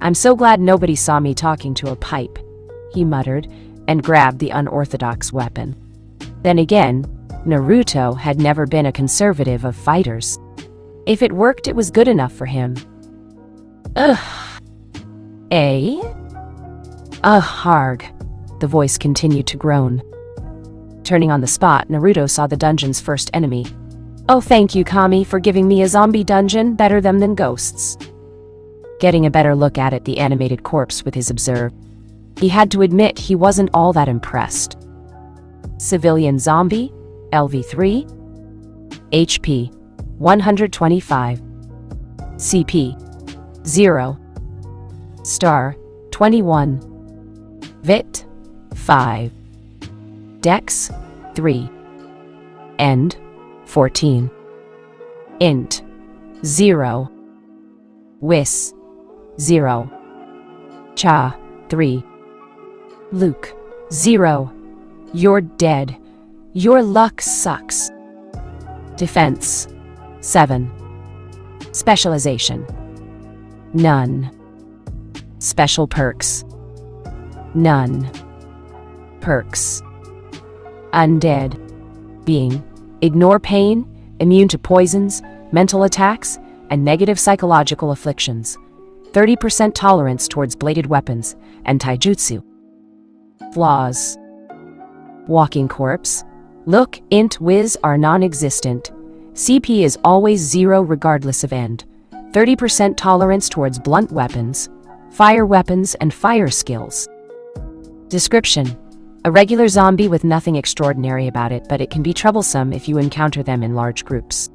I'm so glad nobody saw me talking to a pipe, he muttered, and grabbed the unorthodox weapon. Then again, Naruto had never been a conservative of fighters. If it worked, it was good enough for him. Ugh. Eh? Ugh, harg. The voice continued to groan. Turning on the spot, Naruto saw the dungeon's first enemy. Oh, thank you, Kami, for giving me a zombie dungeon, better them than ghosts. Getting a better look at it, the animated corpse with his observe. He had to admit he wasn't all that impressed. Civilian zombie, LV3. HP, 125. CP, 0. Star, 21. Vit, 5. Dex, 3. End, 14. Int, 0. Wis, 0. Cha, 3. Luke, 0. You're dead. Your luck sucks. Defense, 7. Specialization, none. Special perks, none. Perks. Undead. Being. Ignore pain, immune to poisons, mental attacks, and negative psychological afflictions. 30% tolerance towards bladed weapons and taijutsu. Flaws. Walking corpse. Look, int, whiz are non-existent. CP is always 0 regardless of end. 30% tolerance towards blunt weapons, fire weapons, and fire skills. Description. A regular zombie with nothing extraordinary about it, but it can be troublesome if you encounter them in large groups.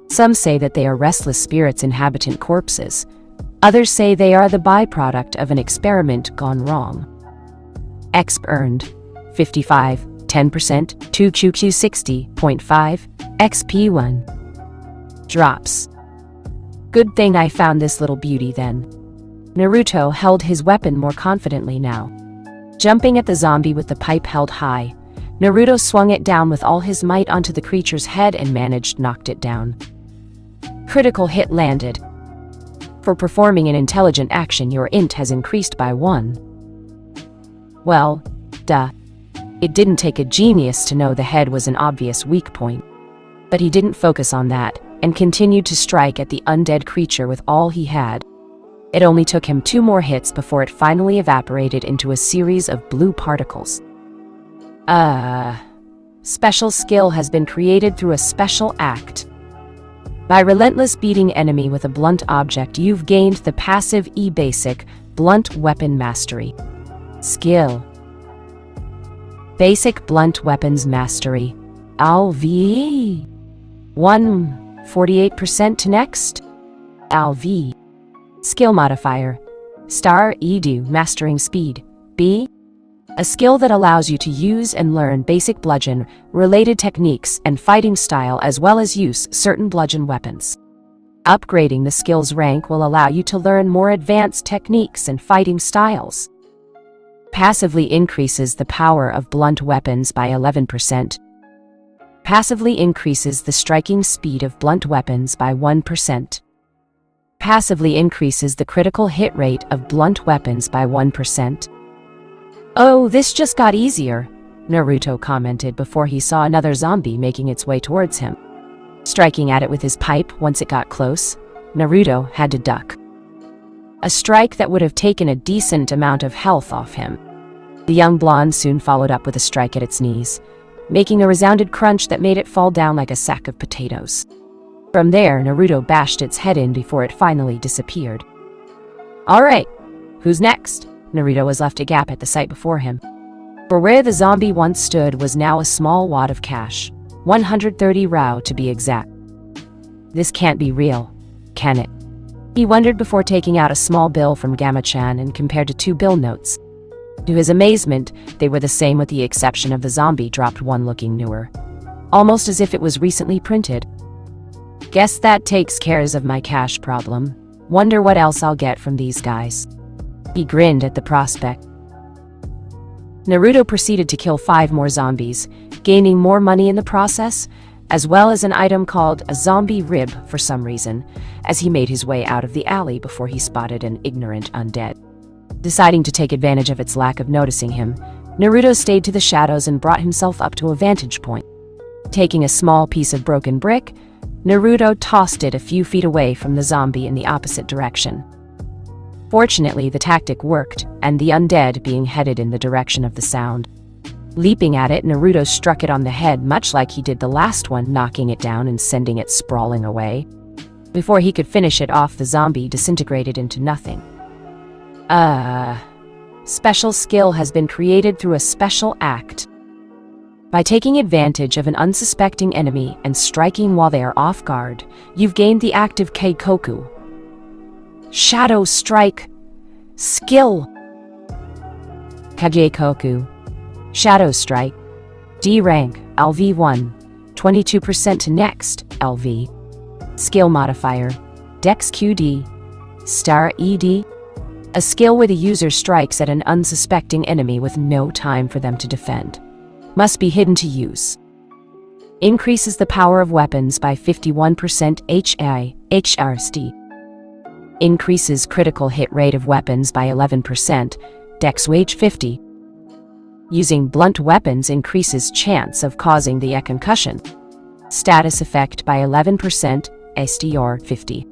Some say that they are restless spirits inhabiting corpses. Others say they are the byproduct of an experiment gone wrong. Exp earned 55, 10%, 2QQ 60.5, XP1. Drops. Good thing I found this little beauty then. Naruto held his weapon more confidently now. Jumping at the zombie with the pipe held high, Naruto swung it down with all his might onto the creature's head and knocked it down. Critical hit landed. For performing an intelligent action, your int has increased by 1. Well, duh. It didn't take a genius to know the head was an obvious weak point. But he didn't focus on that, and continued to strike at the undead creature with all he had. It only took him 2 more hits before it finally evaporated into a series of blue particles. Special skill has been created through a special act. By relentless beating enemy with a blunt object, you've gained the passive E-Basic Blunt Weapon Mastery. Skill. Basic Blunt Weapons Mastery. LV. 1, 48% to next. LV. Skill modifier. Star Edu Mastering Speed. B. A skill that allows you to use and learn basic bludgeon-related techniques and fighting style, as well as use certain bludgeon weapons. Upgrading the skill's rank will allow you to learn more advanced techniques and fighting styles. Passively increases the power of blunt weapons by 11%. Passively increases the striking speed of blunt weapons by 1%. Passively increases the critical hit rate of blunt weapons by 1%. Oh, this just got easier, Naruto commented before he saw another zombie making its way towards him. Striking at it with his pipe once it got close, Naruto had to duck. a strike that would have taken a decent amount of health off him. The young blonde soon followed up with a strike at its knees, making a resounding crunch that made it fall down like a sack of potatoes. From there, Naruto bashed its head in before it finally disappeared. Alright, who's next? Naruto was left a gap at the sight before him. For where the zombie once stood was now a small wad of cash, 130 Rao to be exact. This can't be real, can it? He wondered before taking out a small bill from Gamma-chan and compared to 2 bill notes. To his amazement, they were the same with the exception of the zombie dropped one looking newer, almost as if it was recently printed. Guess that takes cares of my cash problem. Wonder what else I'll get from these guys. He grinned at the prospect. Naruto proceeded to kill 5 more zombies, gaining more money in the process, as well as an item called a zombie rib for some reason, as he made his way out of the alley before he spotted an ignorant undead. Deciding to take advantage of its lack of noticing him, Naruto stayed to the shadows and brought himself up to a vantage point. Taking a small piece of broken brick, Naruto tossed it a few feet away from the zombie in the opposite direction. Fortunately, the tactic worked, and the undead being headed in the direction of the sound. Leaping at it, Naruto struck it on the head much like he did the last one, knocking it down and sending it sprawling away. Before he could finish it off, the zombie disintegrated into nothing. Special skill has been created through a special act. By taking advantage of an unsuspecting enemy and striking while they are off guard, you've gained the active Keikoku. Shadow Strike. Skill. Kagekoku. Shadow Strike. D rank, LV1. 22% to next, LV. Skill modifier. Dex QD. Star ED. A skill where the user strikes at an unsuspecting enemy with no time for them to defend. Must be hidden to use. Increases the power of weapons by 51% HRST. Increases critical hit rate of weapons by 11%, dex wage 50. Using blunt weapons increases chance of causing the concussion. Status effect by 11%, SDR 50.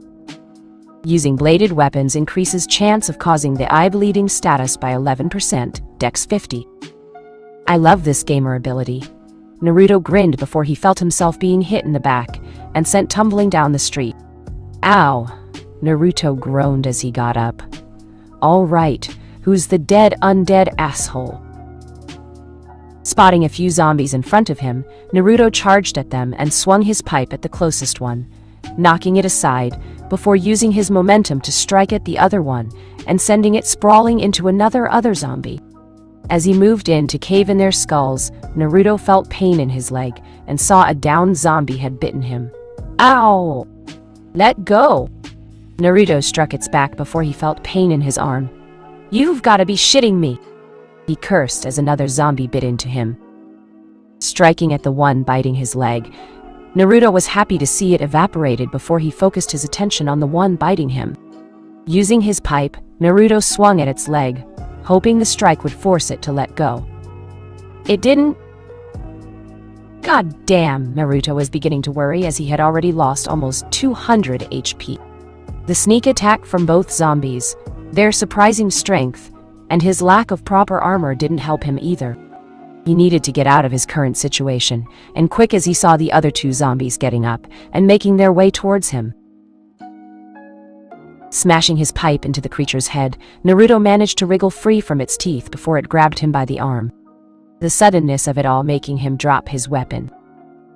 Using bladed weapons increases chance of causing the eye bleeding status by 11%, dex 50. I love this gamer ability. Naruto grinned before he felt himself being hit in the back and sent tumbling down the street. Ow! Naruto groaned as he got up. All right, who's the dead undead asshole? Spotting a few zombies in front of him, Naruto charged at them and swung his pipe at the closest one, knocking it aside before using his momentum to strike at the other one and sending it sprawling into another zombie. As he moved in to cave in their skulls, Naruto felt pain in his leg and saw a downed zombie had bitten him. Ow! Let go! Naruto struck its back before he felt pain in his arm. You've got to be shitting me! He cursed as another zombie bit into him. Striking at the one biting his leg, Naruto was happy to see it evaporated before he focused his attention on the one biting him. Using his pipe, Naruto swung at its leg, hoping the strike would force it to let go. It didn't. God damn, Naruto was beginning to worry as he had already lost almost 200 HP. The sneak attack from both zombies, their surprising strength, and his lack of proper armor didn't help him either. He needed to get out of his current situation, and quick as he saw the other 2 zombies getting up and making their way towards him. Smashing his pipe into the creature's head, Naruto managed to wriggle free from its teeth before it grabbed him by the arm. The suddenness of it all making him drop his weapon.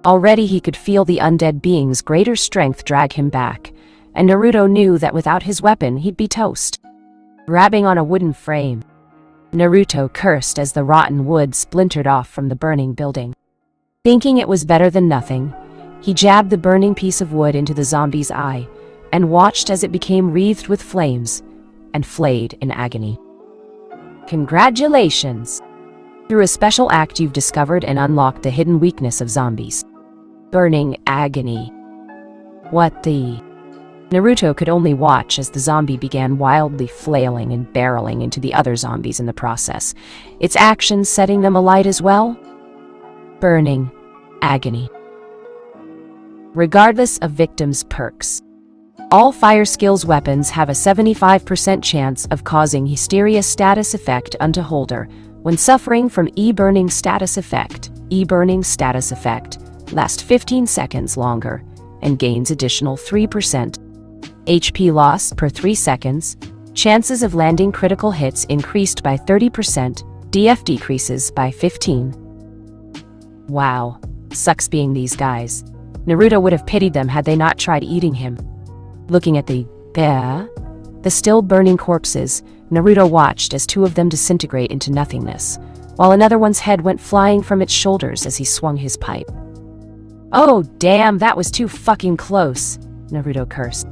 Already he could feel the undead being's greater strength drag him back, and Naruto knew that without his weapon he'd be toast. Grabbing on a wooden frame, Naruto cursed as the rotten wood splintered off from the burning building. Thinking it was better than nothing, he jabbed the burning piece of wood into the zombie's eye and watched as it became wreathed with flames and flayed in agony. Congratulations! Through a special act you've discovered and unlocked the hidden weakness of zombies. Burning agony. What the... Naruto could only watch as the zombie began wildly flailing and barreling into the other zombies in the process, its actions setting them alight as well. Burning agony. Regardless of victims' perks. All fire skills weapons have a 75% chance of causing hysteria status effect unto holder when suffering from e-burning status effect. E-burning status effect lasts 15 seconds longer and gains additional 3% HP loss per 3 seconds. Chances of landing critical hits increased by 30%. DF decreases by 15. Wow. Sucks being these guys. Naruto would have pitied them had they not tried eating him. Looking at the still burning corpses, Naruto watched as 2 of them disintegrate into nothingness, while another one's head went flying from its shoulders as he swung his pipe. Oh damn, that was too fucking close, Naruto cursed.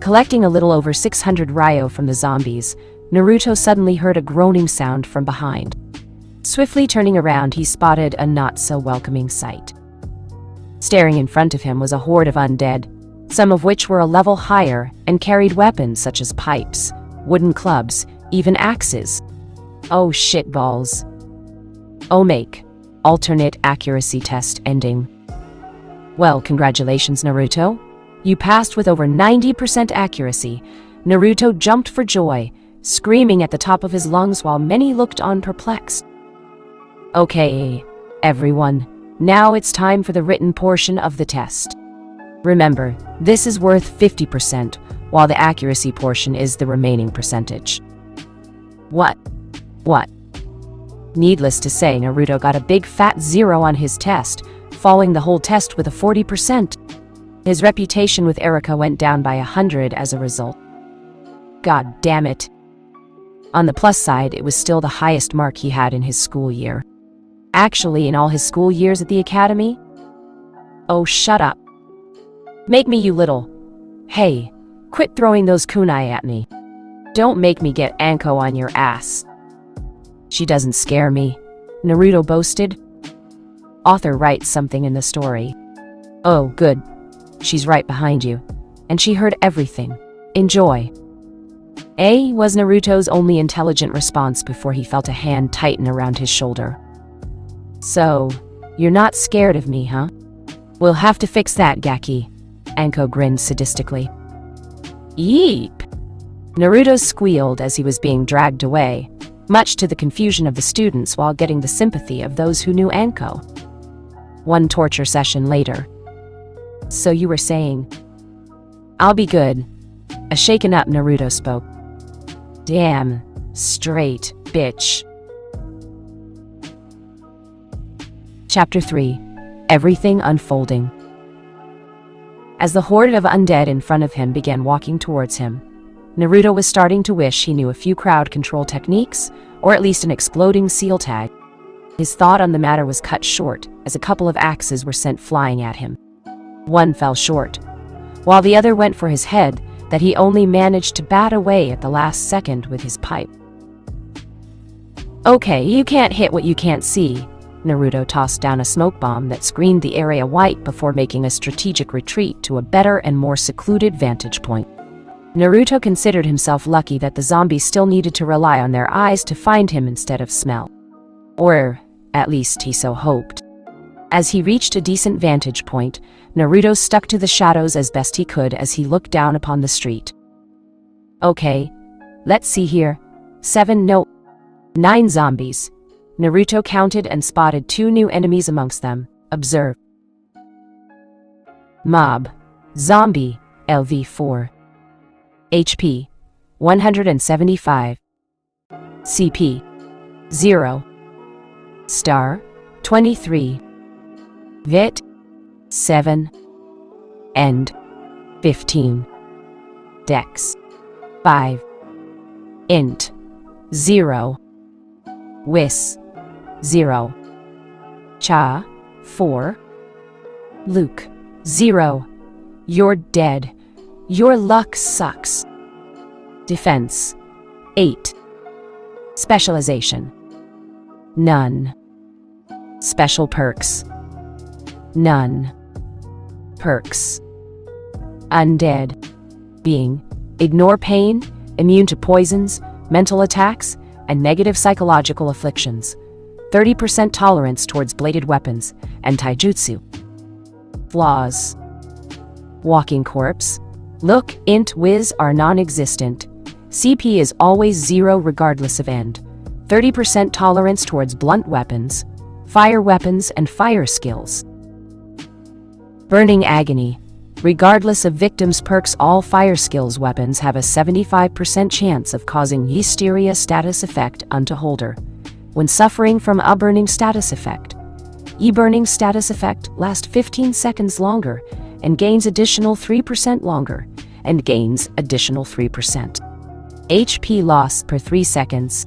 Collecting a little over 600 ryo from the zombies, Naruto suddenly heard a groaning sound from behind. Swiftly turning around, he spotted a not-so-welcoming sight. Staring in front of him was a horde of undead, some of which were a level higher and carried weapons such as pipes, wooden clubs, even axes. Oh shitballs. Omake. Alternate accuracy test ending. Well, congratulations, Naruto. You passed with over 90% accuracy. Naruto jumped for joy, screaming at the top of his lungs while many looked on perplexed. Okay, everyone. Now it's time for the written portion of the test. Remember, this is worth 50%, while the accuracy portion is the remaining percentage. What? Needless to say, Naruto got a big fat 0 on his test, falling the whole test with a 40%. His reputation with Erika went down by 100 as a result. God damn it. On the plus side, it was still the highest mark he had in his school year. Actually, in all his school years at the academy? Oh, shut up. Make me, you little. Hey, quit throwing those kunai at me. Don't make me get Anko on your ass. She doesn't scare me, Naruto boasted. Author writes something in the story. Oh, good. She's right behind you, and she heard everything. Enjoy. A was Naruto's only intelligent response before he felt a hand tighten around his shoulder. So, you're not scared of me, huh? We'll have to fix that, Gaki. Anko grinned sadistically. Yeep! Naruto squealed as he was being dragged away, much to the confusion of the students while getting the sympathy of those who knew Anko. One torture session later. So you were saying? I'll be good. A shaken up Naruto spoke. Damn, straight, bitch. Chapter 3. Everything Unfolding. As the horde of undead in front of him began walking towards him, Naruto was starting to wish he knew a few crowd control techniques, or at least an exploding seal tag. His thought on the matter was cut short as a couple of axes were sent flying at him. One fell short, while the other went for his head that he only managed to bat away at the last second with his pipe. Okay, you can't hit what you can't see. Naruto tossed down a smoke bomb that screened the area white before making a strategic retreat to a better and more secluded vantage point. Naruto considered himself lucky that the zombies still needed to rely on their eyes to find him instead of smell. Or, at least he so hoped. As he reached a decent vantage point, Naruto stuck to the shadows as best he could as he looked down upon the street. Okay, let's see here. 9 zombies. Naruto counted and spotted 2 new enemies amongst them. Observe. Mob. Zombie. LV4. HP. 175. CP. 0. Star. 23. Vit. 7. End. 15. Dex. 5. Int. 0. Whis. 0. Cha. 4. Luke. 0. You're dead. Your luck sucks. Defense. 8. Specialization. None. Special perks. None. Perks. Undead. Being. Ignore pain, immune to poisons, mental attacks, and negative psychological afflictions. 30% tolerance towards bladed weapons and taijutsu. Flaws. Walking corpse. Look, int, whiz are non-existent. CP is always 0 regardless of end. 30% tolerance towards blunt weapons, fire weapons, and fire skills. Burning agony. Regardless of victim's perks, all fire skills weapons have a 75% chance of causing hysteria status effect unto holder. When suffering from a burning status effect, burning status effect lasts 15 seconds longer and gains additional 3% longer and gains additional 3%. HP loss per 3 seconds.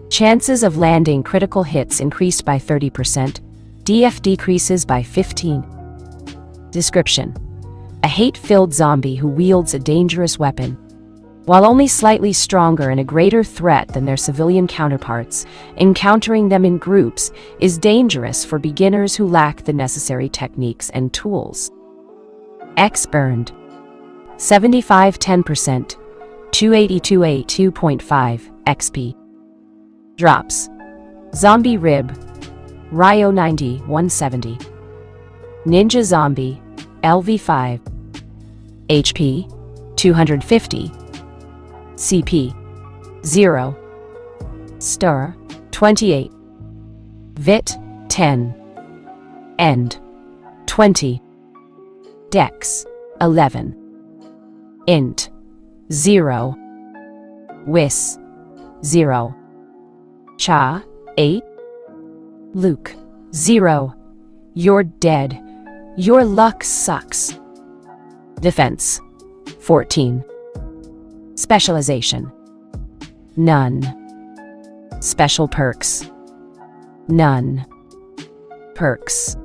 Chances of landing critical hits increased by 30%. DF decreases by 15. Description: a hate-filled zombie who wields a dangerous weapon. While only slightly stronger and a greater threat than their civilian counterparts, encountering them in groups is dangerous for beginners who lack the necessary techniques and tools. X burned. 75-10%. 282A2.5 XP. Drops: Zombie Rib, Ryo 90, 170. Ninja Zombie, LV5. HP, 250. CP, 0. Stir, 28. Vit, 10. End, 20. Dex, 11. Int, 0. Wis, 0. Cha, 8. Luke, 0. You're dead. Your luck sucks. Defense, 14. Specialization, none. Special perks, none. Perks: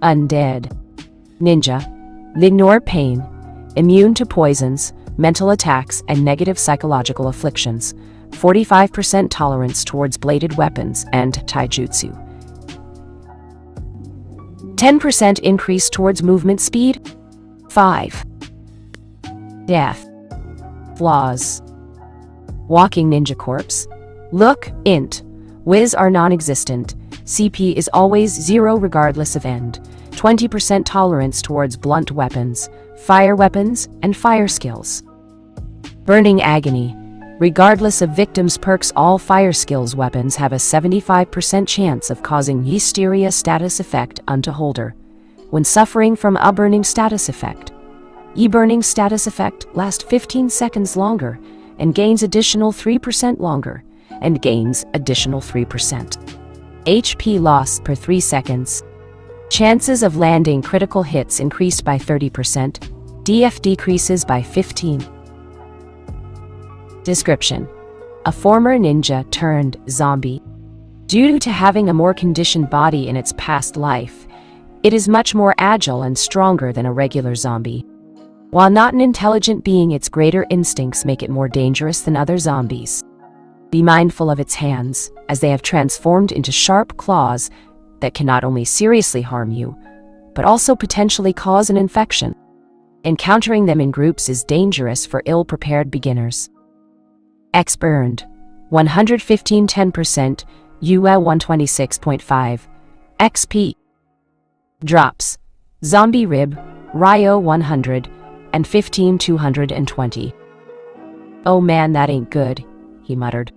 Undead. Ninja, ignore pain, immune to poisons, mental attacks, and negative psychological afflictions. 45% tolerance towards bladed weapons and taijutsu. 10% increase towards movement speed. 5. Death. Flaws: Walking Ninja Corpse. Look, int, whiz are non-existent. CP is always 0 regardless of end. 20% tolerance towards blunt weapons, fire weapons, and fire skills. Burning agony. Regardless of victim's perks, all fire skills weapons have a 75% chance of causing hysteria status effect unto holder. When suffering from a burning status effect, burning status effect lasts 15 seconds longer and gains additional 3% longer and gains additional 3%. HP loss per 3 seconds. Chances of landing critical hits increased by 30%. DF decreases by 15. Description: a former ninja turned zombie. Due to having a more conditioned body in its past life, it is much more agile and stronger than a regular zombie. While not an intelligent being, its greater instincts make it more dangerous than other zombies. Be mindful of its hands, as they have transformed into sharp claws that can not only seriously harm you, but also potentially cause an infection. Encountering them in groups is dangerous for ill-prepared beginners. X burned. 115 10%, UA 126.5. XP. Drops: Zombie Rib, Ryo 100, and 15 220. Oh man, that ain't good, he muttered.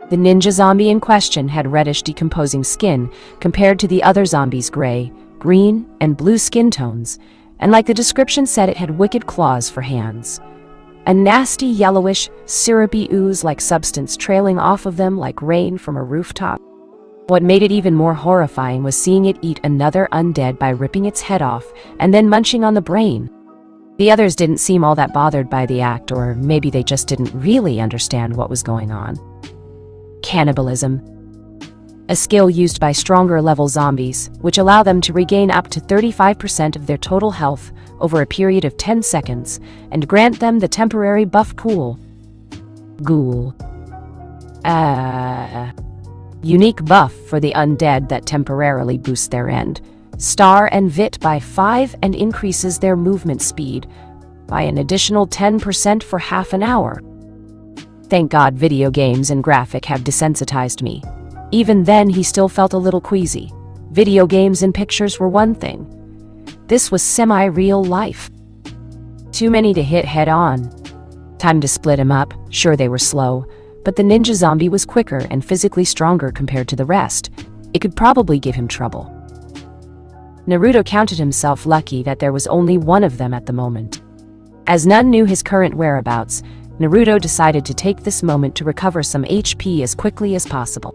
The ninja zombie in question had reddish decomposing skin compared to the other zombies' gray, green, and blue skin tones, and like the description said, it had wicked claws for hands. A nasty yellowish, syrupy ooze-like substance trailing off of them like rain from a rooftop. What made it even more horrifying was seeing it eat another undead by ripping its head off and then munching on the brain. The others didn't seem all that bothered by the act, or maybe they just didn't really understand what was going on. Cannibalism. A skill used by stronger level zombies, which allow them to regain up to 35% of their total health over a period of 10 seconds and grant them the temporary buff Ghoul. Unique buff for the undead that temporarily boosts their end, star and vit by 5 and increases their movement speed by an additional 10% for half an hour. Thank God video games and graphic have desensitized me. Even then, he still felt a little queasy. Video games and pictures were one thing. This was semi-real life. Too many to hit head on. Time to split him up. Sure, they were slow, but the ninja zombie was quicker and physically stronger compared to the rest. It could probably give him trouble. Naruto counted himself lucky that there was only one of them at the moment. As none knew his current whereabouts, Naruto decided to take this moment to recover some HP as quickly as possible.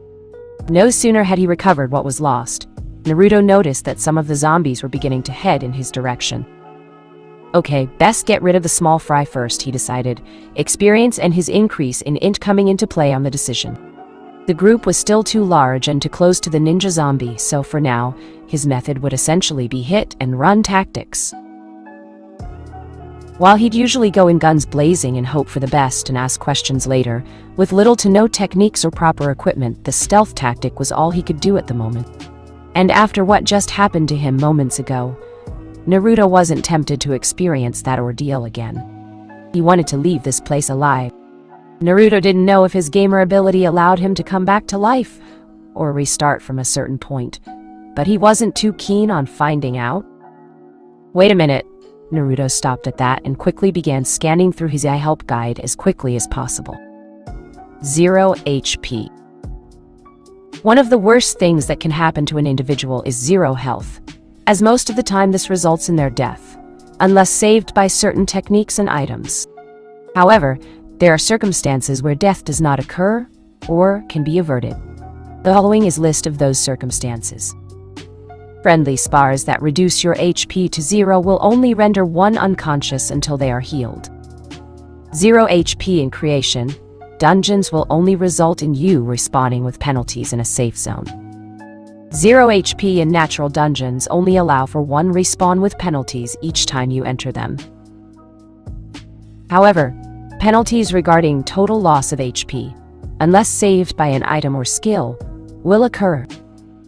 No sooner had he recovered what was lost, Naruto noticed that some of the zombies were beginning to head in his direction. Okay, best get rid of the small fry first, he decided, experience and his increase in int coming into play on the decision. The group was still too large and too close to the ninja zombie, so for now, his method would essentially be hit and run tactics. While he'd usually go in guns blazing and hope for the best and ask questions later, with little to no techniques or proper equipment, the stealth tactic was all he could do at the moment. And after what just happened to him moments ago, Naruto wasn't tempted to experience that ordeal again. He wanted to leave this place alive. Naruto didn't know if his gamer ability allowed him to come back to life or restart from a certain point, but he wasn't too keen on finding out. Wait a minute. Naruto stopped at that and quickly began scanning through his iHelp guide as quickly as possible. 0 HP. One of the worst things that can happen to an individual is 0 health, as most of the time this results in their death, unless saved by certain techniques and items. However, there are circumstances where death does not occur or can be averted. The following is a list of those circumstances. Friendly spars that reduce your HP to 0 will only render one unconscious until they are healed. 0 HP in creation. Dungeons will only result in you respawning with penalties in a safe zone. 0 HP in natural dungeons only allow for one respawn with penalties each time you enter them. However, penalties regarding total loss of HP, unless saved by an item or skill, will occur.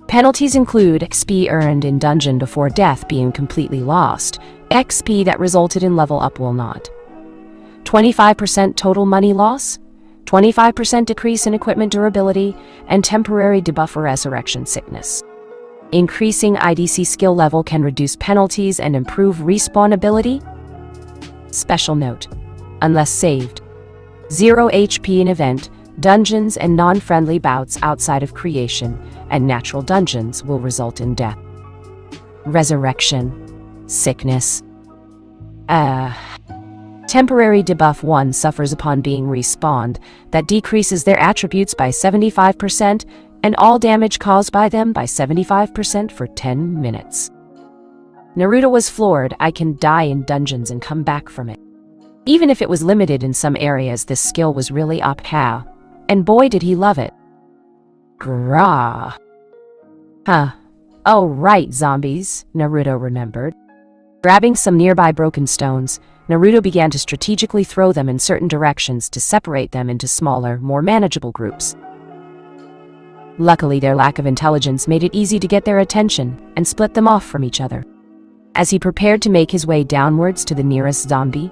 Penalties include XP earned in dungeon before death being completely lost, XP that resulted in level up will not. 25% total money loss, 25% decrease in equipment durability, and temporary debuff or resurrection sickness. Increasing IDC skill level can reduce penalties and improve respawn ability. Special note: unless saved, 0 HP in event, dungeons and non-friendly bouts outside of creation and natural dungeons will result in death. Resurrection. Sickness. Temporary debuff 1 suffers upon being respawned, that decreases their attributes by 75% and all damage caused by them by 75% for 10 minutes. Naruto was floored. I can die in dungeons and come back from it. Even if it was limited in some areas, this skill was really up how, and boy did he love it. Grah. Huh. Oh right, zombies, Naruto remembered. Grabbing some nearby broken stones, Naruto began to strategically throw them in certain directions to separate them into smaller, more manageable groups. Luckily, their lack of intelligence made it easy to get their attention and split them off from each other. As he prepared to make his way downwards to the nearest zombie,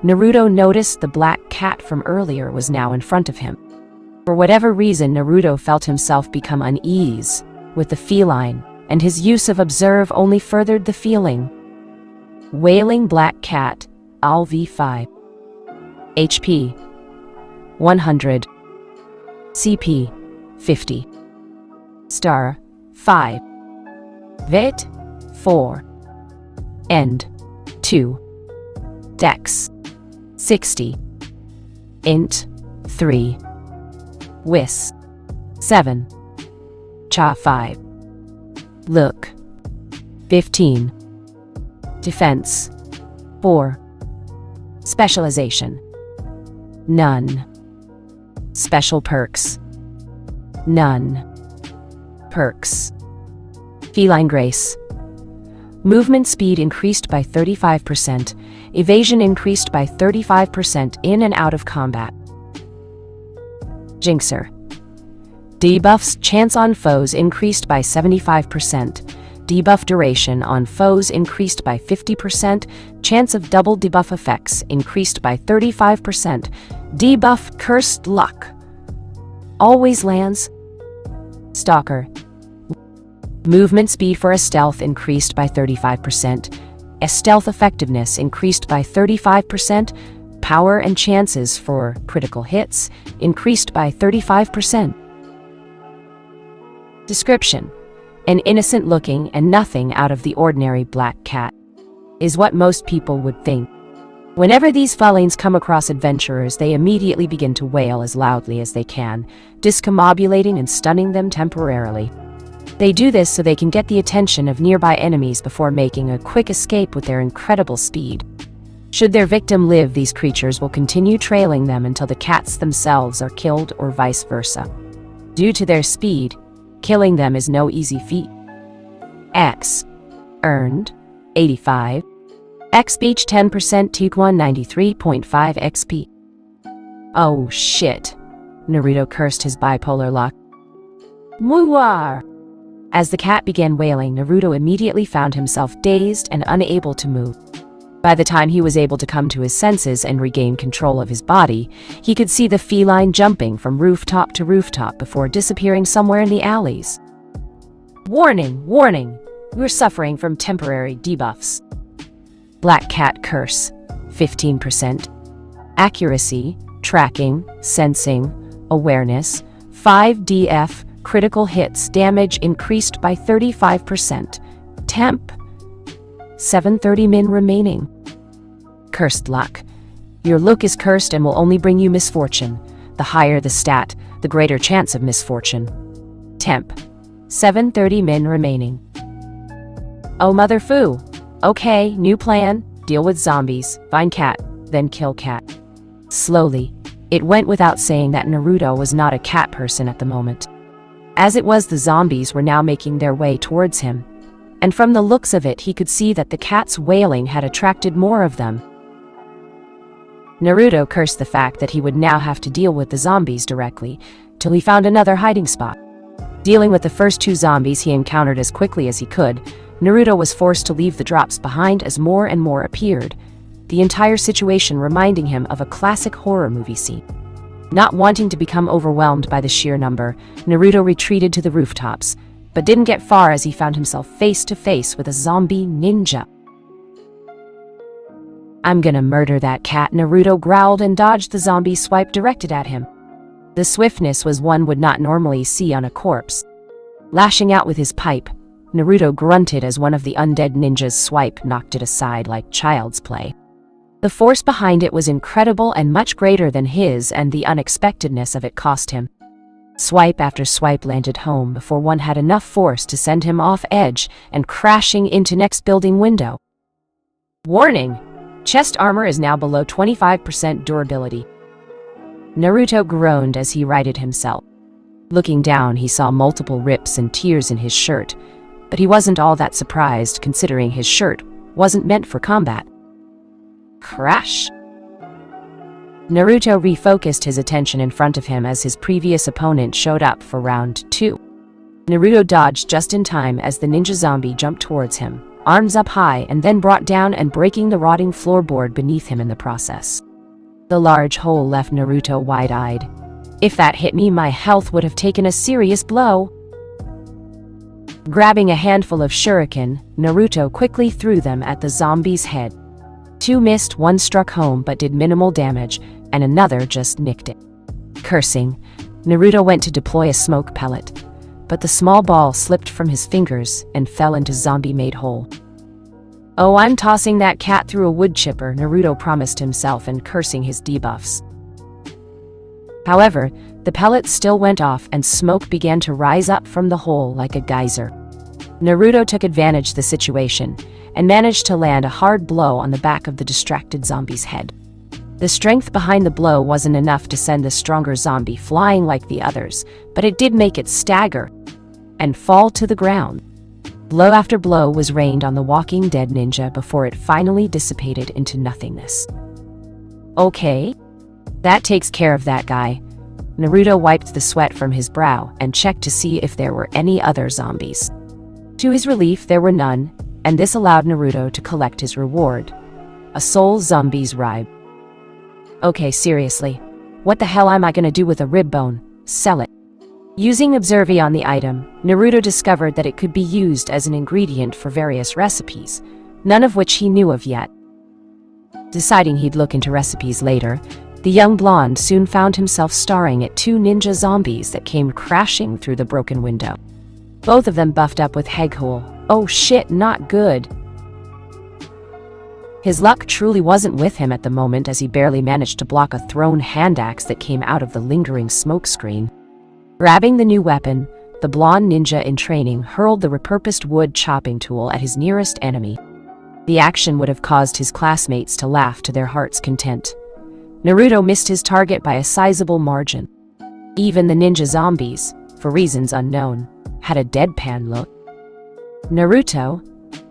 Naruto noticed the black cat from earlier was now in front of him. For whatever reason, Naruto felt himself become unease with the feline, and his use of observe only furthered the feeling. Wailing black cat, Al V5. HP 100. CP 50. Star 5. Vit 4. End 2. Dex 60. Int 3. Wis 7. Cha 5. Look 15. Defense 4. Specialization none. Special perks none. Perks. Feline grace. Movement speed increased by 35%. Evasion increased by 35% in and out of combat. Jinxer. Debuffs chance on foes increased by 75%. Debuff duration on foes increased by 50%. Chance of double debuff effects increased by 35%. Debuff cursed luck always lands. Stalker. Movement speed for a stealth increased by 35%. Stealth effectiveness increased by 35%, power and chances for critical hits increased by 35%. Description: an innocent-looking and nothing out of the ordinary black cat is what most people would think. Whenever these felines come across adventurers, they immediately begin to wail as loudly as they can, discombobulating and stunning them temporarily. They do this so they can get the attention of nearby enemies before making a quick escape with their incredible speed. Should their victim live, these creatures will continue trailing them until the cats themselves are killed or vice versa. Due to their speed, killing them is no easy feat. X. Earned 85. X Beach 10% T1 93.5 XP. Oh shit. Naruto cursed his bipolar luck. Muar! As the cat began wailing, Naruto immediately found himself dazed and unable to move. By the time he was able to come to his senses and regain control of his body, he could see the feline jumping from rooftop to rooftop before disappearing somewhere in the alleys. Warning! Warning! We're suffering from temporary debuffs. Black Cat Curse 15%. Accuracy, Tracking, Sensing, Awareness 5 DF. Critical hits damage increased by 35%. Temp 730 min remaining. Cursed luck. Your look is cursed and will only bring you misfortune. The higher the stat, the greater chance of misfortune. Temp 730 min remaining. Oh mother foo. Okay, new plan. Deal with zombies, find cat, then kill cat. Slowly, it went without saying that Naruto was not a cat person at the moment. As it was, the zombies were now making their way towards him, and from the looks of it he could see that the cat's wailing had attracted more of them. Naruto cursed the fact that he would now have to deal with the zombies directly, till he found another hiding spot. Dealing with the first two zombies he encountered as quickly as he could, Naruto was forced to leave the drops behind as more and more appeared, the entire situation reminding him of a classic horror movie scene. Not wanting to become overwhelmed by the sheer number, Naruto retreated to the rooftops, but didn't get far as he found himself face to face with a zombie ninja. I'm gonna murder that cat, Naruto growled and dodged the zombie swipe directed at him. The swiftness was one would not normally see on a corpse. Lashing out with his pipe, Naruto grunted as one of the undead ninja's swipe knocked it aside like child's play. The force behind it was incredible and much greater than his, and the unexpectedness of it cost him. Swipe after swipe landed home before one had enough force to send him off edge and crashing into next building window. Warning! Chest armor is now below 25% durability. Naruto groaned as he righted himself. Looking down, he saw multiple rips and tears in his shirt, but he wasn't all that surprised considering his shirt wasn't meant for combat. Crash! Naruto refocused his attention in front of him as his previous opponent showed up for round 2. Naruto dodged just in time as the ninja zombie jumped towards him, arms up high, and then brought down and breaking the rotting floorboard beneath him in the process. The large hole left Naruto wide-eyed. If that hit me, my health would have taken a serious blow. Grabbing a handful of shuriken, Naruto quickly threw them at the zombie's head. 2 missed, 1 struck home but did minimal damage, and another just nicked it. Cursing, Naruto went to deploy a smoke pellet, but the small ball slipped from his fingers and fell into zombie-made hole. Oh, I'm tossing that cat through a wood chipper, Naruto promised himself and cursing his debuffs. However, the pellet still went off and smoke began to rise up from the hole like a geyser. Naruto took advantage of the situation and managed to land a hard blow on the back of the distracted zombie's head. The strength behind the blow wasn't enough to send the stronger zombie flying like the others, but it did make it stagger and fall to the ground. Blow after blow was rained on the walking dead ninja before it finally dissipated into nothingness. Okay, that takes care of that guy. Naruto wiped the sweat from his brow and checked to see if there were any other zombies. To his relief, there were none, and this allowed Naruto to collect his reward, a soul zombie's rib. Okay, seriously, what the hell am I gonna do with a rib bone? Sell it. Using Observi on the item, Naruto discovered that it could be used as an ingredient for various recipes, none of which he knew of yet. Deciding he'd look into recipes later, the young blonde soon found himself staring at two ninja zombies that came crashing through the broken window. Both of them buffed up with Heghul. Oh shit, not good. His luck truly wasn't with him at the moment, as he barely managed to block a thrown hand axe that came out of the lingering smoke screen. Grabbing the new weapon, the blonde ninja in training hurled the repurposed wood chopping tool at his nearest enemy. The action would have caused his classmates to laugh to their heart's content. Naruto missed his target by a sizable margin. Even the ninja zombies, for reasons unknown, had a deadpan look. Naruto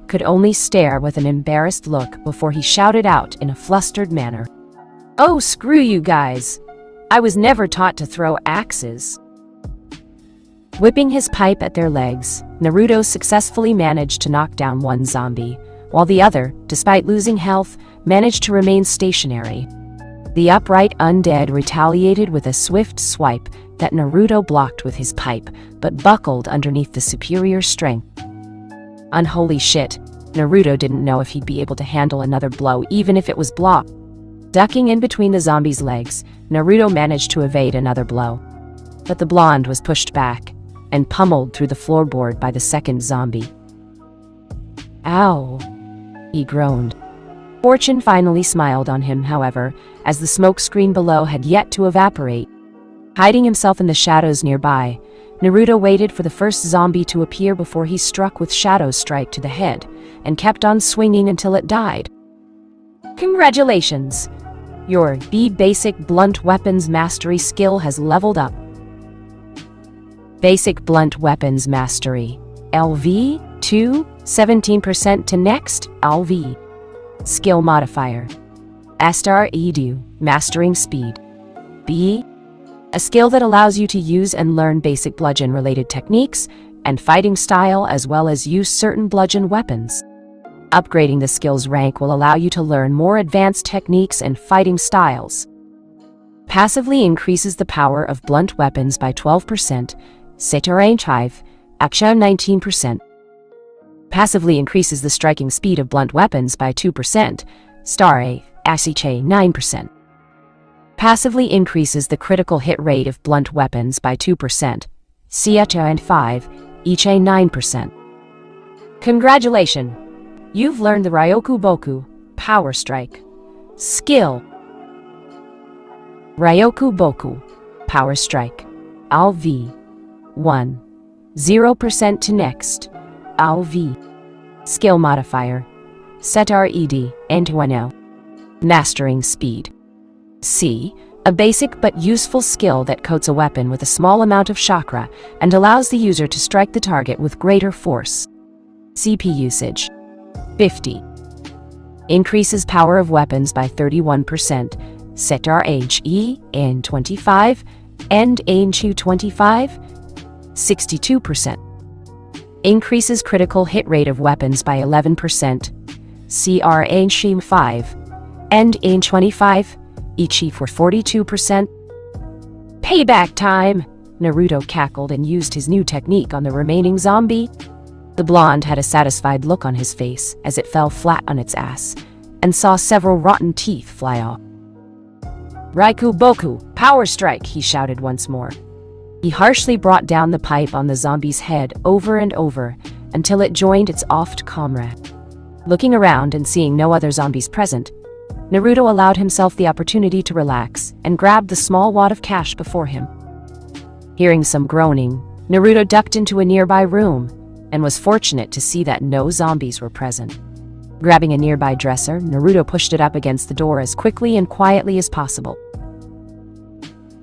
could only stare with an embarrassed look before he shouted out in a flustered manner, "Oh, screw you guys! I was never taught to throw axes." Whipping his pipe at their legs, Naruto successfully managed to knock down one zombie, while the other, despite losing health, managed to remain stationary. The upright undead retaliated with a swift swipe that Naruto blocked with his pipe, but buckled underneath the superior strength. Unholy shit, Naruto didn't know if he'd be able to handle another blow even if it was blocked. Ducking in between the zombie's legs, Naruto managed to evade another blow. But the blonde was pushed back and pummeled through the floorboard by the second zombie. "Ow," he groaned. Fortune finally smiled on him, however, as the smoke screen below had yet to evaporate. Hiding himself in the shadows nearby, Naruto waited for the first zombie to appear before he struck with Shadow Strike to the head, and kept on swinging until it died. Congratulations! Your basic blunt weapons mastery skill has leveled up. Basic blunt weapons mastery. LV 2, 17% to next, LV. Skill modifier. Astar Edu, mastering speed. B. A skill that allows you to use and learn basic bludgeon-related techniques and fighting style, as well as use certain bludgeon weapons. Upgrading the skill's rank will allow you to learn more advanced techniques and fighting styles. Passively increases the power of blunt weapons by 12%, Setorange 5, Aksha 19%. Passively increases the striking speed of blunt weapons by 2%, Star A, Asiche 9%. Passively increases the critical hit rate of blunt weapons by 2%, Siacha and 5, Iche 9%. Congratulations! You've learned the Ryoku Boku, Power Strike. Skill. Ryoku Boku, Power Strike. LV. 1. 0% to next. LV. Skill modifier. Setar Ed, Antuano. Mastering speed. C. A basic but useful skill that coats a weapon with a small amount of chakra and allows the user to strike the target with greater force. CP usage. 50. Increases power of weapons by 31%, Setar HE in 25, and Ainchu 25, 62%. Increases critical hit rate of weapons by 11%, CR Ainshim 5, and Ain 25, Ichi for 42%. Payback time! Naruto cackled and used his new technique on the remaining zombie. The blonde had a satisfied look on his face as it fell flat on its ass, and saw several rotten teeth fly off. Raikou Boku, Power Strike, he shouted once more. He harshly brought down the pipe on the zombie's head over and over until it joined its offed comrade. Looking around and seeing no other zombies present, Naruto allowed himself the opportunity to relax and grabbed the small wad of cash before him. Hearing some groaning, Naruto ducked into a nearby room and was fortunate to see that no zombies were present. Grabbing a nearby dresser, Naruto pushed it up against the door as quickly and quietly as possible.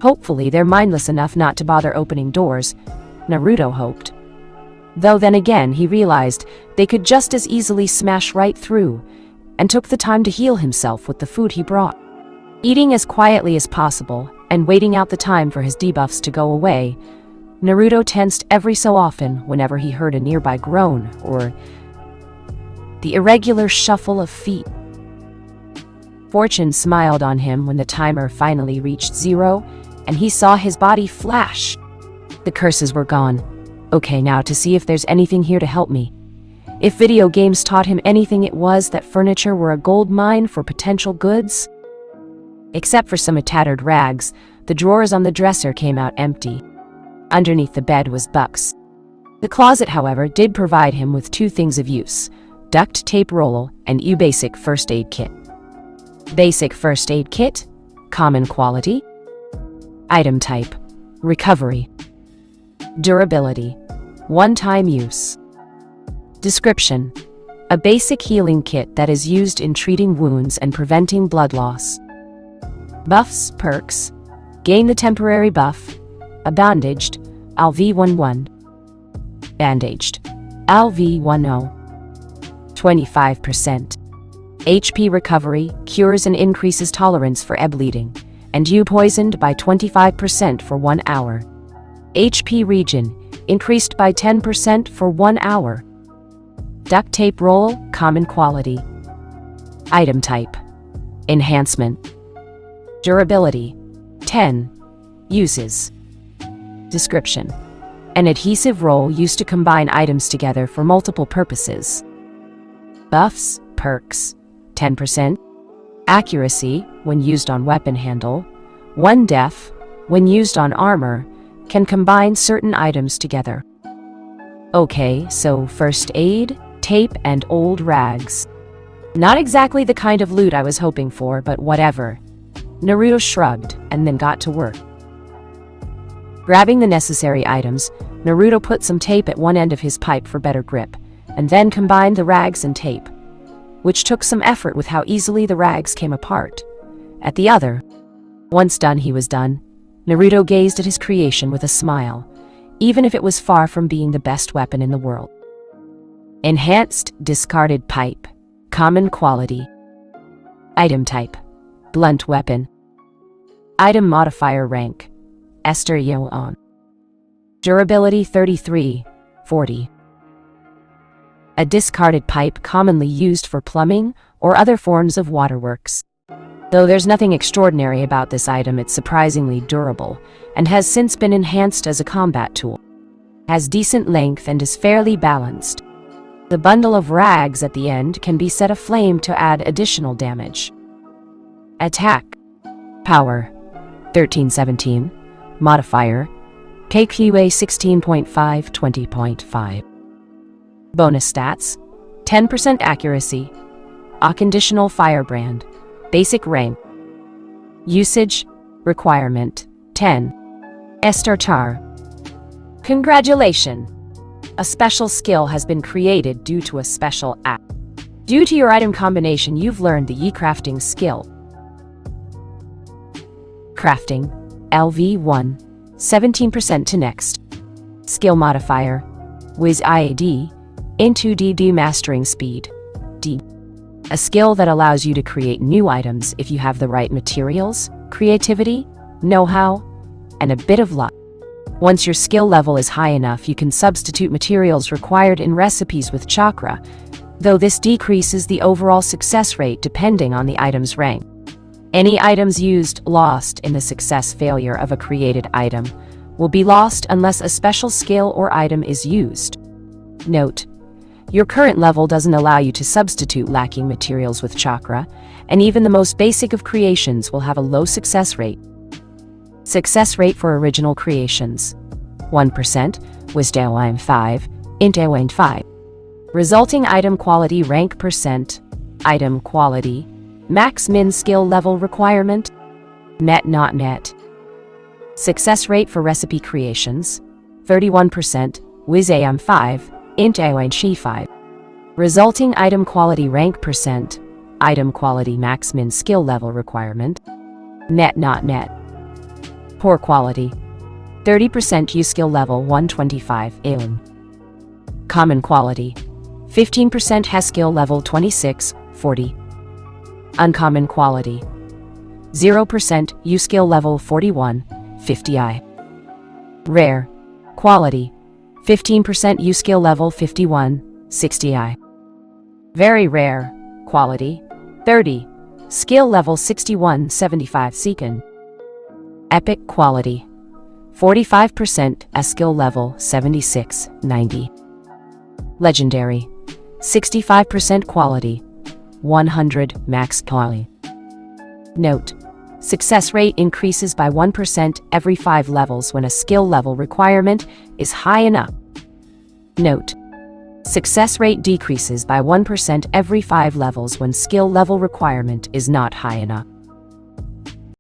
Hopefully, they're mindless enough not to bother opening doors, Naruto hoped. Though then again, he realized they could just as easily smash right through, and took the time to heal himself with the food he brought. Eating as quietly as possible and waiting out the time for his debuffs to go away, Naruto tensed every so often whenever he heard a nearby groan or the irregular shuffle of feet. Fortune smiled on him when the timer finally reached 0 and he saw his body flash. The curses were gone. Okay, now to see if there's anything here to help me. If video games taught him anything, it was that furniture were a gold mine for potential goods. Except for some tattered rags, the drawers on the dresser came out empty. Underneath the bed was Buck's. The closet, however, did provide him with two things of use: duct tape roll and basic first aid kit. Basic first aid kit, common quality. Item type, recovery. Durability, one-time use. Description: a basic healing kit that is used in treating wounds and preventing blood loss. Buffs, perks: gain the temporary buff, a bandaged, LV11. Bandaged, LV10. 25%. HP recovery, cures and increases tolerance for bleeding, and you poisoned by 25% for 1 hour. HP regen, increased by 10% for 1 hour. Duct tape roll, common quality. Item type, enhancement. Durability, 10. Uses. Description: an adhesive roll used to combine items together for multiple purposes. Buffs, perks: 10%. Accuracy, when used on weapon handle. 1 def, when used on armor, can combine certain items together. Okay, so first aid, tape, and old rags. Not exactly the kind of loot I was hoping for, but whatever. Naruto shrugged and then got to work. Grabbing the necessary items, Naruto put some tape at one end of his pipe for better grip, and then combined the rags and tape, which took some effort with how easily the rags came apart. At the other, once done, he was done. Naruto gazed at his creation with a smile, even if it was far from being the best weapon in the world. Enhanced discarded pipe, common quality. Item type, blunt weapon. Item modifier rank, Esther Yoon. Durability 33, 40. A discarded pipe commonly used for plumbing or other forms of waterworks. Though there's nothing extraordinary about this item, it's surprisingly durable and has since been enhanced as a combat tool. Has decent length and is fairly balanced. The bundle of rags at the end can be set aflame to add additional damage. Attack. Power, 1317. Modifier, KQA 16.5, 20.5. Bonus stats, 10% accuracy. A conditional firebrand, basic rank. Usage, requirement, 10. Esther Char. Congratulations! A special skill has been created due to a special act. Due to your item combination, you've learned the crafting skill. Crafting, LV1, 17% to next. Skill modifier, Wiz IAD, into DD mastering speed, D. A skill that allows you to create new items if you have the right materials, creativity, know-how, and a bit of luck. Once your skill level is high enough, you can substitute materials required in recipes with chakra, though this decreases the overall success rate depending on the item's rank. Any items used lost in the success-failure of a created item will be lost unless a special skill or item is used. Note: your current level doesn't allow you to substitute lacking materials with chakra, and even the most basic of creations will have a low success rate. Success rate for original creations, 1%, Wisdom 5, Int 5. Resulting item quality rank percent, item quality, max min skill level requirement, net not net. Success rate for recipe creations, 31%, Wisdom 5, Int Shi 5. Resulting item quality rank percent, item quality max min skill level requirement, net not net. Poor quality, 30% U skill level 125 in. Common quality, 15% has skill level 26, 40. Uncommon quality, 0% U skill level 41, 50i. Rare quality, 15% U skill level 51, 60i. Very rare quality, 30, skill level 61, 75 second. Epic quality, 45% as skill level 76, 90. Legendary, 65% quality, 100 max quality. Note: success rate increases by 1% every 5 levels when a skill level requirement is high enough. Note: success rate decreases by 1% every 5 levels when skill level requirement is not high enough.